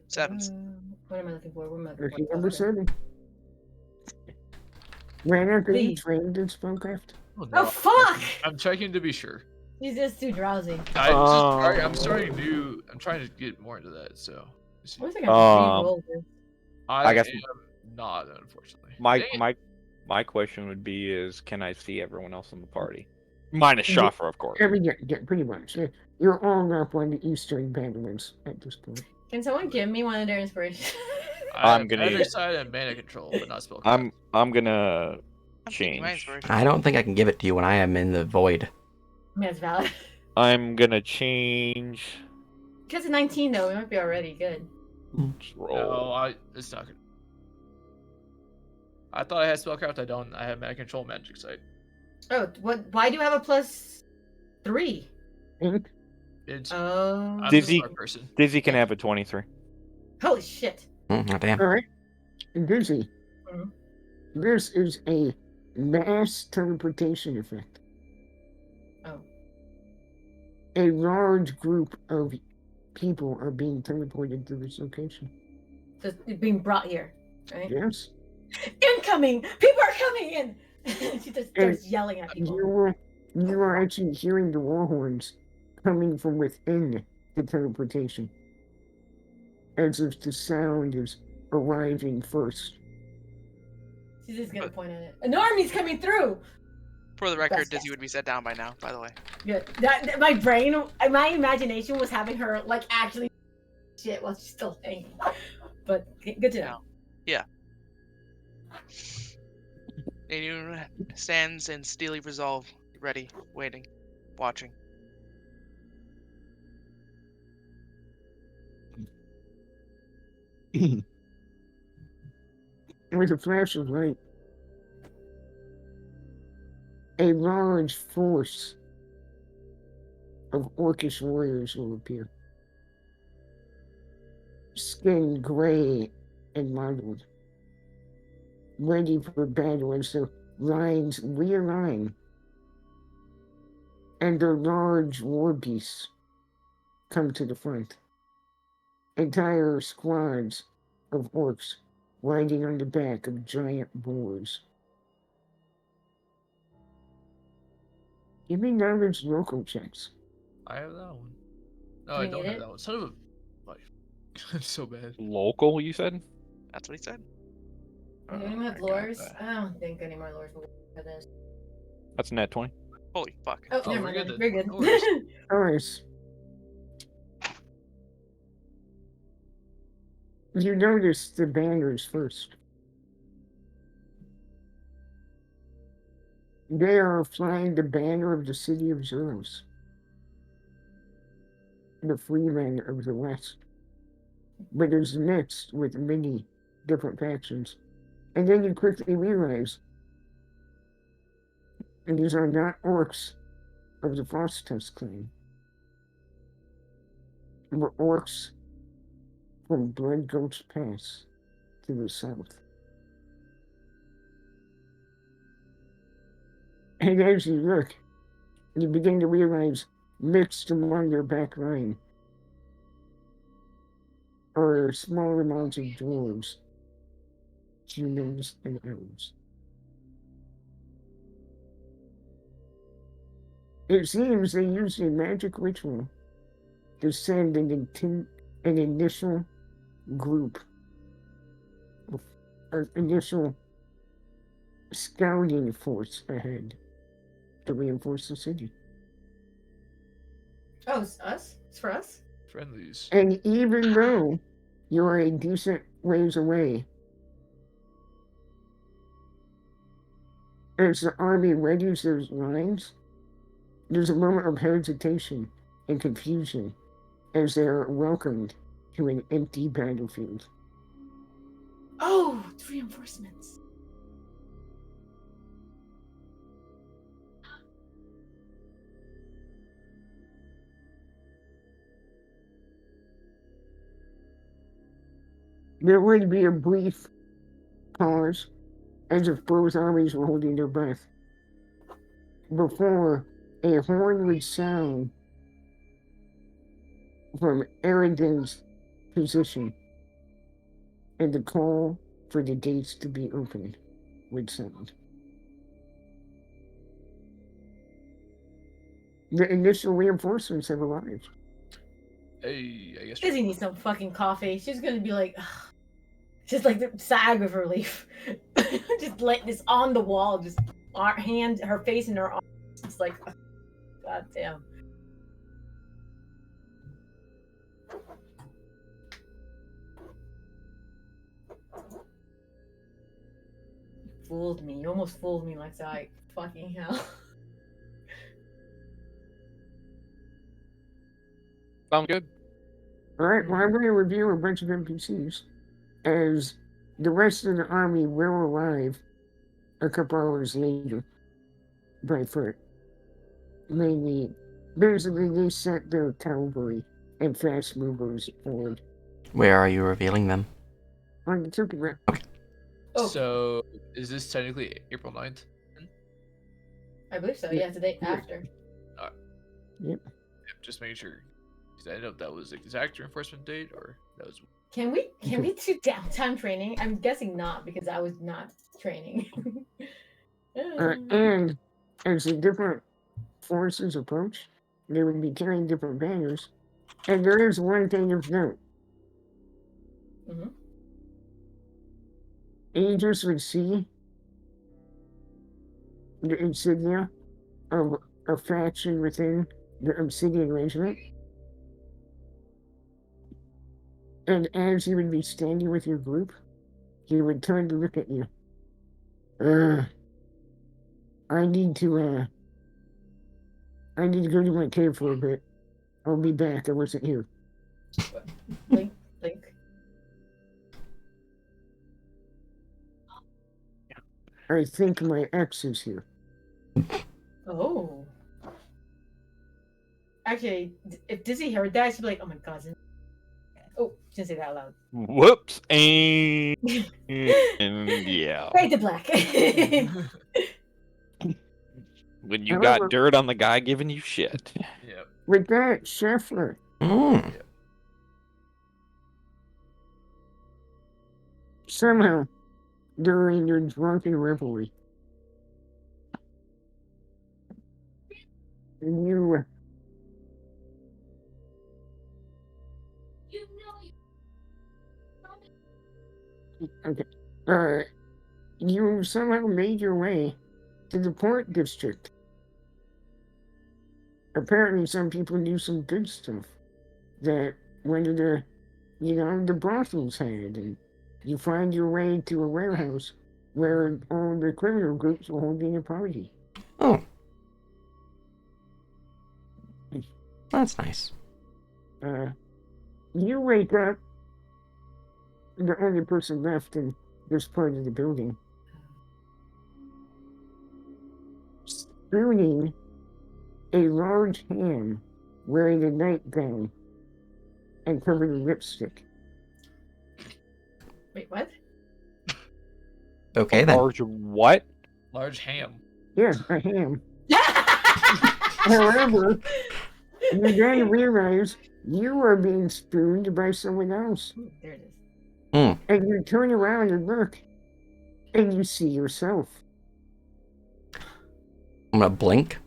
Sevens. What am I looking for? What am I looking Okay, for? number 7. Ran after you Please. trained in spellcraft. Oh, Oh, no. fuck! I'm checking to be sure. He's just too drowsy. I'm starting new. I'm trying to get more into that. So let's see. I wish I could re-roll this. I guess- am not, unfortunately. My Dang it. my question would be is can I see everyone else in the party? Minus Yeah. Shaffer, of course. Yeah, pretty much. You're all up on the eastern battlements at this point. Can someone give me one of their inspirations? I'm I'm gonna- gonna side and mana control, but not spell. I'm gonna I'm taking my change. inspiration. I don't think I can give it to you when I am in the void. That's valid. I'm gonna change. Because of 19 though, we might be already good. Just roll. No, it's not good. I thought I had spellcraft. I don't. I have mana control, magic sight. Oh, what? Why do you have a +3? Ink, It's Oh. I'm Dizzy- a smart person. Dizzy can have a 23. Holy shit. Oh, damn. Alright. Dizzy. Mhm. This is a mass teleportation effect. a large group of people are being teleported to this location. Just being brought here, right? Yes. Incoming! People are coming in! She just starts yelling at people. You are actually hearing the war horns coming from within the teleportation. As if the sound is arriving first. She's just gonna point at it. An army's coming through! For the record, Best Dizzy guess. would be set down by now, by the way. Good. My imagination was having her like actually shit while she's still hanging. But good to know. Yeah. Aidun stands in steely resolve, ready, waiting, watching. With a flash of light, a large force of orcish warriors will appear. Skin gray and mottled, ready for battle as the lines realign and their large war beasts come to the front. Entire squads of orcs riding on the back of giant boars. Give me knowledge local checks. I have that one. No, Do I you don't need have it? that one. Son of a life. It's so bad. Local, you said? That's what he said. Do anyone have I got lures? that. I don't think any more lures will work for this. That's net 20. Holy fuck. Oh, Oh, never we're mind. good Very then. good. No worries. Alright. You notice the banners first. They are flying the banner of the city of Zeros, the freemen of the West. But it's mixed with many different factions. And then you quickly realize these are not orcs of the Frosttusk clan, but orcs from Blood Gulch Pass to the south. And as you look, you begin to realize mixed among their back line are small amounts of dwarves, humans, and elves. It seems they used a magic ritual to send an initial group, an initial scouting force ahead to reinforce the city. Oh, it's us? It's for us? Friendlies. And even though you're a decent ways away, as the army readies those lines, there's a moment of hesitation and confusion as they're welcomed to an empty battlefield. Oh, it's reinforcements. There would be a brief pause, as if both armies were holding their breath, before a horn would sound from Eridan's position, and the call for the gates to be opened would sound. The initial reinforcements have arrived. Hey, I guess. Dizzy needs some fucking coffee. She's gonna be like, ugh. Just like the sag of relief. Just like this on the wall, just her face in her arms. It's like, ugh, god damn. You fooled me. You almost fooled me like that. Fucking hell. Sound good? Alright, well, I'm going to review a bunch of NPCs, as the rest of the army will arrive a couple hours later by foot. Mainly, basically, they sent their cavalry and fast movers forward. Where are you revealing them? On the Turkey Rock. Oh. So, is this technically April 9th? I believe so. Yeah, it's the day after. Yep. just making sure. 'Cause I didn't know if that was exact reinforcement date or that was. Can we do downtime training? I'm guessing not because I was not training. And as the different forces approach, they would be carrying different banners. And there is one thing of note. Mhm. Aegis would see the insignia of a faction within the Obsidian Regiment. And as you would be standing with your group, he would turn to look at you. I need to go to my cave for a bit. I'll be back. I wasn't here. Blink. I think my ex is here. Oh. Actually, if Dizzy heard that, she'd be like, "Oh my god." Oh, didn't say that out loud. Whoops. And yeah. Fade to black. When you got dirt on the guy giving you shit. Yep. With that, Scheffler, somehow, during your drunken revelry, you you somehow made your way to the port district. Apparently, some people knew some good stuff that one of the brothels had, and you find your way to a warehouse where all the criminal groups were holding a party. Oh. That's nice. You wake up, the only person left in this part of the building, spooning a large ham wearing a nightgown and covered in lipstick. Wait, what? Okay then. Large what? Large ham. Yeah, a ham. However, you then realize you are being spooned by someone else. Ooh, there it is. And you turn around and look, and you see yourself. I'm gonna blink.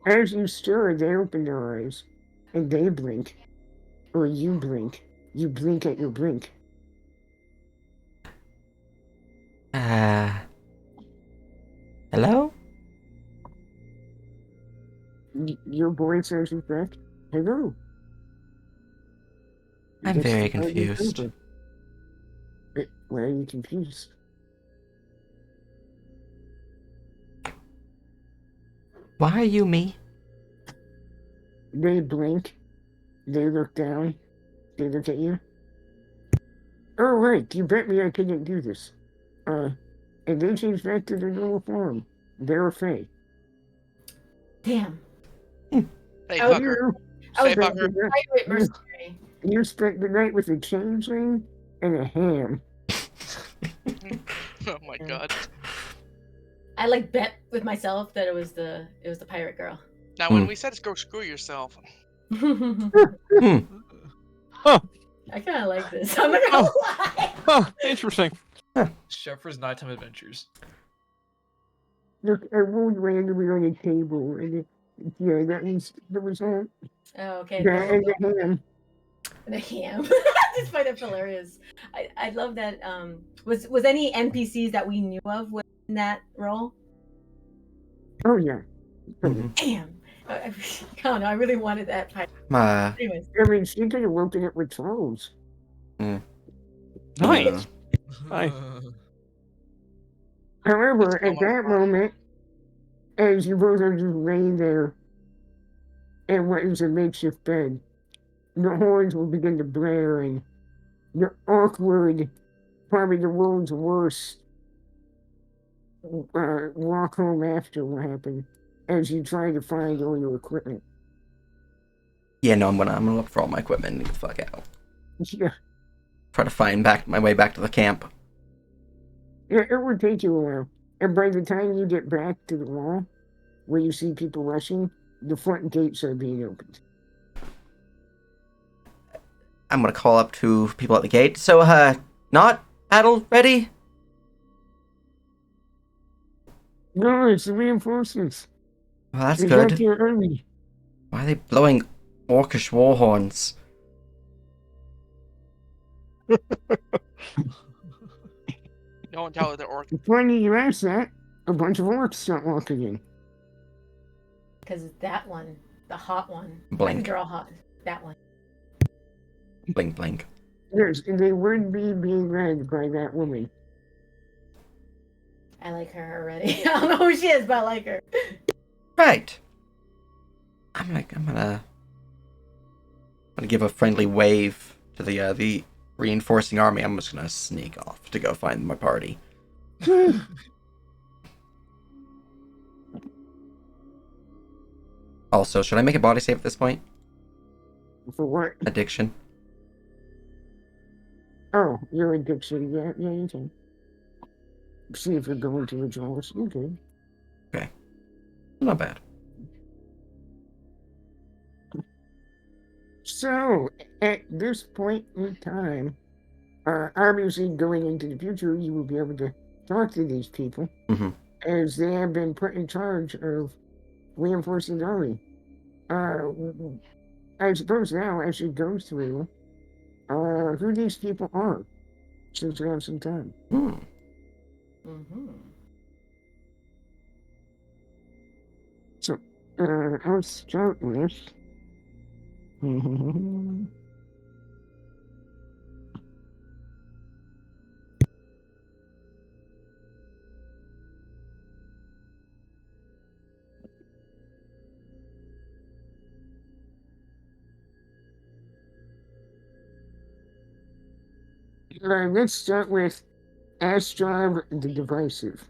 As you stir, they open their eyes, and they blink. Or you blink. You blink at your blink. Hello? Your voice answers back, hello. I'm Just very like you confused. told me. Why are you confused? Why are you me? They blink. They look down. They look at you. Oh, right. You bet me I couldn't do this. And they change back to their normal form. They're a fae. Damn. Hey, Oh, fucker. I was Hey, going fucker. to pirate mercenary. You spent the night with a changeling and a ham. Oh my god. I like bet with myself that it was the pirate girl. Now, when we said go screw yourself, I Huh. kind of like this. I'm not gonna lie. Huh. Interesting. Shepard's nighttime adventures. Look, I rolled randomly on a table, and yeah, that means the result. Oh, okay. That and the ham. The ham. This find it hilarious. I love that. Was any NPCs that we knew of in that role? Oh, yeah. Mhm. Damn. I don't know. I really wanted that pirate. Anyways. I mean, she could have woken up with trolls. Nice. Nice. However, It's at that moment, as you both are just laying there in what is a makeshift bed, the horns will begin to blare, and the awkward, probably the world's worst walk home after will happen as you try to find all your equipment. Yeah, no, I'm gonna look for all my equipment and get the fuck out. Yeah, Try to find my way back to the camp. yeah, it would take you a while. And by the time you get back to the wall, where you see people rushing, the front gates are being opened. I'm gonna call up to people at the gate. So, not battle ready? No, it's the reinforcements. Well, that's They got good. there early. Why are they blowing orcish war horns? No one tell her they're orc. Funny you ask that. A bunch of orcs start walking in. Because that one, the hot one. I Blink. think they're all hot. That one. Blink, blink. Yes, and they would be being led by that woman. I like her already. I don't know who she is, but I like her. Right. I'm gonna give a friendly wave to the reinforcing army. I'm just gonna sneak off to go find my party. Also, should I make a body save at this point? For what? Addiction. Oh, you're addiction. Yeah, you can. See if you're going to withdraw. Okay. Not bad. So, at this point in time, obviously going into the future, you will be able to talk to these people Mhm. as they have been put in charge of reinforcing the army. I suppose now I should go through who these people are, since we have some time. Hmm. Mm-hmm. So, I'll start with. Let's start with Astrov the Divisive.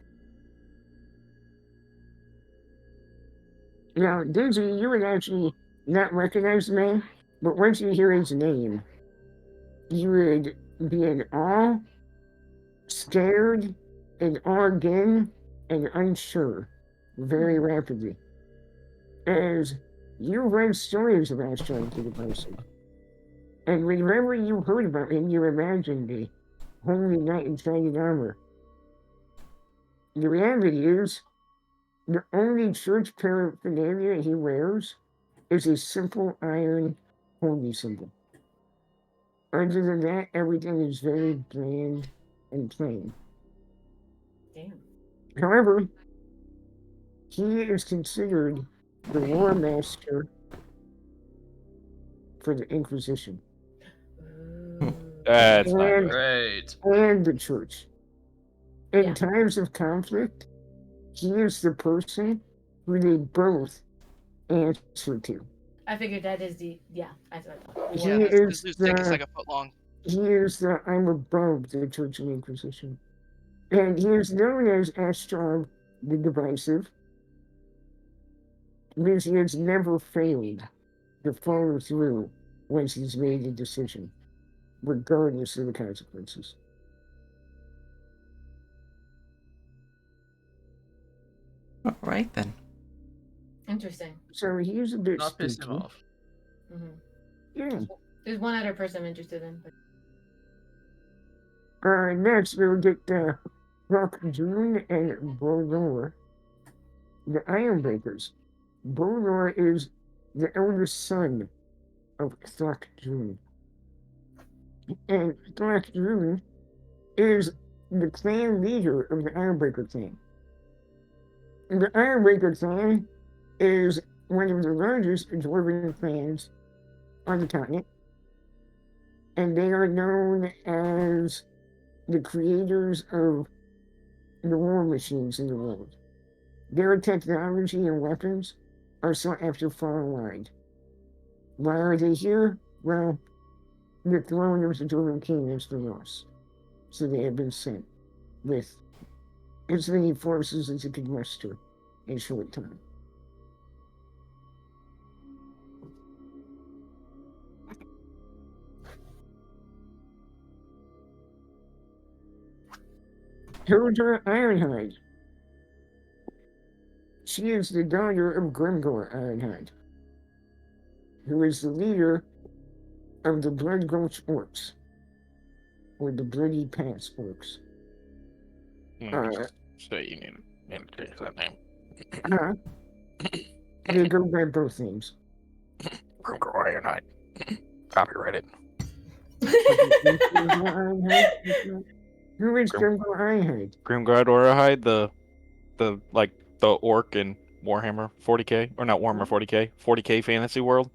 Now, Daisy, you would actually not recognize the man, but once you hear his name, you would be in awe, scared, and awe again, and unsure very rapidly. As you read stories of Astrov the Divisive. And whenever you heard about him, you imagined the holy knight in shining armor. The reality is, the only church paraphernalia he wears is a simple iron holy symbol. Other than that, everything is very bland and plain. Damn. However, he is considered the war master for the Inquisition Ooh. That's not And- good. Right. and the church. In Yeah. times of conflict, he is the person who they both answer to. I figured that is the I thought. He Yeah, is this dude's dick is the- like a foot long. He is the I'm above the Church and Inquisition. And he is known as Astrov the Divisive because he has never failed to follow through once he's made a decision, regardless of the consequences. All right then. Interesting. So he's a bit Not piss him spooky. off. Mm-hmm. Yeah. There's one other person I'm interested in. But... Next, we'll get Rock June and Bolor, the Ironbreakers. Bolor is the eldest son of Thrak June. And Thrak June is the clan leader of the Ironbreaker clan. The Ironbreaker clan is one of the largest dwarven clans on the continent, and they are known as the creators of the war machines in the world. Their technology and weapons are sought after far and wide. Why are they here? Well, the throne of the Dwarven King is the loss. So they have been sent with as many forces as it could muster in a short time. Hilda Ironhide. She is the daughter of Grimgor Ironhide, who is the leader of the Blood Gulch Orcs, or the Bloody Pass Orcs. So you need to change that name. Huh? They go by both names. Grimgor Ironhide. Copyrighted. Who is Grimgor Ironhide? Grimgor Ironhide, the orc in Warhammer 40k, or not Warhammer 40k, 40k fantasy world.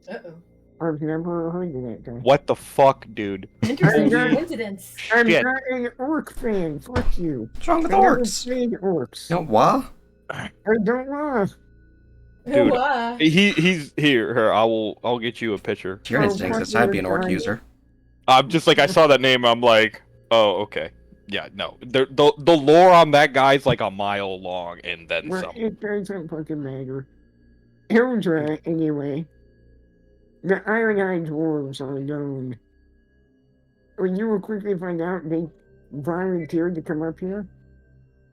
Uh-oh. I've never heard of that guy. What the fuck, dude? Interesting Holy coincidence. I'm Shit. not an orc fan. Fuck you. What's wrong with I never orcs? played orcs. No, what? I don't want. Dude, Wow. He's here. I'll get you a picture. Your Oh, instincts fuck aside you, be an orc Brian. user. I'm just like, I saw that name. I'm like, oh, okay. Yeah, no. The lore on that guy's like a mile long, and then Well, some. it doesn't fucking matter. Hildra, anyway. The Ironhide dwarves are known. When you will quickly find out, they volunteered to come up here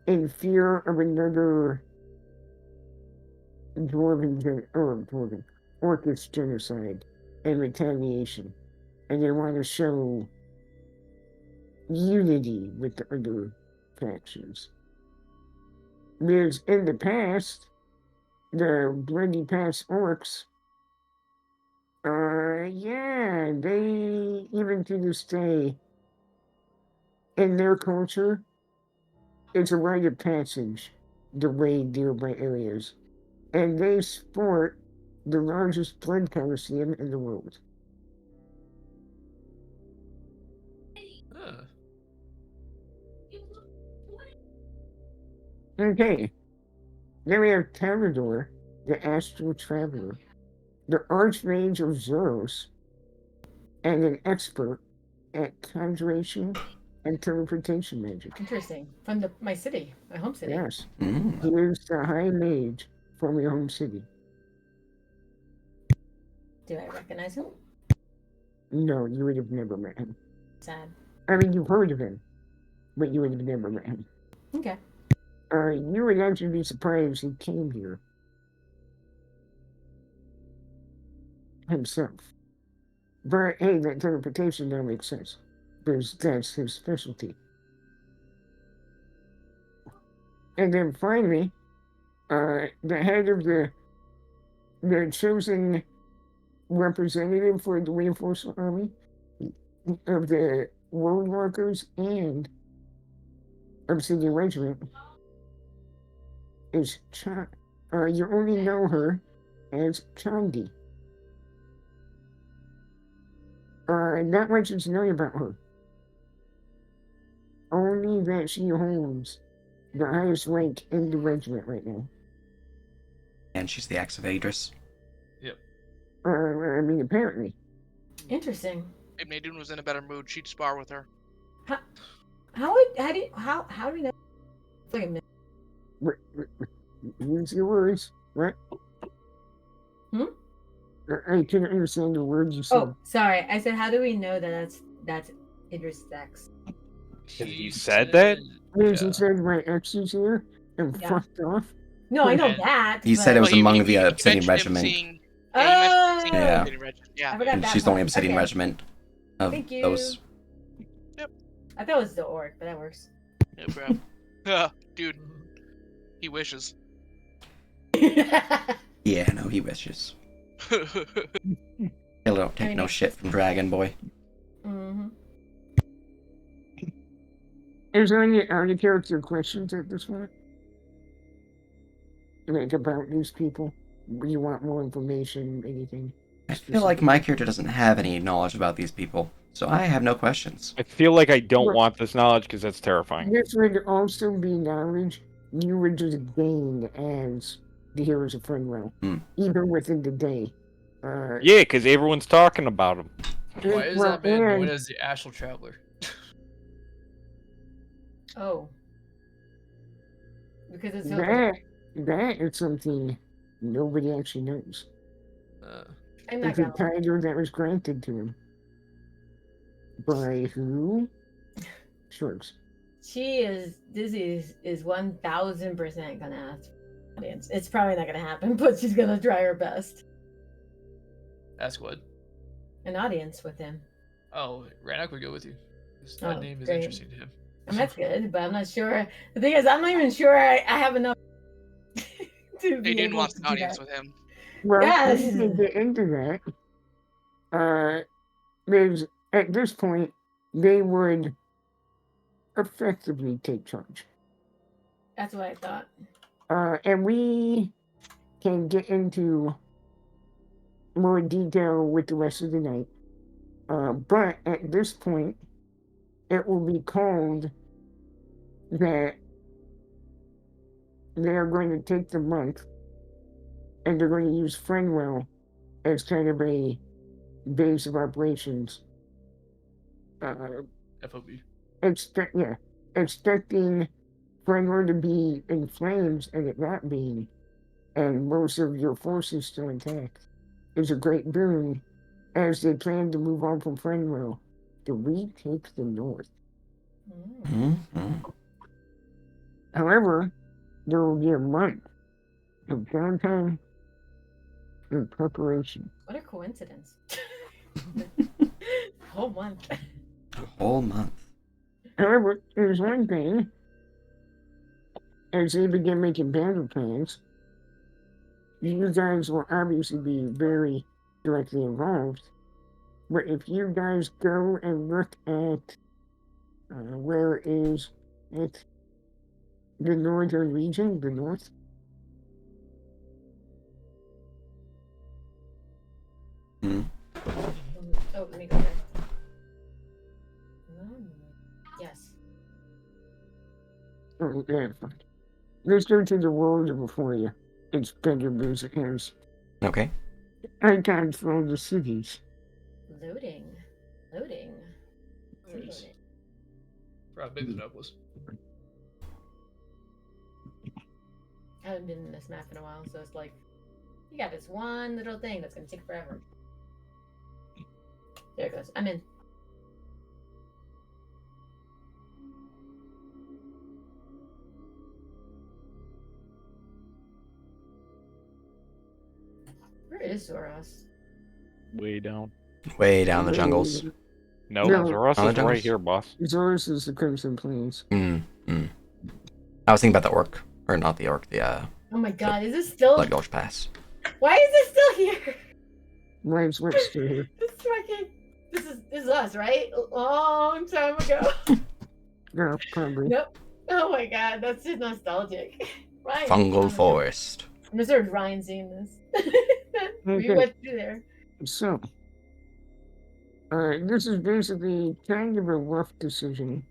in fear of another Orcish genocide and retaliation. And they want to show unity with the other factions. Whereas in the past, the Bloody Pass Orcs, yeah, they, even to this day, in their culture, it's a rite of passage to raid nearby areas. And they sport the largest blood coliseum in the world. Huh. Okay. Then we have Tarador, the Astral Traveler, the Archmage of Zoros, and an expert at conjuration and teleportation magic. Interesting. From my city, my home city. Yes. Mm. He is the High Mage from your home city. Do I recognize him? No, you would have never met him. Sad. I mean, you've heard of him, but you would have never met him. Okay. You would actually be surprised he came here himself. But hey, that teleportation don't make sense, because that's his specialty. And then finally, the head of the chosen representative for the Reinforcement Army of the World Walkers and Obsidian Regiment is you only know her as Chandi. Not much is known about her. Only that she holds the highest rank in the regiment right now. And she's the axe of Adris. I mean, apparently. Interesting. If Nadine was in a better mood, she'd spar with her. How do you know? Wait a minute. Use your words, right? Hmm? I couldn't understand the words you said. Oh, sorry. I said, how do we know that that's Idris' ex? He said that? Because Yeah. he said my ex is here and Yeah. fucked off. No, I know And that. He said it but- was Well, among the he Obsidian mentioned him Regiment. seeing- yeah, he mentioned seeing the Yeah. Obsidian Regiment. I Yeah. forgot And that she's the only part. Obsidian Okay. Regiment of Thank you. those. I thought it was the orc, but that works. Yeah, bro. Dude, he wishes. Yeah, no, he wishes. He don't take no shit from Dragon Boy. Mm-hmm. Is there any out-of-character questions at this point? Like about these people? You want more information, anything? I feel like my character doesn't have any knowledge about these people, so I have no questions. I feel like I don't Well- want this knowledge because that's terrifying. This would also be knowledge you would just gain as the Heroes of Fernwell, even within the day. Yeah, because everyone's talking about him. Why is that man known as the Astral Traveler? Oh. Because it's so. That is something nobody actually knows. I'm not It's a gonna lie. title that was granted to him. By who? Shrugs. She is. This is 1000% gonna ask for an audience. It's probably not gonna happen, but she's gonna try her best. Ask what? An audience with him. Oh, Rannoch would go with you. 'Cause that Oh, name is great. interesting to him. I mean, that's good, but I'm not sure. The thing is, I'm not even sure I have enough to be Aiden able wants to an do audience that. with him. Well, Yes. we can get into that. There's at this point they would effectively take charge. That's what I thought. And we can get into more detail with the rest of the night. But at this point, it will be called that they are going to take the month and they're going to use Friendwell as kind of a base of operations. FOB. Expecting Friendwell to be in flames and it not being, and most of your forces still intact, is a great boon as they plan to move on from Friendwell to retake the north. Mm-hmm. However, there will be a month of downtime and preparation. What a coincidence. Whole month. A whole month. However, there's one thing. As they begin making battle plans, you guys will obviously be very directly involved. But if you guys go and look at where is it? The northern region, the north. Mm. Oh, let me go there. Yes. Oh, yeah, fine. Let's go to the world before you. It's better music has Okay. icons for all the cities. Loading. Loading. Nice. Loading. Forgot how big the map was. I haven't been in this map in a while, so it's like, you got this one little thing that's gonna take forever. There it goes. I'm in. Where is Zoros? Way down. Way down the jungles. No, No. Zoros On the is right jungles. here, boss. Zoros is the Crimson Plains. I was thinking about the orc. Or not the orc, the Oh my god, is this still? Blood Gulch Pass. Why is this still here? Lives what's still here. This fucking. This is us, right? A long time ago. No, probably. Nope. Oh my god, that's just nostalgic. Ryan. Fungal Forest. I'm just sort of Ryan seeing this. We Okay. went through there. So, this is basically kind of a rough decision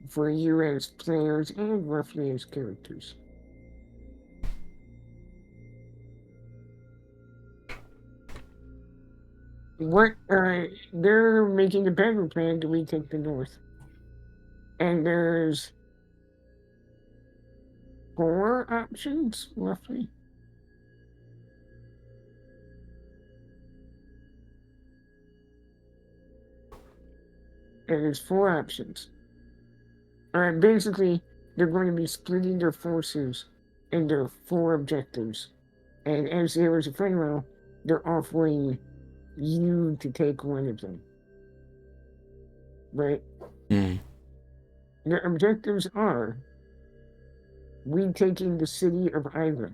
for you as players and roughly as characters. They're making a battle plan to retake the north. And there's 4 options, roughly. There's 4 options. Basically, they're going to be splitting their forces into 4 objectives. And as there was a Friendwell, they're offering you to take one of them. Right? Mm. The objectives are retaking the city of Ira.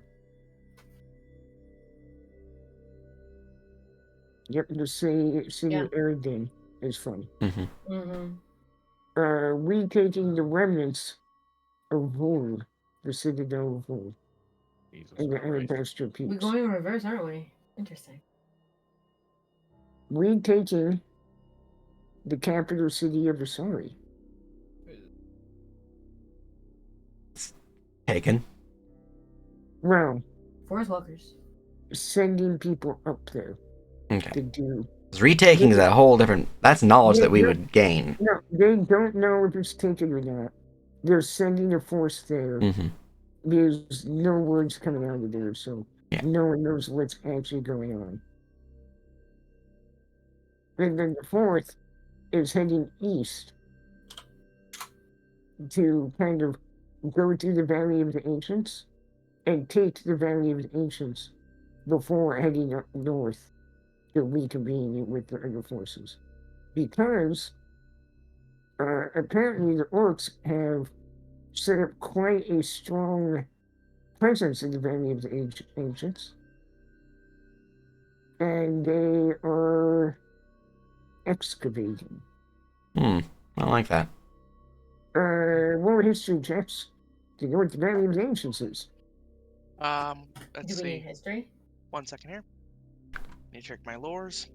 Yep, the city of Eridan is fun. Mm-hmm. Retaking the remnants of Vul, the citadel of Vul, Jesus and the Christ. Alabaster We're Peaks. going in reverse, aren't we? Interesting. Retaking the capital city of Asari. Taken. Well, Forest Walkers. sending people up there Okay. to do. 'Cause retaking is a whole different. That's knowledge that we Yeah. would gain. No, they don't know if it's taken or not. They're sending a force there. Mm-hmm. There's no words coming out of there, so Yeah. no one knows what's actually going on. And then the 4th is heading east to kind of go to the Valley of the Ancients and take the Valley of the Ancients before heading up north to reconvene with the other forces. Because apparently the orcs have set up quite a strong presence in the Valley of the Ancients. And they are excavating. I like that. More history checks to know what the Valley of the Ancients is. Let's Do we need see. history? 1 second here. Need to check my lores.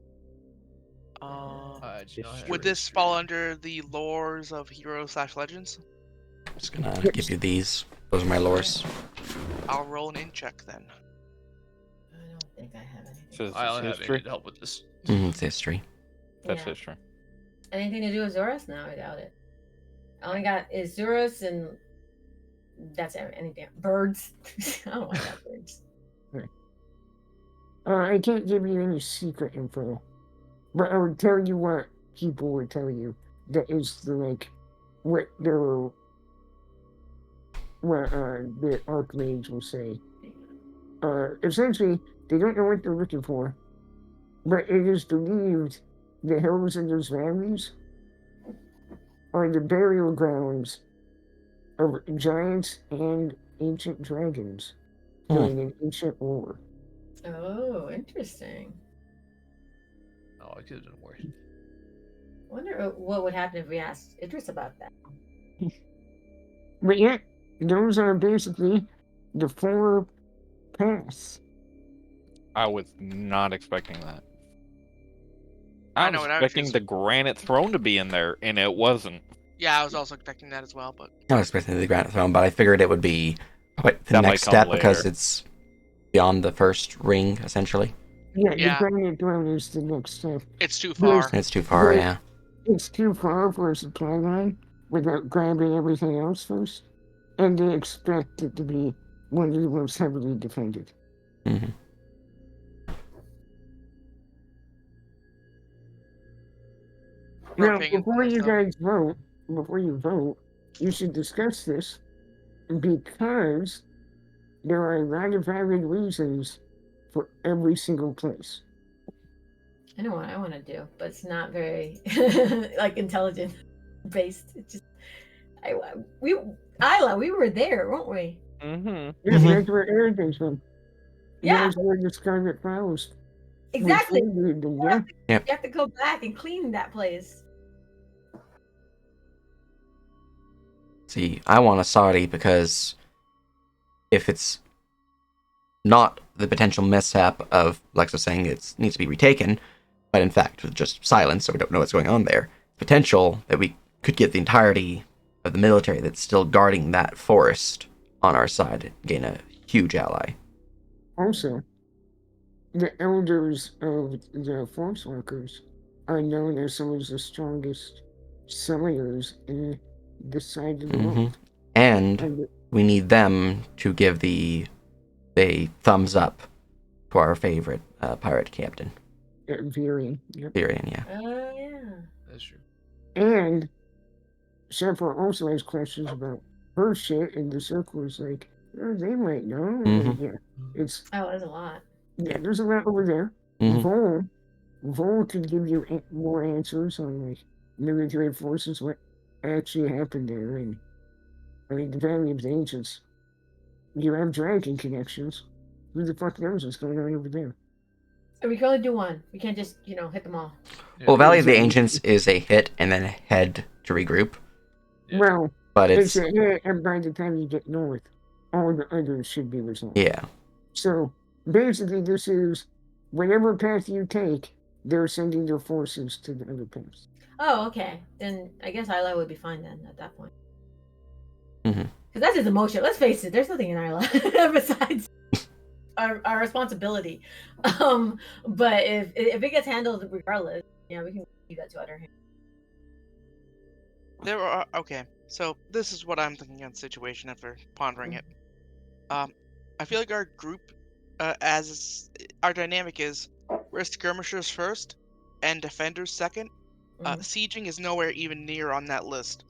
I do not have Would this history. fall under the lores of Heroes/Legends? Just gonna give you these. Those are my lores. I'll roll an in check then. I don't think I have anything. Says I don't have history. any help with this. It's history. That's Yeah. history. Anything to do with Zoros? No, I doubt it. I only got is Zoros and that's anything. Birds. Oh, I got birds. I can't give you any secret info, but I would tell you what people would tell you. That is what the Archmage will say. Essentially, they don't know what they're looking for, but it is believed the hills in those valleys are the burial grounds of giants and ancient dragons during an ancient war. Oh, interesting. Oh, I could have done worse. Wonder what would happen if we asked Idris about that. But yeah, those are basically the 4 paths. I was not expecting that. I I know was what I was expecting just- the granite throne to be in there, and it wasn't. Yeah, I was also expecting that as well, but I was expecting the Granite Throne, but I figured it would be the That might next come step because later. it's beyond the first ring, essentially. Yeah, Yeah. the granite throne is the next step. it's too far. Yes. And it's too far, Right. yeah. It's too far for a supply line without grabbing everything else first, and they expect it to be one of the most heavily defended. hmm We're Now, paying before you attention, guys vote, you should discuss this because there are a lot of valid reasons for every single place. I know what I want to do, but it's not very like intelligent based. It's just Isla, we were there, weren't we? Mm-hmm. Yeah, Mhm. that's where everything's from. Yeah. That's where the Scarlet Flowers. Exactly. Yeah. You have to go back and clean that place. See, I want a Saudi because if it's not the potential mishap of Lexa saying it needs to be retaken, but in fact with just silence, so we don't know what's going on there, potential that we could get the entirety of the military that's still guarding that forest on our side and gain a huge ally. Also, the elders of the force workers are known as some of the strongest summoners in this side of the world. And And we need them to give a thumbs up to our favorite pirate captain, Virion. Yep. Tyrion, yeah. Oh yeah. That's true. And Shepard also has questions about her shit, and the circle is like, oh, they might know. Mhm. Yeah, it's Oh, there's a lot. there's a lot over there. Mhm. Vol could give you more answers on like military forces, what actually happened there, and I mean the Valley of the Ancients. You have dragon connections. Who the fuck knows what's going on over there? So we can only do one. We can't just, hit them all. Yeah. Well, Valley of the Exactly. Ancients is a hit and then head to regroup, Yeah. Well, but it's it's a hit, and by the time you get north, all the others should be resolved. yeah. So basically, this is whatever path you take, they're sending their forces to the other paths. Oh, okay. Then I guess Isla would be fine then at that point. Mhm. Because that's his emotion. Let's face it, there's nothing in Isla besides our responsibility. But if it gets handled regardless, yeah, we can leave that to other hands. There are okay. So this is what I'm thinking of the situation after pondering it. I feel like our group, as our dynamic is, we're skirmishers first, and defenders second. Mhm. Sieging is nowhere even near on that list.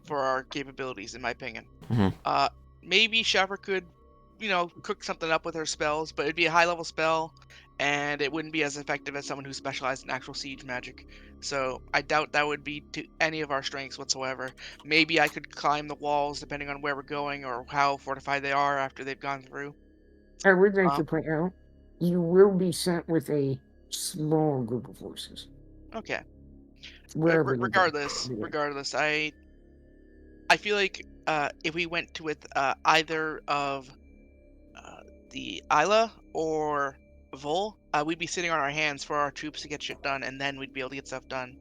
for our capabilities, in my opinion. Mhm. Maybe Shepard could, cook something up with her spells, but it'd be a high level spell, and it wouldn't be as effective as someone who specialized in actual siege magic. So I doubt that would be to any of our strengths whatsoever. Maybe I could climb the walls depending on where we're going or how fortified they are after they've gone through. I would like to Um, point out, you will be sent with a small group of forces. Okay. Wherever you go. Regardless, Yeah. I feel like if we went with either of the Isla or Vol, we'd be sitting on our hands for our troops to get shit done, and then we'd be able to get stuff done.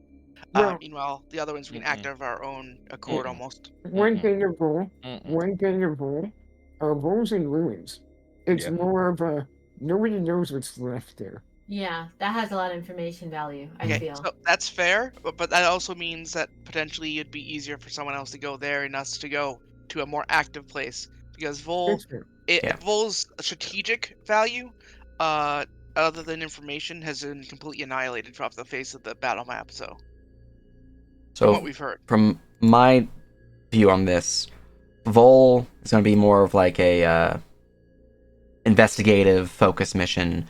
Well, Meanwhile, the other ones we can act Mm-mm. of our own accord Mm-mm. almost. one Mm-mm. thing of Vol, Mm-mm. Vol's in ruins. It's Yeah. more of a nobody knows what's left there. Yeah, that has a lot of information value, I Okay, feel. so that's fair, but that also means that potentially it'd be easier for someone else to go there and us to go to a more active place because That's fair. Yeah. Vol's strategic value, other than information, has been completely annihilated off the face of the battle map. So, from what So we've heard, from my view on this, Vol is going to be more of like a investigative focus mission.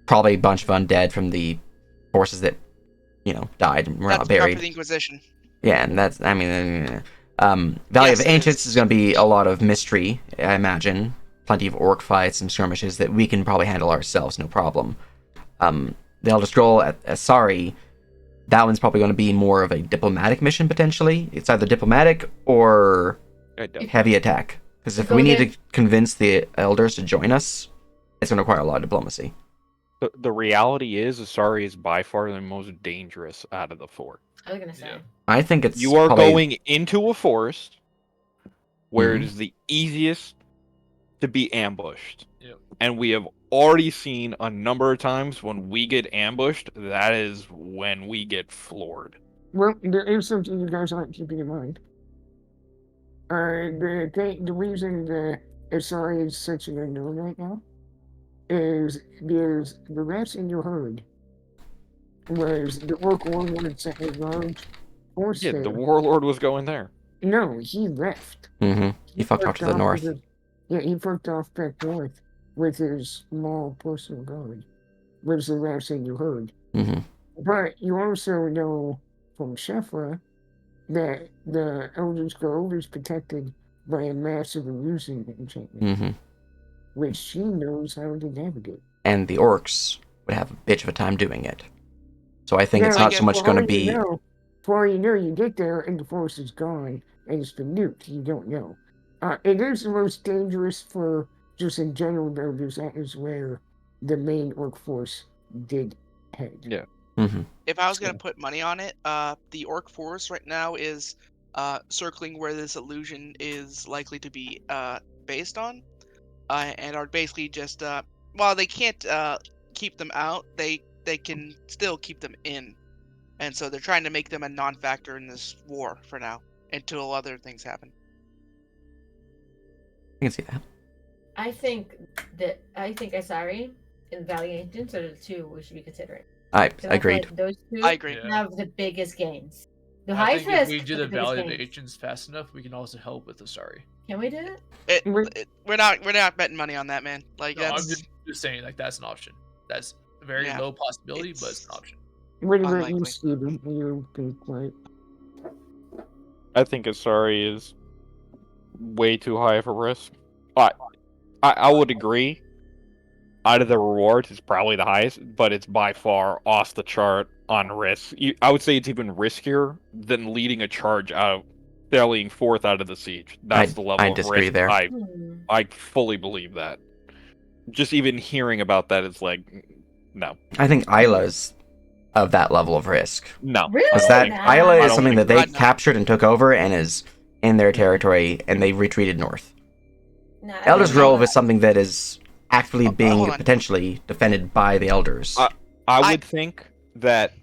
Probably a bunch of undead from the forces that died and were that's not par for buried. the Inquisition. Yeah, and that's Valley Yes, of it Ancients is. is going to be a lot of mystery, I imagine. Plenty of orc fights and skirmishes that we can probably handle ourselves, no problem. The Elder Scroll at Asari, that one's probably going to be more of a diplomatic mission potentially. It's either diplomatic or heavy attack. Because if Go we need there. to convince the elders to join us, it's going to require a lot of diplomacy. The reality is, Asari is by far the most dangerous out of the four. I was gonna say. Yeah. I think it's You are probably, going into a forest where it Mhm. is the easiest to be ambushed. Yep. And we have already seen a number of times when we get ambushed, that is when we get floored. Well, there is something you guys aren't keeping in mind. The reason the SRA is such an unknown right now is there's the rats in your herd, whereas the orc warlord sent a large force Yeah, there. the warlord was going there. No, he left. He fucked off to the with north. he fucked off back north with his small personal guard, which the rats in your herd. hmm But you also know from Shefra that the Elder Scroll is protected by a massive illusion enchantment, hmm which she knows how to navigate. And the orcs would have a bitch of a time doing it. So I think Now, it's not so much going to be. For all you know, you get there and the force is gone and it's been nuked. You don't know. It is the most dangerous for just in general, though, because that is where the main orc force did head. Yeah. hmm If I was gonna put money on it, the Orc force right now is circling where this illusion is likely to be based on, and are basically just while they can't keep them out, they can still keep them in, and so they're trying to make them a non-factor in this war for now until other things happen. I can see that. I think Asari and Valley Agents are the two we should be considering. I 'Cause I feel agreed. like those two I agree. Yeah. have the biggest gains. The I highest think if risk. we do but the biggest Valley of gains. Agents fast enough, we can also help with Asari. Can we do it? We're not betting money on that, man. Like No, I'm that's just saying, like, that's an option. That's a very Yeah, low possibility, but it's it's- an option. What about you, Unlikely. Steven? You think like I think Asari is way too high of a risk. I would agree. Out of the rewards, it's probably the highest, but it's by far off the chart on risk. I would say it's even riskier than leading a charge out, sailing forth out of the siege. That's the level I of disagree risk. there. I fully believe that. Just even hearing about that is like, no, I think Isla's of that level of risk. no. Really? Because that Nah. Isla I is don't something think that they so. captured and took over and is in their territory, and they retreated north. Nah, I Elder's think Grove Valley- is something that is actively being hold on. potentially defended by the elders. I would think that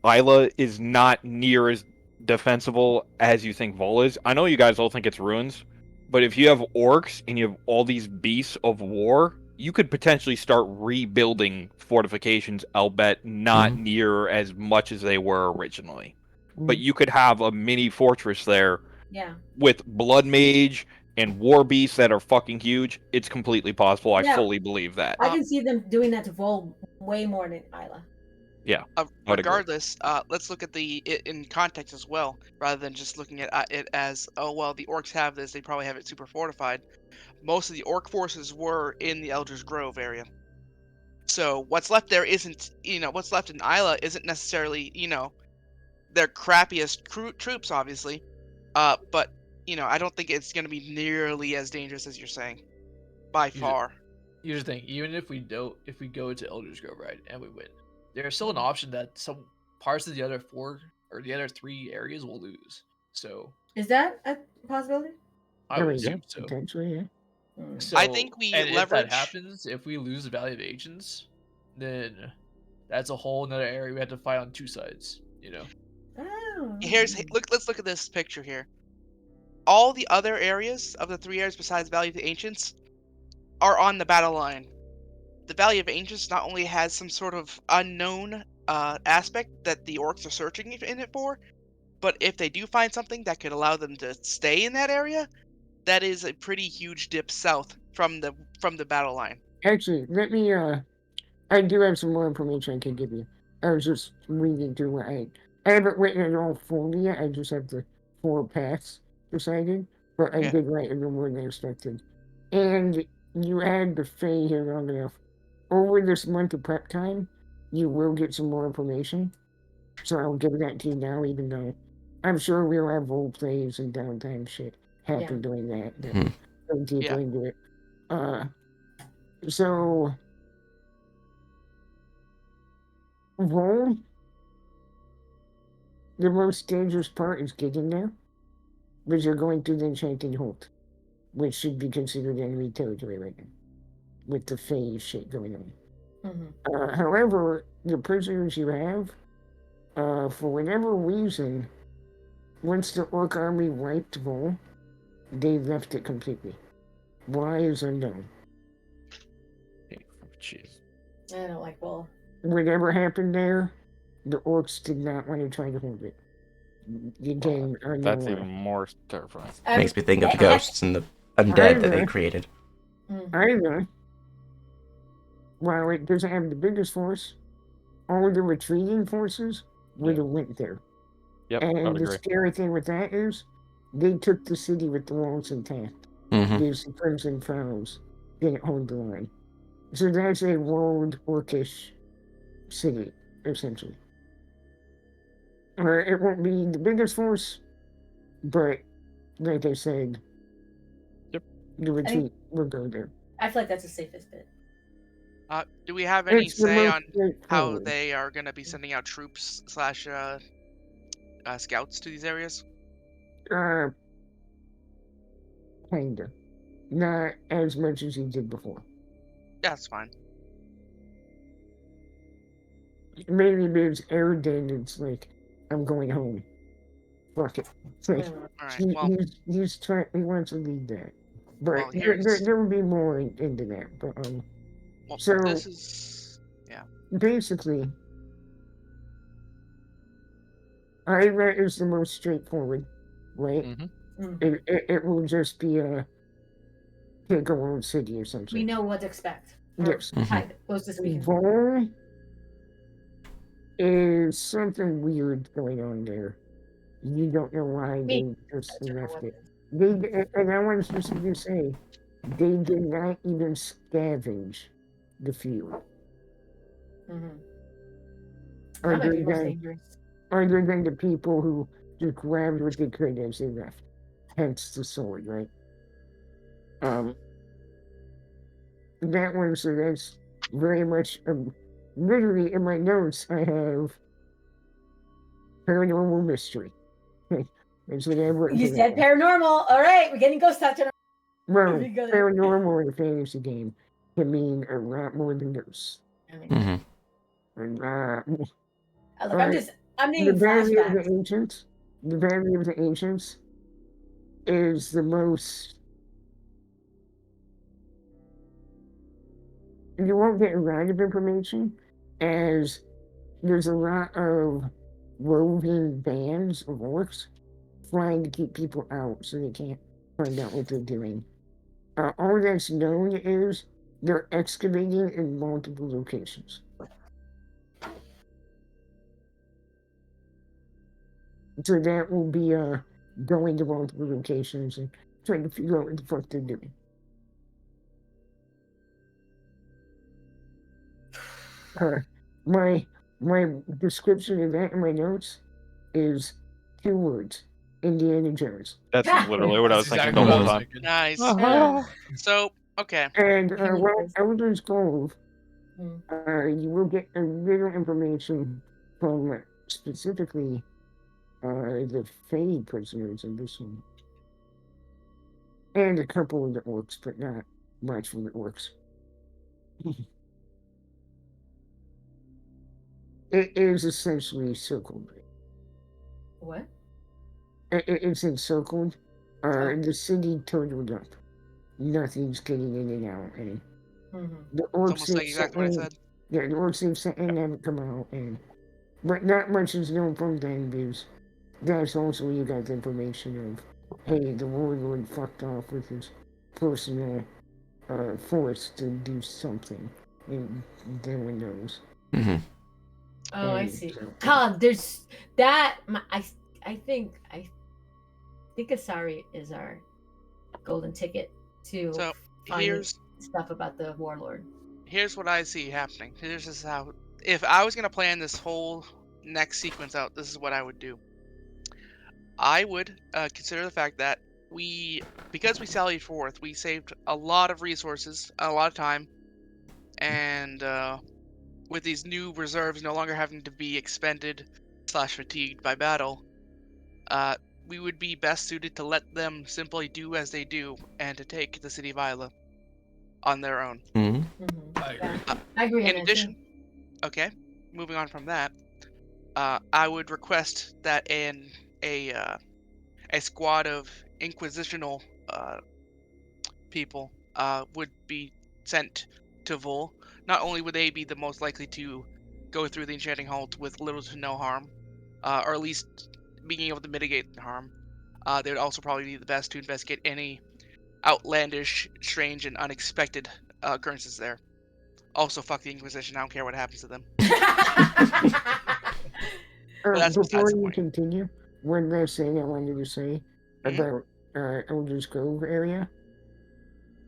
Isla is not near as defensible as you think Vol is. I know you guys all think it's ruins, but if you have orcs and you have all these beasts of war, you could potentially start rebuilding fortifications, albeit not near as much as they were originally. but you could have a mini fortress there Yeah. with blood mage and war beasts that are fucking huge. It's completely possible. I Yeah. fully believe that. I can see them doing that to Vol way more than Isla. I would agree. Regardless, let's look at it in context as well, rather than just looking at it as, oh well, the orcs have this, they probably have it super fortified. Most of the orc forces were in the Elders Grove area. So what's left there isn't, what's left in Isla isn't necessarily, their crappiest troops, obviously. But I don't think it's going to be nearly as dangerous as you're saying, by far. Here's the thing: even if we go to Elder's Grove, right, and we win, there's still an option that some parts of the other 4 or the other 3 areas will lose. So Is that a possibility? I would Yeah, assume so. potentially, yeah. So I think we and if leverage. that happens, if we lose the Valley of Ancients, then that's a whole another area we have to fight on 2 sides. Oh. Let's look at this picture here. All the other areas of the 3 areas besides Valley of the Ancients are on the battle line. The Valley of Ancients not only has some sort of unknown aspect that the orcs are searching in it for, but if they do find something that could allow them to stay in that area, that is a pretty huge dip south from the battle line. Actually, let me. I do have some more information I can give you. I was just reading through what I haven't written it all fully yet. I just have the 4 paths decided, but I Yeah. did write it more than I expected. And you add the Fae here long enough. Over this month of prep time, you will get some more information. So I'll give that to you now, even though I'm sure we'll have role plays and downtime shit happen during that. Go deeper into it. So roll. The most dangerous part is getting there, because you're going through the Enchanted Hold, which should be considered enemy territory right now, with the Fae shit going on. Mm-hmm. However, the prisoners you have, for whatever reason, once the Orc army wiped Vol, they left it completely. Why is unknown. Jeez. I don't like Vol. Whatever happened there, the Orcs did not want to try to hold it. Again, That's even more terrifying. Makes me think of the ghosts and the undead that they created. Either, while it doesn't have the biggest force, all of the retreating forces would have went there. Yep, I And would the agree. scary thing with that is, they took the city with the walls intact. Because the Crimson Fellows didn't hold the line. So that's a walled orcish city, essentially. It won't be the biggest force, but like I said, the retreat will go there. I feel like that's the safest bit. Do we have any It's the say most on how straightforward. they are going to be sending out troops / scouts to these areas? Kinda. Not as much as you did before. Yeah, that's fine. Maybe because Aerodin, it's like, I'm going home. Fuck it. It's like, All right. Well, he wants to lead that. But Well, there will be more into that. But so this is basically, Ira is the most straightforward, right? It will just be a pick a own city or something. We know what to expect. Or Yes. kind of, close to speaking. Vol is something weird going on there. You don't know why they just left it. And I want to specifically say, they did not even scavenge the field. That might be Other most than, dangerous. other than the people who just grabbed what they could as they left. Hence the sword, right? That one, so that's very much, literally in my notes, I have paranormal mystery. That's what I've written You for said that. paranormal. All right, we're getting ghost touch. Well, We got it. paranormal in a fantasy game can mean a lot more than ghosts. And, Look, Alright. I'm the needing Valley of flashbacks. the Ancients. The Valley of the Ancients is the most. You won't get a lot of information, as there's a lot of roving bands of orcs trying to keep people out so they can't find out what they're doing. All that's known is they're excavating in multiple locations. So that will be going to multiple locations and trying to figure out what the fuck they're doing. My description of that in my notes is 2 words: Indiana Jones. That's literally what I was That's thinking exactly the what I whole was time. thinking. Nice. Yeah. So, okay. And Can you well, please- Elder's Grove, Hmm. you will get a little information from specifically the Fey prisoners in this one. And a couple of the orcs, but not much from the orcs. It is essentially circled. What? It's encircled. Oh. The city totaled up. Nothing's getting in and out. And Hmm. the It's orcs almost like exactly what I said. Yeah, the orcs have sat and haven't come out. But not much is known from Danvers. That's also where you got the information of, hey, the warlord fucked off with his personal force to do something. And no one knows. Mm-hmm. Oh, I And see. so- God, there's that. I think Asari is our golden ticket to So, find here's stuff about the warlord. here's what I see happening. Here's just how, if I was gonna plan this whole next sequence out, this is what I would do. I would consider the fact that because we sallied forth, we saved a lot of resources, a lot of time, and with these new reserves no longer having to be expended / fatigued by battle, we would be best suited to let them simply do as they do and to take the city of Isla on their own. Mm-hmm. I agree. I agree. on In that, addition, too. okay, moving on from that, I would request that a squad of inquisitional people would be sent to Vol. Not only would they be the most likely to go through the Enchanting Halt with little to no harm, or at least being able to mitigate the harm, they would also probably be the best to investigate any outlandish, strange, and unexpected occurrences there. Also, fuck the Inquisition. I don't care what happens to them. that's Before besides the you point. continue, one last thing I wanted to say Mhm. about Elder's Grove area.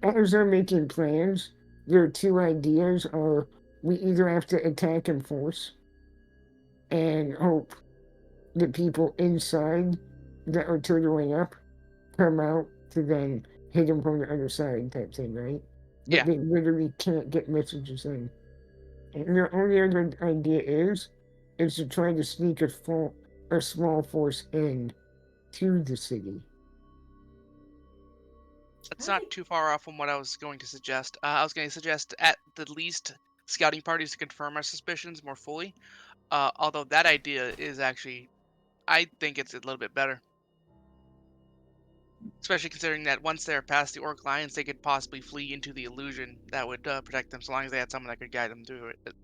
As they're making plans, their 2 ideas are we either have to attack in force and hope the people inside that are turtling up come out to then hit them from the other side type thing, right? But Yeah. they literally can't get messages in. And their only other idea is to try to sneak a small force in to the city. That's not too far off from what I was going to suggest. I was going to suggest at the least scouting parties to confirm our suspicions more fully. Although that idea is actually, I think it's a little bit better. Especially considering that once they're past the Orc Lions, they could possibly flee into the illusion that would protect them, so long as they had someone that could guide them through it.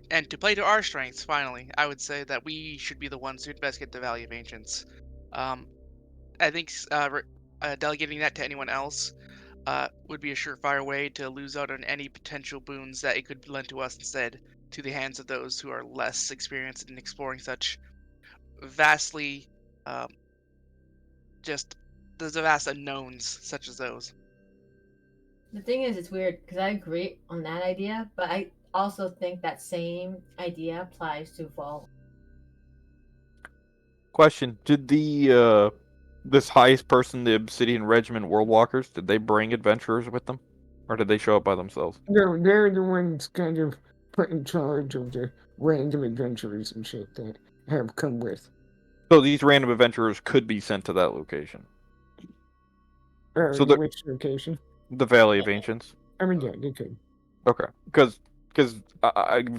And to play to our strengths, finally, I would say that we should be the ones who investigate the Valley of Ancients. I think delegating that to anyone else would be a surefire way to lose out on any potential boons that it could lend to us instead, to the hands of those who are less experienced in exploring such vastly, just the vast unknowns such as those. The thing is, it's weird because I agree on that idea, but I also think that same idea applies to Vol. Question: did this highest person, the Obsidian Regiment Worldwalkers, did they bring adventurers with them, or did they show up by themselves? No, they're the ones kind of put in charge of the random adventurers and shit that have come with. So these random adventurers could be sent to that location, So the- Which location? the Valley of Ancients. I mean, yeah, they could. Okay, because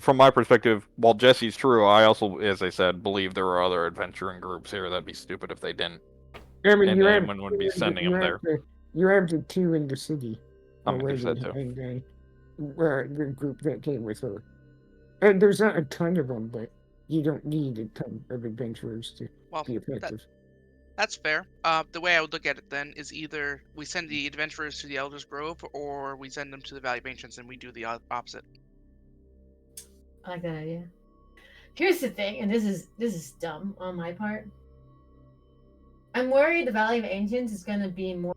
from my perspective, while Jesse's true, I also, as I said, believe there are other adventuring groups here. That'd be stupid if they didn't. I mean, And you have anyone wouldn't be sending them there. You have the 2 in the city I mean, already, there's that too. and then the group that came with her. And there's not a ton of them, but you don't need a ton of adventurers to Well, be effective. that's fair. The way I would look at it then is either we send the adventurers to the Elder's Grove, or we send them to the Valley of Ancients, and we do the opposite. I like that idea. Here's the thing, and this is dumb on my part. I'm worried the Valley of Ancients is gonna be more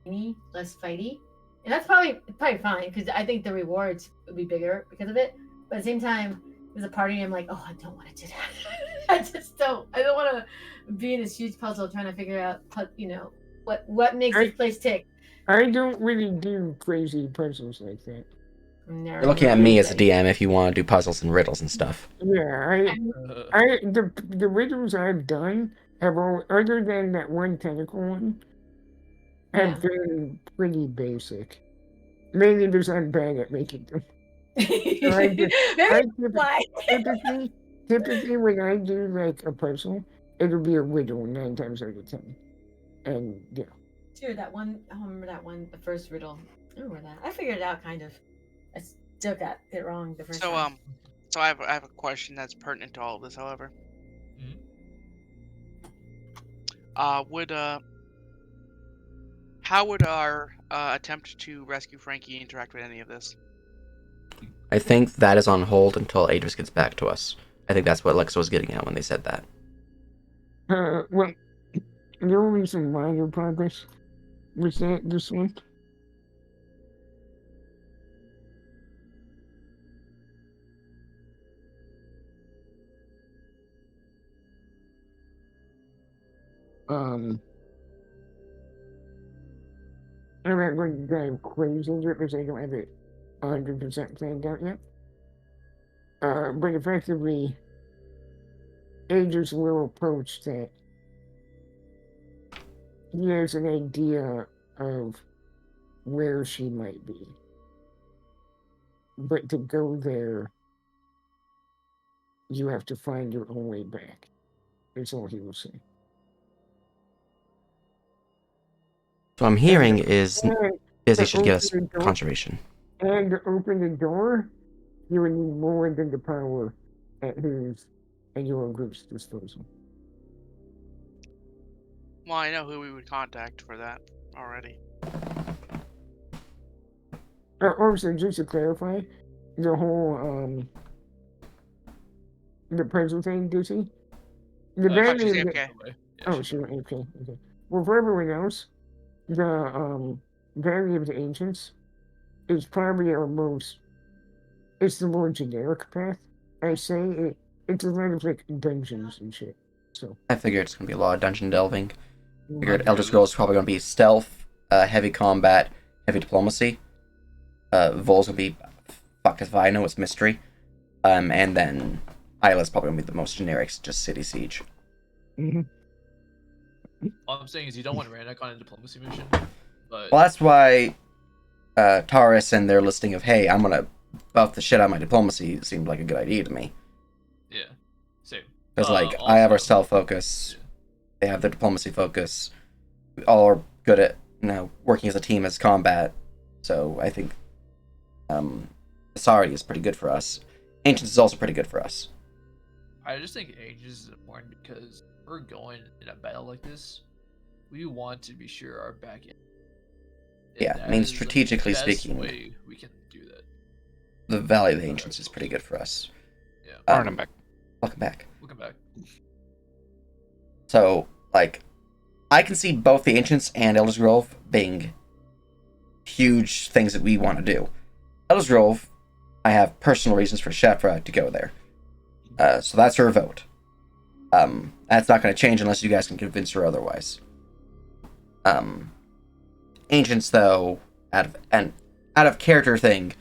fighty, less fighty, and that's probably fine because I think the rewards would be bigger because of it. But at the same time, there's a part of me I'm like, oh, I don't want to do that. I just don't. I don't want to be in this huge puzzle trying to figure out, what makes this place tick. I don't really do crazy puzzles like that. You're looking at me as a DM if you want to do puzzles and riddles and stuff. Yeah, the riddles I've done have all, other than that one tentacle one, have been pretty basic. Mainly because I'm bad at making them. Typically when I do like a puzzle, it'll be a riddle 9 times out of 10. And yeah. Sure, that one. I don't remember that one. The first riddle. I remember that. I figured it out kind of. I still got it wrong the first time. So I have a question that's pertinent to all of this. However, how would our attempt to rescue Frankie interact with any of this? I think that is on hold until Adris gets back to us. I think that's what Alexa was getting at when they said that. Well, there will be some minor progress with this one. I'm not going to dive crazy into it because I don't have it 100% planned out yet. But effectively, Aegis will approach that. He has an idea of where she might be. But to go there, you have to find your own way back. That's all he will say. So I'm hearing is Busy should get us conservation. And to open the door, you would need more than the power at his and your group's disposal. Well, I know who we would contact for that already. Also, just to clarify, the whole the present thing, Dizzy. The she's band AFK. Oh, she went okay. Well, for everyone else, the Valley of the Ancients is probably our most. It's the more generic path. I say it's a lot of like dungeons and shit. So I figured it's gonna be a lot of dungeon delving. Figured Elder Scrolls is probably gonna be stealth, heavy combat, heavy diplomacy. Vol's gonna be fuck if I know, it's mystery. And then Isla's probably gonna be the most generic, just city siege. All I'm saying is you don't want Rannoch on a diplomacy mission. But well, that's why Taurus and their listing of, hey, I'm gonna buff the shit out of my diplomacy seemed like a good idea to me. Yeah, same. Because I have our stealth focus, they have their diplomacy focus. We all are good at working as a team as combat. So I think Asari is pretty good for us. Ancients is also pretty good for us. I just think Aegis is important because if we're going in a battle like this, we want to be sure our back end. Yeah, I mean, strategically speaking, way we can do that. The Valley of the Ancients is pretty good for us. Yeah. Welcome back. Welcome back. Welcome back. So, I can see both the Ancients and Elder's Grove being huge things that we want to do. Elder's Grove, I have personal reasons for Shefra to go there. So that's her vote. That's not going to change unless you guys can convince her otherwise. Ancients, though, out of character thing,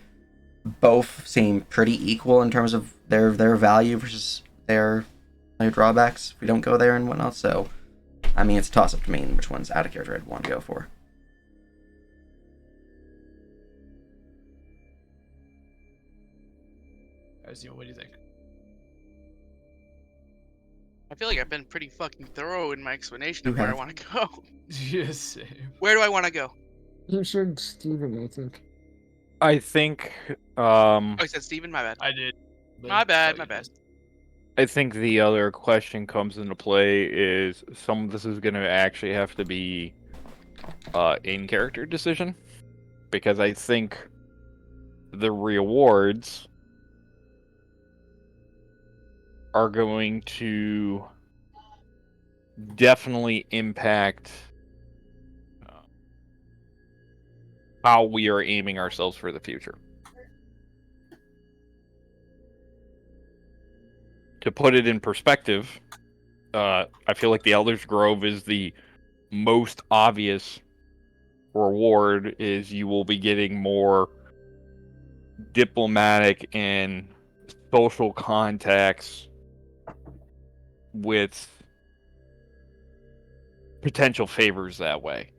both seem pretty equal in terms of their value versus their drawbacks. If we don't go there and whatnot, so I mean, it's a toss up to me which one's out of character I'd want to go for. Guys, what do you think? I feel like I've been pretty fucking thorough in my explanation of where I want to go. Yes, same. Where do I want to go? You should Steven, I think. I think Oh, you said Steven? My bad. I did. My bad. I think the other question comes into play is some of this is going to actually have to be in character decision, because I think the rewards are going to definitely impact how we are aiming ourselves for the future. To put it in perspective, I feel like the Elder's Grove is the most obvious reward. Is you will be getting more diplomatic and social contacts with potential favors that way.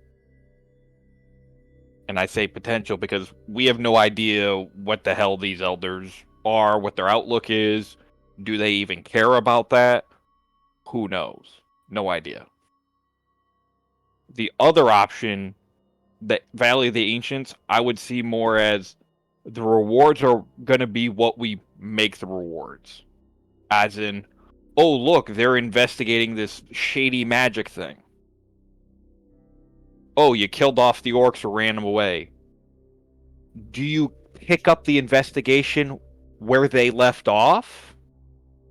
And I say potential because we have no idea what the hell these elders are, what their outlook is. Do they even care about that? Who knows? No idea. The other option, that Valley of the Ancients, I would see more as the rewards are going to be what we make the rewards. As in, oh, look, they're investigating this shady magic thing. Oh, you killed off the orcs or ran them away. Do you pick up the investigation where they left off?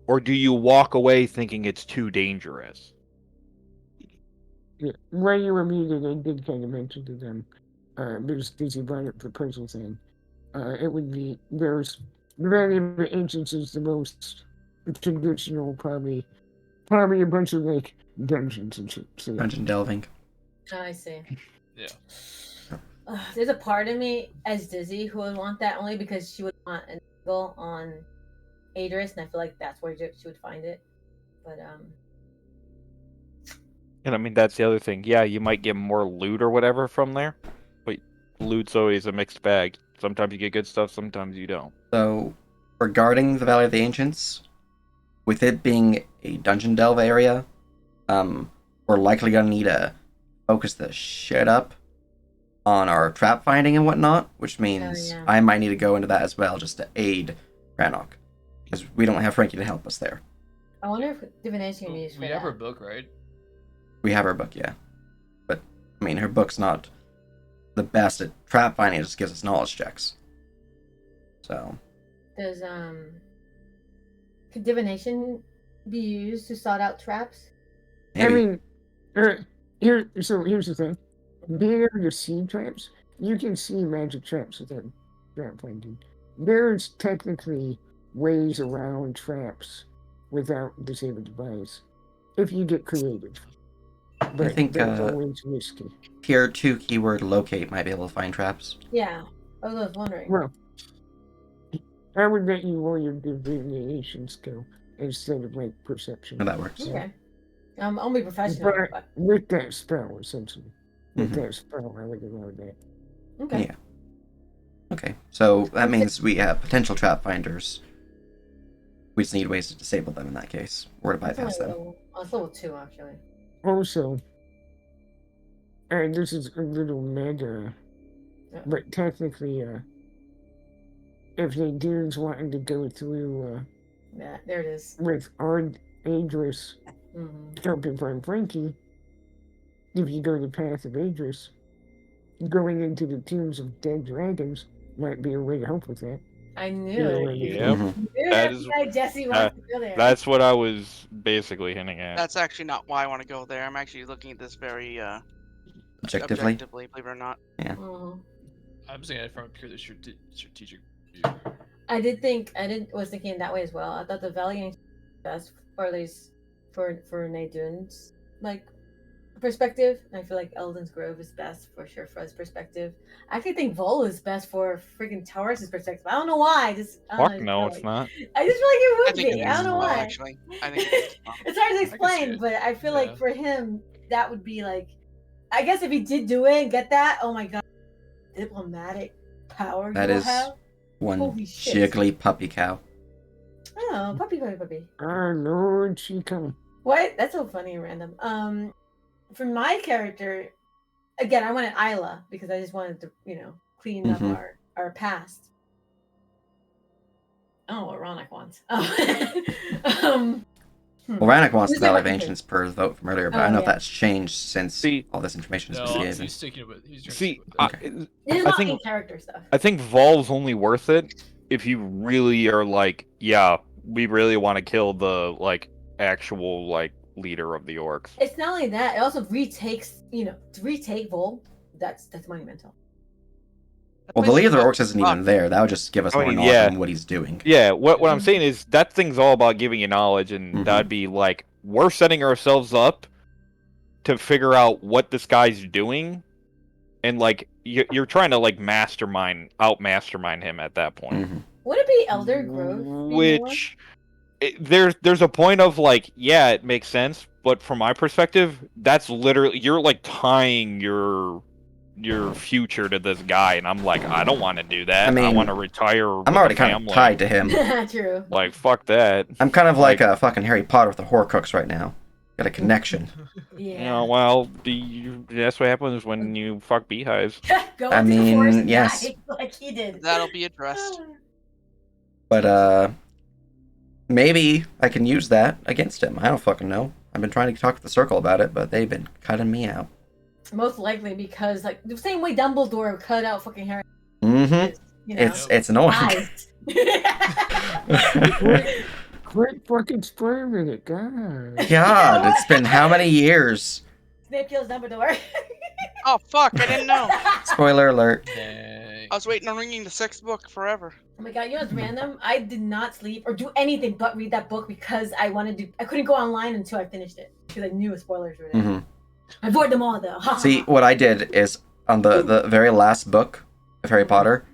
Or do you walk away thinking it's too dangerous? Yeah, when you were muted, I did kind of mention to them, because Dizzy brought up the puzzle thing. It would be, there's, the Valley of the Ancients is the most traditional, probably a bunch of, like, dungeons and shit. So, Dungeon delving. Oh, I see. Yeah. There's a part of me as Dizzy who would want that only because she would want an angle on Adris, and I feel like that's where she would find it. But And I mean, that's the other thing. Yeah, you might get more loot or whatever from there, but loot's always a mixed bag. Sometimes you get good stuff, sometimes you don't. So, regarding the Valley of the Ancients, with it being a dungeon delve area, we're likely gonna need to focus the shit up on our trap finding and whatnot, which means yeah. I might need to go into that as well just to aid Rannoch, because we don't have Frankie to help us there. I wonder if divination can be used for We have that. our book, right? We have her book, yeah, but I mean, her book's not the best at trap finding; it just gives us knowledge checks. So, Does could divination be used to sort out traps? I maybe. mean, here's the thing. Being able to see traps, you can see magic traps without trap finding. There's technically ways around traps without disabled device if you get creative. But think, that's always risky. Tier 2 keyword locate might be able to find traps. Yeah, I was wondering. Well, I would bet you roll your divination skill instead of like perception. No, that works. Okay. I'm only professional, But but with that spell, essentially. With Mhm. that spell, I would allow that. okay. Yeah. Okay, so that means we have potential trap finders. We just need ways to disable them in that case, or to It's bypass only them. it's level 2 actually. Also, and this is a little meta, Yeah. but technically, if the dude's wanting to go through Yeah, there it is. with Adris Mm-hmm. helping find Frankie, if you go the path of Adris, going into the tombs of dead dragons might be a way to help with that. I knew Either it. way, you Yep. go. I knew That it. is- Like Jesse wants to go there. That's what I was basically hinting at. That's actually not why I want to go there. I'm actually looking at this very Objectively. believe it or not. Mhm. I'm saying it from a purely strategic view. I was thinking that way as well. I thought the Valiant was best, or at least for Nadun's like perspective. And I feel like Elden's Grove is best for sure for his perspective. I actually think Vol is best for freaking Taurus's perspective. I don't know why. I Fuck don't no, know, it's not. I just feel like I it would think be. it I is don't know well, why. actually. I think it's well. It's hard to see explain, it. but I feel Yeah. like for him that would be like. I guess if he did do it and get that, oh my god, diplomatic power That you'll is have. one Holy shit. jiggly puppy cow. Oh, puppy. Our Lord Chico. What? That's so funny and random. For my character, again, I wanted Isla because I just wanted to, clean up Mhm. our past. Oh, what Ronak wants. Well, Rannoch wants Who's the Valley of the- Ancients per vote from earlier, but Oh, I don't know if yeah. that's changed since See- all this information has No, been given. he's sticking with. He's gonna See, stick with I, it. This is I not think in character stuff. I think Vol's only worth it if you really are like, yeah, we really want to kill the like actual like leader of the orcs. It's not only that; it also retakes. To retake Vol, that's monumental. Well, the Place leader of the is orcs isn't even there. That would just give us I more mean, knowledge yeah. on what he's doing. Yeah, what I'm Mhm. saying is that thing's all about giving you knowledge, and Mhm. that'd be like we're setting ourselves up to figure out what this guy's doing, and like you're trying to like mastermind him at that point. Mhm. Would it be Elder Grove? anymore? Which there's a point of like, yeah, it makes sense, but from my perspective, that's literally you're like tying your future to this guy, and I'm like, I don't want to do that. I mean, want to retire. I'm with already a kind of family. tied to him. True. Like, fuck that. I'm kind of like a fucking Harry Potter with the Horcrux right now. Got a connection. Yeah. You know, well, that's what happens when you fuck beehives. Go I into the forest mean, and yes. die like he did. That'll be addressed. But, maybe I can use that against him. I don't fucking know. I've been trying to talk to the Circle about it, but they've been cutting me out. Most likely because like the same way Dumbledore cut out fucking Harry. Mm-hmm. You know, It's annoying. eyes. Quit fucking spoiling it, God. God, it's been how many years? Snape kills Dumbledore. Oh fuck! I didn't know. Spoiler alert. Dang. I was waiting on reading the sixth book forever. Oh my god, you know what's random? I did not sleep or do anything but read that book because I couldn't go online until I finished it because I knew spoilers were there. hmm I avoid them all though. See, what I did is on the very last book of Harry Potter,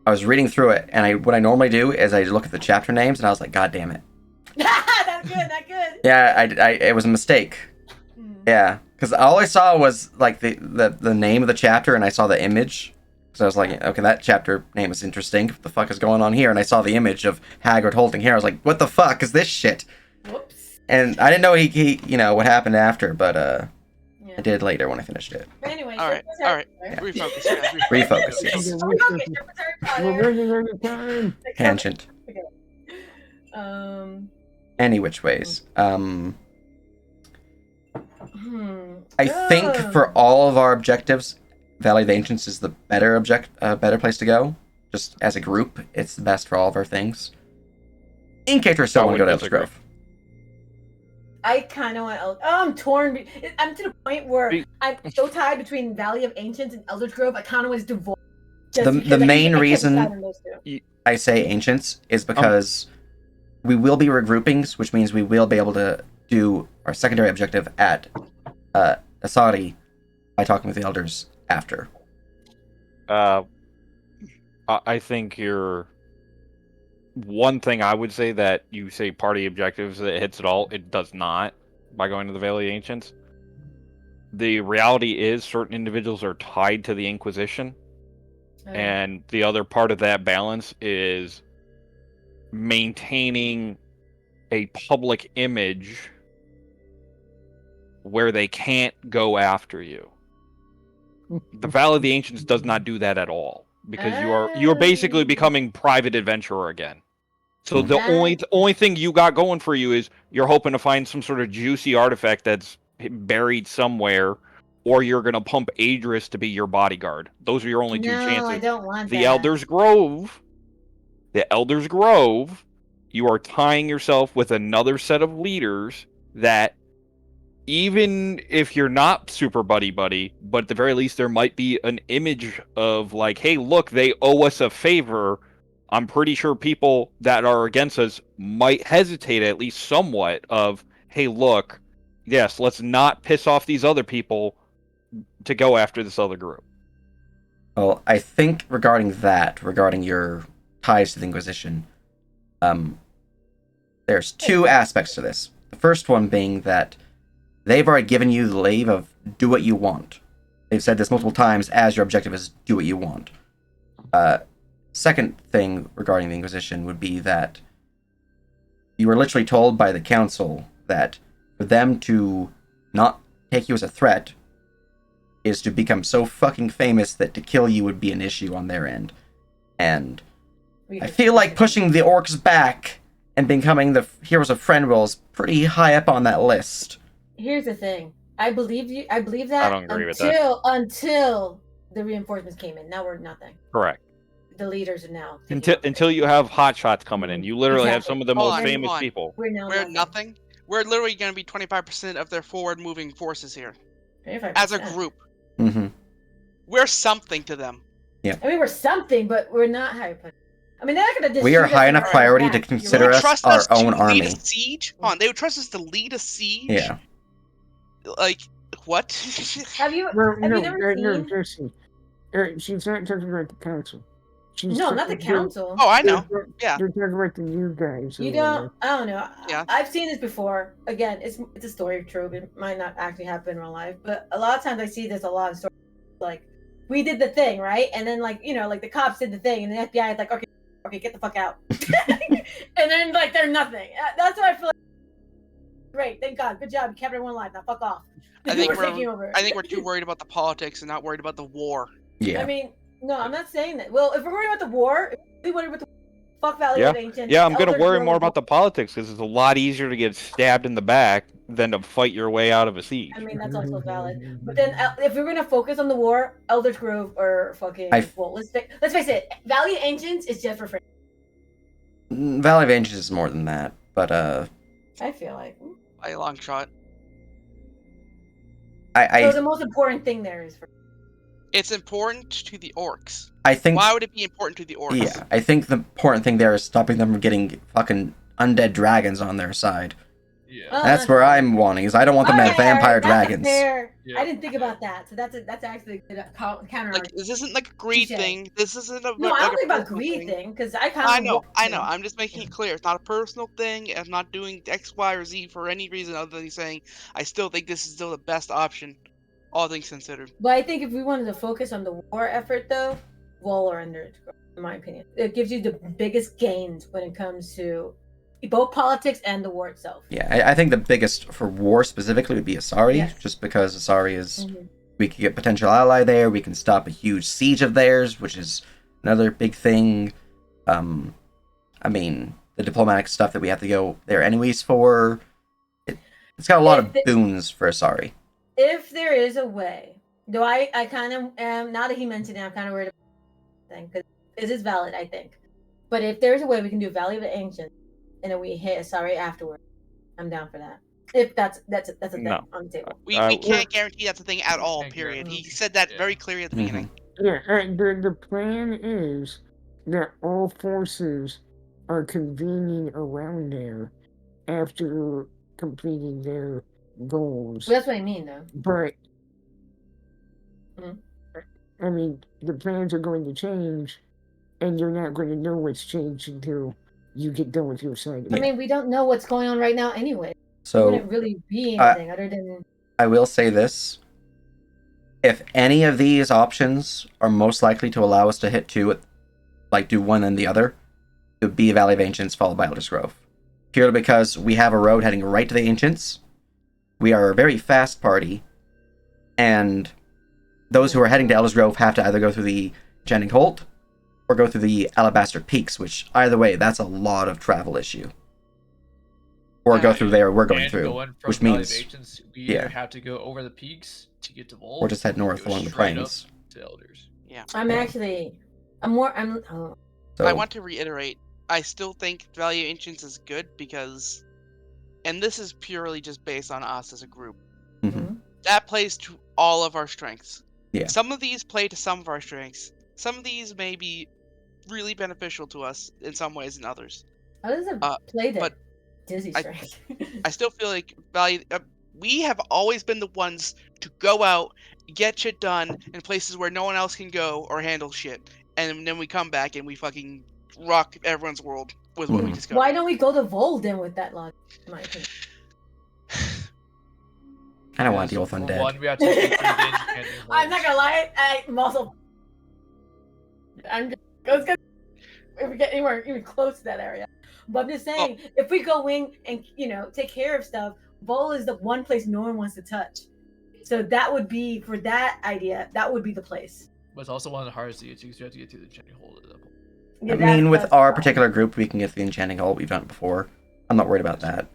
I was reading through it, and what I normally do is I look at the chapter names, and I was like, God damn it. That's good, that's good. Yeah, it was a mistake. Hmm. Yeah, because all I saw was like the name of the chapter, and I saw the image. So I was like, okay, that chapter name is interesting. What the fuck is going on here? And I saw the image of Hagrid holding hair. I was like, what the fuck is this shit? Whoops. And I didn't know he what happened after, but Yeah. I did later when I finished it. But anyway, All right, so all right. Yeah. Refocus. Yeah, Refocus, yes. Okay, Oh, okay, we're Harry Potter. we're running out of time. Tangent. Any which ways. I think for all of our objectives, Valley of the Ancients is the better better place to go. Just as a group, it's the best for all of our things. In case we still I want to go to would Elder's disagree. Grove. I kind of want. I'm torn. I'm to the point where See- I'm so tied between Valley of Ancients and Eldritch Grove. I kind of was divorced. The main reason I say Ancients is because we will be regroupings, which means we will be able to do our secondary objective at Asadi by talking with the elders after. I think you're one thing I would say that you say party objectives that it hits it all. It does not by going to the Valley of Ancients. The reality is certain individuals are tied to the Inquisition, and the other part of that balance is maintaining a public image where they can't go after you. The Valley of the Ancients does not do that at all because you're basically becoming private adventurer again. So the only thing you got going for you is you're hoping to find some sort of juicy artifact that's buried somewhere, or you're gonna pump Adris to be your bodyguard. Those are your only two chances. I don't want The that. Elder's Grove, you are tying yourself with another set of leaders that even if you're not super buddy, but at the very least there might be an image of like, hey, look, they owe us a favor. I'm pretty sure people that are against us might hesitate at least somewhat of, hey, look, yes, let's not piss off these other people to go after this other group. Well, I think regarding your ties to the Inquisition, there's two aspects to this. The first one being that they've already given you the leave of do what you want. They've said this multiple times as your objective is do what you want. Second thing regarding the Inquisition would be that you were literally told by the council that for them to not take you as a threat is to become so fucking famous that to kill you would be an issue on their end. And I feel like pushing the orcs back and becoming the heroes of Friendwell is pretty high up on that list. Here's the thing. I believe you. I believe that don't agree with that. until the reinforcements came in. Now we're nothing. Correct. The leaders are now Until you have hotshots coming in, you literally have Exactly. some of the Hold most on, famous hold on. people. We're now We're nothing. We're literally going to be 25% of their forward-moving forces here 25%. as a group. Mm-hmm. We're something to them. I mean, we're something, but we're not high. I mean, they're not gonna. Just We are shoot us high in enough our priority back. to You're consider They right. would us trust our us to own lead army. a siege. Hold on, they would trust us to lead a siege. Yeah. Like what? Have you? Well, Have no, you never no, seen? Jesse. She's not talking about the council. She's No, not the they're- council. Oh, I know. They're, Yeah. they're talking about the new guys. You or don't. I don't know. Yeah. I've seen this before. Again, it's a story trope. It might not actually happen in real life, but a lot of times I see this a lot of stories. Like, we did the thing, right? And then, like, like the cops did the thing, and the FBI is like, okay, get the fuck out. And then, like, they're nothing. That's what I feel like. Great, thank God, good job, you kept everyone alive. Now fuck off. I think We're taking over. I think we're too worried about the politics and not worried about the war. Yeah. I mean, no, I'm not saying that. Well, if we're worried about the war, if we worried about the fuck Valley Yeah. of Ancients. Yeah, I'm gonna Elder worry Grove, more about the politics because it's a lot easier to get stabbed in the back than to fight your way out of a siege. I mean, that's also valid. But then, if we're gonna focus on the war, Elder's Grove or fucking well, let's face it, Valley of Ancients is just for free. Valley of Ancients is more than that, but I feel like By a long shot. so the most important thing there is for. It's important to the orcs. I think. Why would it be important to the orcs? Yeah, I think the important thing there is stopping them from getting fucking undead dragons on their side. Yeah. Oh, That's where I'm wanting, is I don't want them to have vampire dragons. Yeah. I didn't think about that. So that's actually a counter. Like this isn't like a greed Touche. thing. This isn't a no, like I don't a think about personal greed thing because I kind of. I know. I'm just making it clear. It's not a personal thing. I'm not doing X, Y, or Z for any reason other than saying I still think this is still the best option, all things considered. But I think if we wanted to focus on the war effort, though, Vol or Ender, in my opinion, it gives you the biggest gains when it comes to both politics and the war itself. Yeah, I think the biggest for war specifically would be Asari, Yes. just because Asari is Mhm. we could get potential ally there. We can stop a huge siege of theirs, which is another big thing. I mean, the diplomatic stuff that we have to go there anyways for. It's got a lot of boons for Asari. If there is a way, though, I kind of am. Now that he mentioned it, I'm kind of worried about the thing because it is valid, I think. But if there's a way we can do Valley of the Ancients and then we hit Asari afterward, I'm down for that. If that's a thing No. on the table. We Uh, can't guarantee that's a thing at all. Can't Period. guarantee. He said that Yeah. very clearly at the Mhm. beginning. Yeah, the plan is that all forces are convening around there after completing their goals. But that's what I mean, though. But Mhm. I mean, the plans are going to change, and you're not going to know what's changed until you get done with your side. I mean, we don't know what's going on right now anyway. It So wouldn't really be anything other than. I will say this. If any of these options are most likely to allow us to hit two, like do one and the other, it would be Valley of Ancients followed by Elder's Grove. Purely because we have a road heading right to the Ancients. We are a very fast party, and those who are heading to Elder's Grove have to either go through the Enchanting Holt or go through the Alabaster Peaks, which either way, that's a lot of travel issue. Or go through there, we're going And through, going from which Valley of means, Ancients, we yeah. either have to go over the peaks to get to Vol, or just head north go along the straight up plains. to Elders. I'm So, I want to reiterate. I still think Valley of Ancients is good because, and this is purely just based on us as a group. mhm. That plays to all of our strengths. Yeah. Some of these play to some of our strengths. Some of these may be really beneficial to us in some ways than others. How does it play that Dizzy strength? I still feel like we have always been the ones to go out, get shit done in places where no one else can go or handle shit, and then we come back and we fucking rock everyone's world with what we Mhm. discover. Why don't we go to Vol then with that logic? In my opinion. I don't want to deal Because with for undead. One, we have to get through the Enchanting I'm not Holt. gonna lie, I'm also. I'm just if we get anywhere even close to that area. But I'm just saying, if we go in and take care of stuff, Vol is the one place no one wants to touch. So that would be for that idea. That would be the place. But it's also one of the hardest to get to because you have to get through the Enchanting Holt at that point. Yeah, I mean, with that's our fine. particular group, we can get to the enchanting hole. We've done it before. I'm not worried about that.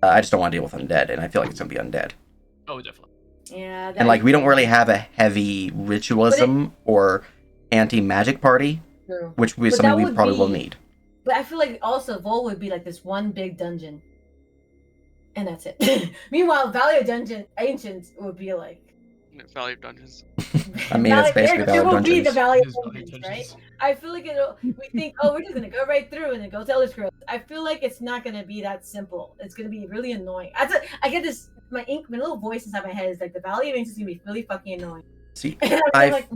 I just don't want to deal with undead, and I feel like it's gonna be undead. Oh, definitely. Yeah, And like, we don't really have a heavy ritualism or anti-magic party, True. which is But something that we would probably will be- need. But I feel like also Vol would be like this one big dungeon, and that's it. Meanwhile, Valley of Dungeon Ancients would be like. Valley of Dungeons. I mean, it's basically it Valley of will be the Dungeons. Valley It of is Valley of Dungeons, right? Dungeons. I feel like we think, oh, we're just gonna go right through and then go to Elder Scrolls. I feel like it's not gonna be that simple. It's gonna be really annoying. I get this. My little voice inside my head is like the Valley of Ancients is gonna be really fucking annoying. See, And I'm I like,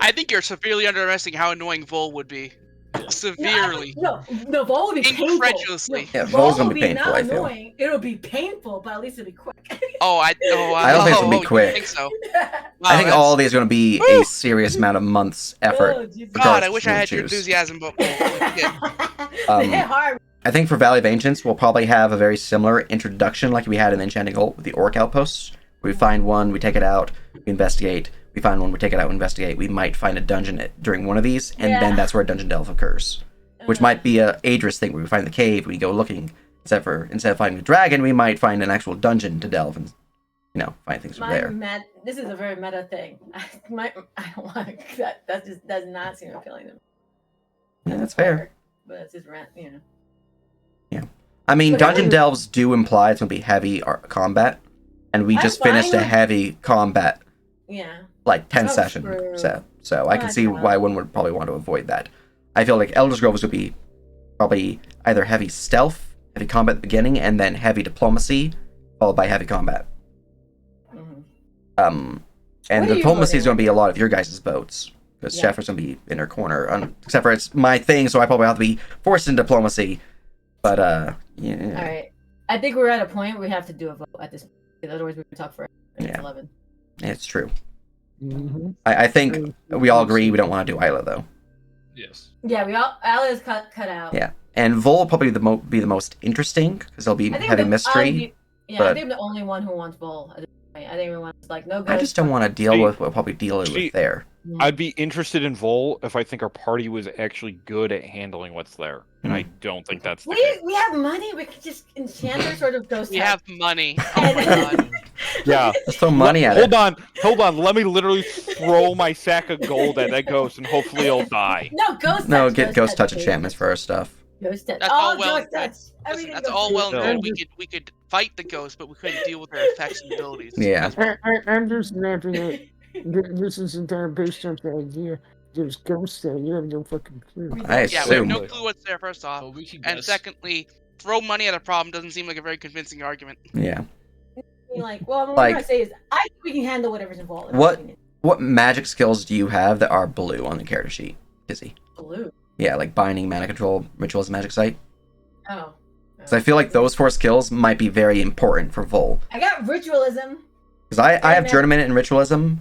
I think you're severely underestimating how annoying Vol would be. Severely. No, Vol would be painful. Incredulously. Yeah, Vol Vol's gonna will be be painful, not I feel. annoying. It'll be painful, but at least it'll be quick. I don't think it's gonna be you quick. think so? I think Wow, all that's- of these are going to be Woo! a serious amount of months' effort. Oh, Jesus. God, I regardless wish of I who had we your choose. enthusiasm, but They hit hard. I think for Valley of Ancients, we'll probably have a very similar introduction like we had in the Enchanting Hole with the Orc Outposts. We find one, we take it out, we investigate. We find one, we take it out, we investigate. We might find a dungeon during one of these, and then Yeah. that's where Dungeon Delve occurs. Which might be a Adris thing where we find the cave, we go looking. Instead of finding the dragon, we might find an actual dungeon to delve and, find things from there. This is a very meta thing. I don't want that. That just does not seem appealing to me. Yeah, that's fair. But it's just rent, I mean, But Dungeon every- Delves do imply it's going to be heavy combat, and we I'm just finished fine a with- heavy combat Yeah. like 10 Oh, session true. set. So I can That's see fine. why one would probably want to avoid that. I feel like Elder's Grove would be probably either heavy stealth, heavy combat at the beginning, and then heavy diplomacy, followed by heavy combat. Mhm. And What are you diplomacy is voting? going to be a lot of your guys' votes. Because Yeah. Sheffner's going to be in her corner. Except for it's my thing, so I probably have to be forced in diplomacy. But, yeah. All right. I think we're at a point where we have to do a vote at this point. Otherwise, we can talk forever. It's Yeah. 11. It's true. Mhm. I think we all agree we don't want to do Isla, though. Yes. Yeah, Alice cut out. Yeah. And Vol will probably be the most interesting, because there'll be I think heavy the- mystery. I but- think I'm the only one who wants Vol at this point. I think everyone's like, no good. I just don't want to deal See- with what we'll probably deal see- with there. I'd be interested in Vol if I think our party was actually good at handling what's there, and I don't think that's the case. We have money. We could just enchant our sort of ghost. we type. have money. Oh my god. Yeah. Just throw money at Hold it. hold on. Let me literally throw my sack of gold at that ghost, and hopefully it'll die. No, ghost touch. No, get ghost touch enchantments for our stuff. Ghost touch. That's Oh, all well- ghost touch. Listen, Everything that's goes all through. well and No. good. We could fight the ghost, but we couldn't deal with their effects and abilities. Yeah. That's well. I'm just laughing at this is entirely based on the idea there's ghosts there. You have no fucking clue. I Yeah, we have assume. no clue what's there, first off. But we can And guess. secondly, throw money at a problem doesn't seem like a very convincing argument. Yeah. Like, well, what Like- I'm trying to say is, I think we can handle whatever's involved. in my What- opinion. What magic skills do you have that are blue on the character sheet, Izzy? Blue. Yeah, like binding, mana control, rituals, magic sight. Oh. Because I feel like those 4 skills might be very important for Vol. I got ritualism. Because I have And Journeyman and Ritualism,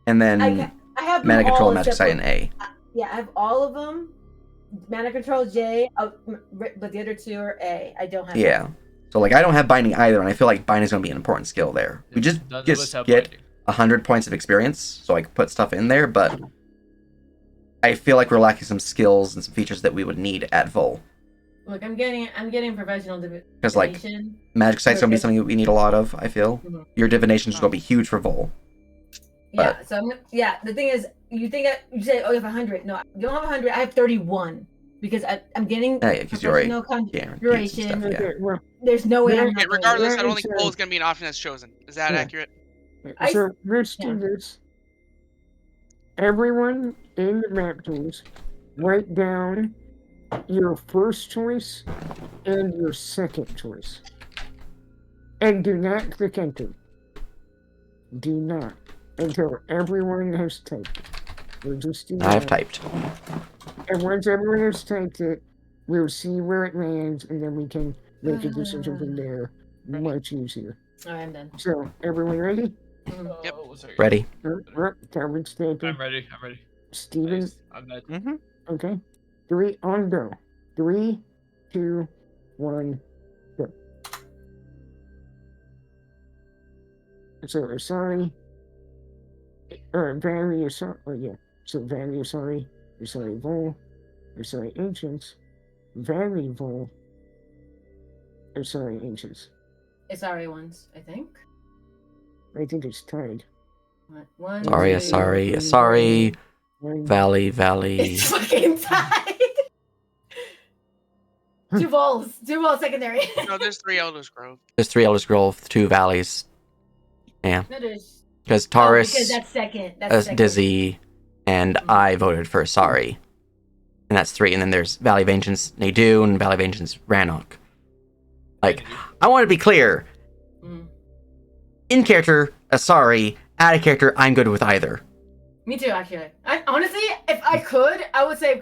and then I have them mana control all and magic except sight and A. Yeah, I have all of them. Mana control J, but the other 2 are A. I don't have. Yeah. So like I don't have binding either, and I feel like binding is going to be an important skill there. We just None of us get have 100 points of experience, so I can put stuff in there, but I feel like we're lacking some skills and some features that we would need at Vol. Look, I'm getting professional Because like divination. magic sight's going to be Okay. something that we need a lot of, I feel. Mhm. Your divination is going to be huge for Vol. Yeah. So the thing is, you say, oh, you have 100. No, you don't have 100. I have 31 because I'm getting Yeah, because you're professional yeah, conjuration. stuff, yeah. Okay, well, There's no way. I'm Okay, not Okay, regardless, I don't Right, think so- Bull is going to be an option that's chosen. Is that Yeah. accurate? I- so let's do yeah. this. Everyone in the map tools, write down your first choice and your second choice. And do not click enter. Do not until everyone has typed it. We'll just do I have that. typed. And once everyone has typed it, we'll see where it lands, and then we can make a decision from there. Much easier. All right, I'm done. So, everyone ready? Mhm. Yep. Oh, sorry. Ready? Calvin Stanton, I'm ready. I'm ready. Steven. Nice. I'm not. Mm-hmm. Okay. 3 on go. 3, 2, 1, go. So, sorry. Or Vanny, you're sorry. Oh, yeah. So, Vanny, you're sorry. You're sorry, Vol. ancients, ancients. It's already ones, I think. I think it's tied. One, Sorry, two, sorry. One- Valley. It's fucking tied. Two balls secondary. No, there's 3 Elders Grove. There's 3 Elder Scrolls, 2 Valleys. No, there's Because oh, Taurus, because that's second. That's second. Dizzy, and I voted for Sorry. And that's 3. And then there's Valley of Ancients, Nadune, Valley of Ancients, Rannoch. Like, I want to be clear. Mm. In character, Sorry. Out of character, I'm good with either. Me too, actually. Honestly, if I could, I would say,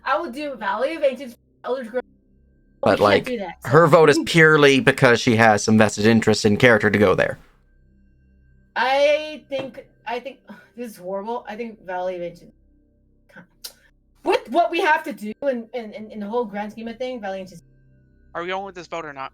I would do Valley of Ancients, Elders Grove. But, we can't like, do that, so. her vote is purely because she has some vested interest in character to go there. I think this is horrible. I think Valley of Ancients. With what we have to do in the whole grand scheme of things, Valley of Ancients. Are we going with this vote or not?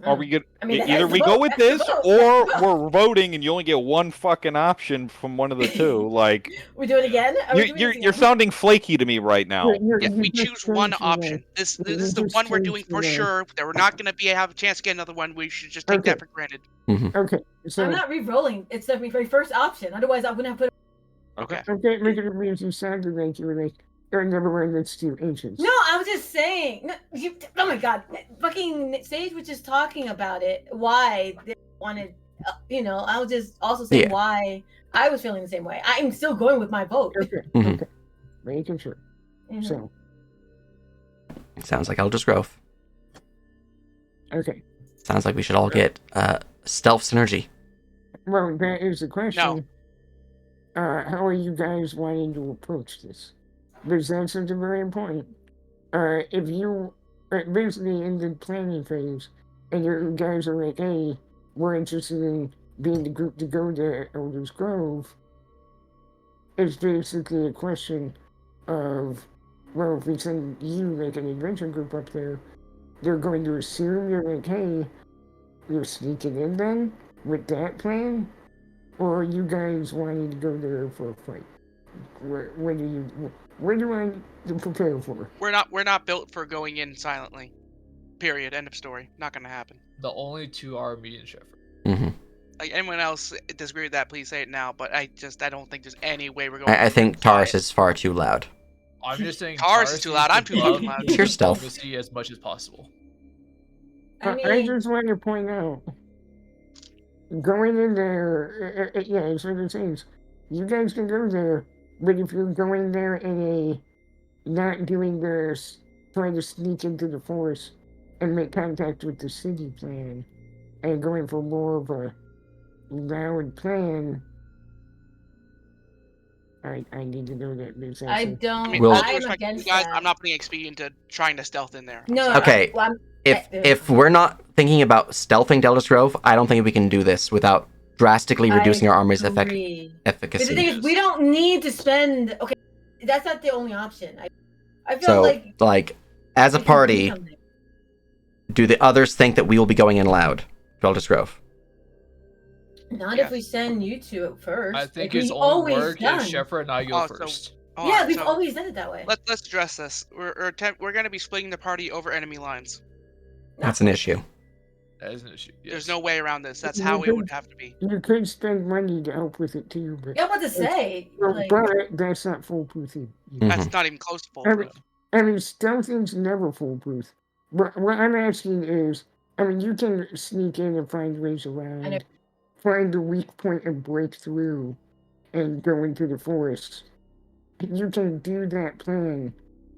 Are we good? I mean, Either that's we the go vote, with that's the this, vote, or that's the vote. we're voting, and you only get one fucking option from one of the two. Like, We do it again? Are we doing this you're again? sounding flaky to me right now. Yeah, we just choose one changed the option. way. This You is the just one we're changed doing the for way. sure. That we're not gonna have a chance to get another one. We should just take Okay. that for granted. Okay, so I'm not re-rolling. It's the very first option. Otherwise, I wouldn't have put. Okay. okay, look at the means you sounded like you were like, or never mind, let's do ancients. No, I was just saying. No, oh my god, fucking Sage was just talking about it. Why they wanted, I was just also saying Yeah. why I was feeling the same way. I'm still going with my vote. Okay, Mhm. okay, making sure. Mhm. So, Sounds like Elder's Grove. okay. Sounds like we should all get stealth synergy. Well, that is the question. How are you guys wanting to approach this? Because that's something very important. If you are basically in the planning phase, and you guys are like, hey, we're interested in being the group to go to Elder's Grove, it's basically a question of, well, if we send you like an adventure group up there, they're going to assume you're like, hey, you're sneaking in then with that plan? Or are you guys wanting to go there for a fight? What do I need to prepare for? We're not built for going in silently. Period. End of story. Not gonna happen. The only 2 are me and Shepard. hmm Like anyone else disagree with that, please say it now. But I don't think there's any way we're going. I think Taurus quiet. is far too loud. I'm just saying. Taurus is too loud, I'm too love fucking loud. It's your stealth. diplomacy as much as possible. I I mean, just want to point out, going in there, yeah, it's one of the things. You guys can go there, but if you're going there in a not doing this, trying to sneak into the forest and make contact with the city plan, and going for more of a loud plan, I need to know that because I I don't. mean, Will- all due I'm respect to you against guys, that. I'm not putting XP into trying to stealth in there. I'm No. sorry. Okay. Well, I'm- If we're not thinking about stealthing Elder's Grove, I don't think we can do this without drastically reducing our armor's agree. But the thing efficacy. is, we don't need to spend. Okay, that's not the only option. I feel So, like as a we can do party, something. do the others think that we will be going in loud to Elder's Grove? Not Yes. if we send you two first. I think like it's we only always work done. if Shepard and I go Oh, so- first. Hold Yeah, on, we've so always done it that way. let's address this. We're going to be splitting the party over enemy lines. That's an issue. That is an issue. Yes. There's no way around this. That's how it would have to be. you could spend money to help with it too, but, Yeah, what to say? Like, but that's not foolproof. That's not even close to foolproof. I mean, stealthing's never foolproof. But what I'm asking is, I mean, you can sneak in and find ways I know. around, find the weak point and break through, and go into the forest. You can do that plan,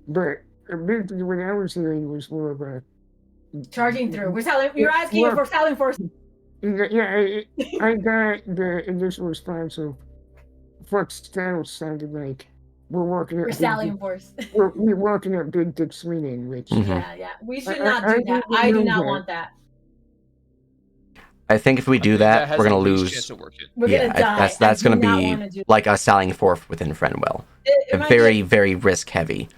but basically what I was hearing was more of a charging through. You're asking if we're selling for. yeah. I got the initial response of what style sounded like. We're working We're at selling force. we're working at Big Dick Swinging, which Mhm. Yeah. We should I- not I do that. didn't I do know not that. want that. I think if we do think that, has we're the gonna least lose. chance of working. We're Yeah, gonna die. that's I gonna do not be wanna do like us sallying forth within Friendwell. it. It might Very, be- very risk heavy.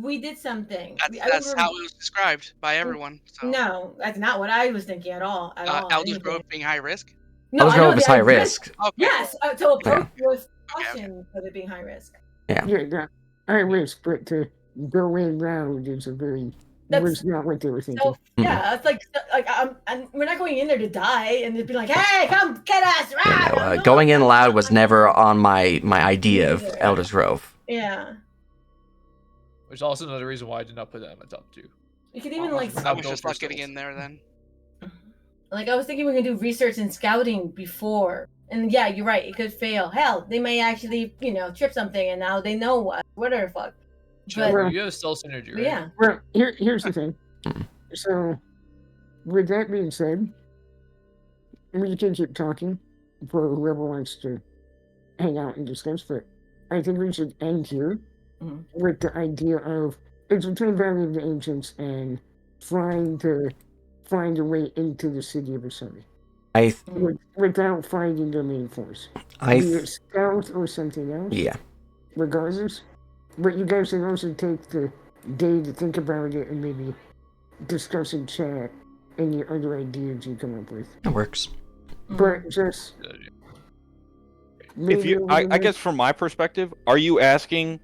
We did something. That's how it was described by everyone. So. No, that's not what I was thinking at all. At all. Elder's anything. Grove being high risk. No, Elder's I know Grove is the high idea- risk. Okay. Yes, to approach with Okay. caution for it being high risk. yeah, high risk, but to go in round is a very was not what they were thinking. So yeah, it's like and we're not going in there to die and just be like, hey, come get us! Yeah, Rah! no, going in loud was never on my idea of Neither. Elder's Grove. Yeah, Which is also another reason why I did not put that in my top 2. you could even Oh, like I was go just for not getting stealth. in there then. I was thinking we could do research and scouting before. And yeah, you're right. It could fail. Hell, they may actually, trip something, and now they know whatever the fuck. Trevor, But- you have stealth synergy, But right? yeah, Well, here's the thing. So, with that being said, we can keep talking for whoever wants to hang out and discuss, but I think we should end here Mhm. with the idea of it's between Valley of the Ancients and trying to find a way into the city of Asari without finding their main force. Be it stealth or something else. Yeah. Regardless. But you guys can also take the day to think about it and maybe discuss in chat any other ideas you come up with. It works. But just If you, I guess from my perspective, are you asking,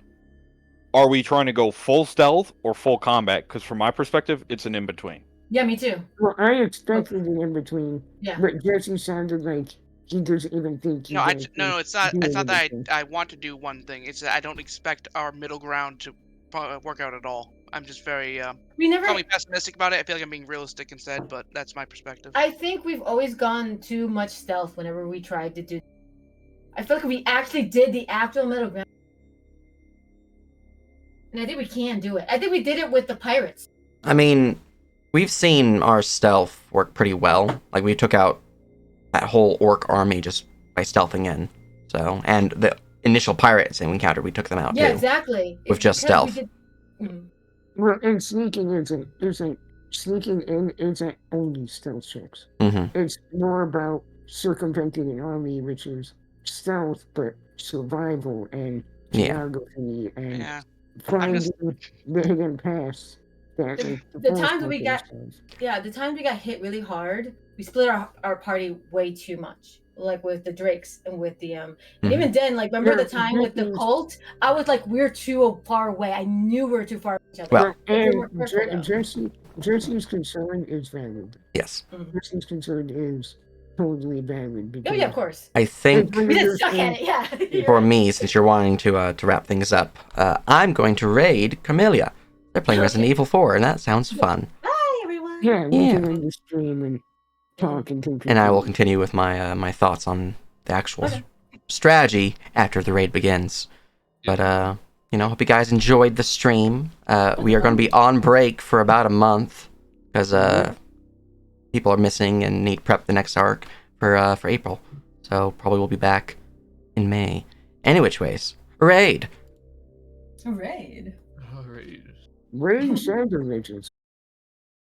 are we trying to go full stealth or full combat? Because from my perspective, it's an in between. yeah, me too. Well, I expected an in between, Yeah. but Jesse sounded like he doesn't even think. No, no, it's not. It's not that in-between. I want to do one thing. It's that I don't expect our middle ground to work out at all. I'm just very We never. probably pessimistic about it. I feel like I'm being realistic instead, but that's my perspective. I think we've always gone too much stealth whenever we tried to do. I feel like we actually did the actual middle ground, and I think we can do it. I think we did it with the pirates. I mean, we've seen our stealth work pretty well. Like, we took out that whole orc army just by stealthing in. So, and the initial pirates we encountered, we took them out Yeah, too. exactly. With It's just because we stealth. did- Well, and sneaking isn't sneaking in isn't only stealth checks. Mm-hmm. It's more about circumventing an army, which is stealth, but survival and Yeah. geography and Yeah. finding just- the hidden paths. That The force times we got- themselves. Yeah, the times we got hit really hard, we split our party way too much. Like with the Drakes and with the and Mhm. even then, like remember Yeah, the time with the Drakes- cult? I was like, we're too far away. I knew we were too far from each other. Well- And we weren't careful, though. Jesse's concern is valid. Yes. Jesse's concern is totally valid. Oh yeah, of course. I think We did suck at it. Yeah. You're for right. me, since you're wanting to wrap things up, I'm going to raid Camellia. They're playing Resident Evil 4, and that sounds fun. Hi everyone. Yeah, we Yeah. can end the stream and talk and take And I will continue with my my thoughts on the actual Okay. strategy after the raid begins. But hope you guys enjoyed the stream. We are going to be on break for about a month because people are missing and need prep the next arc for April. So probably we'll be back in May. Any which ways, raid. Raid. Alright. Rain Shadow Legends.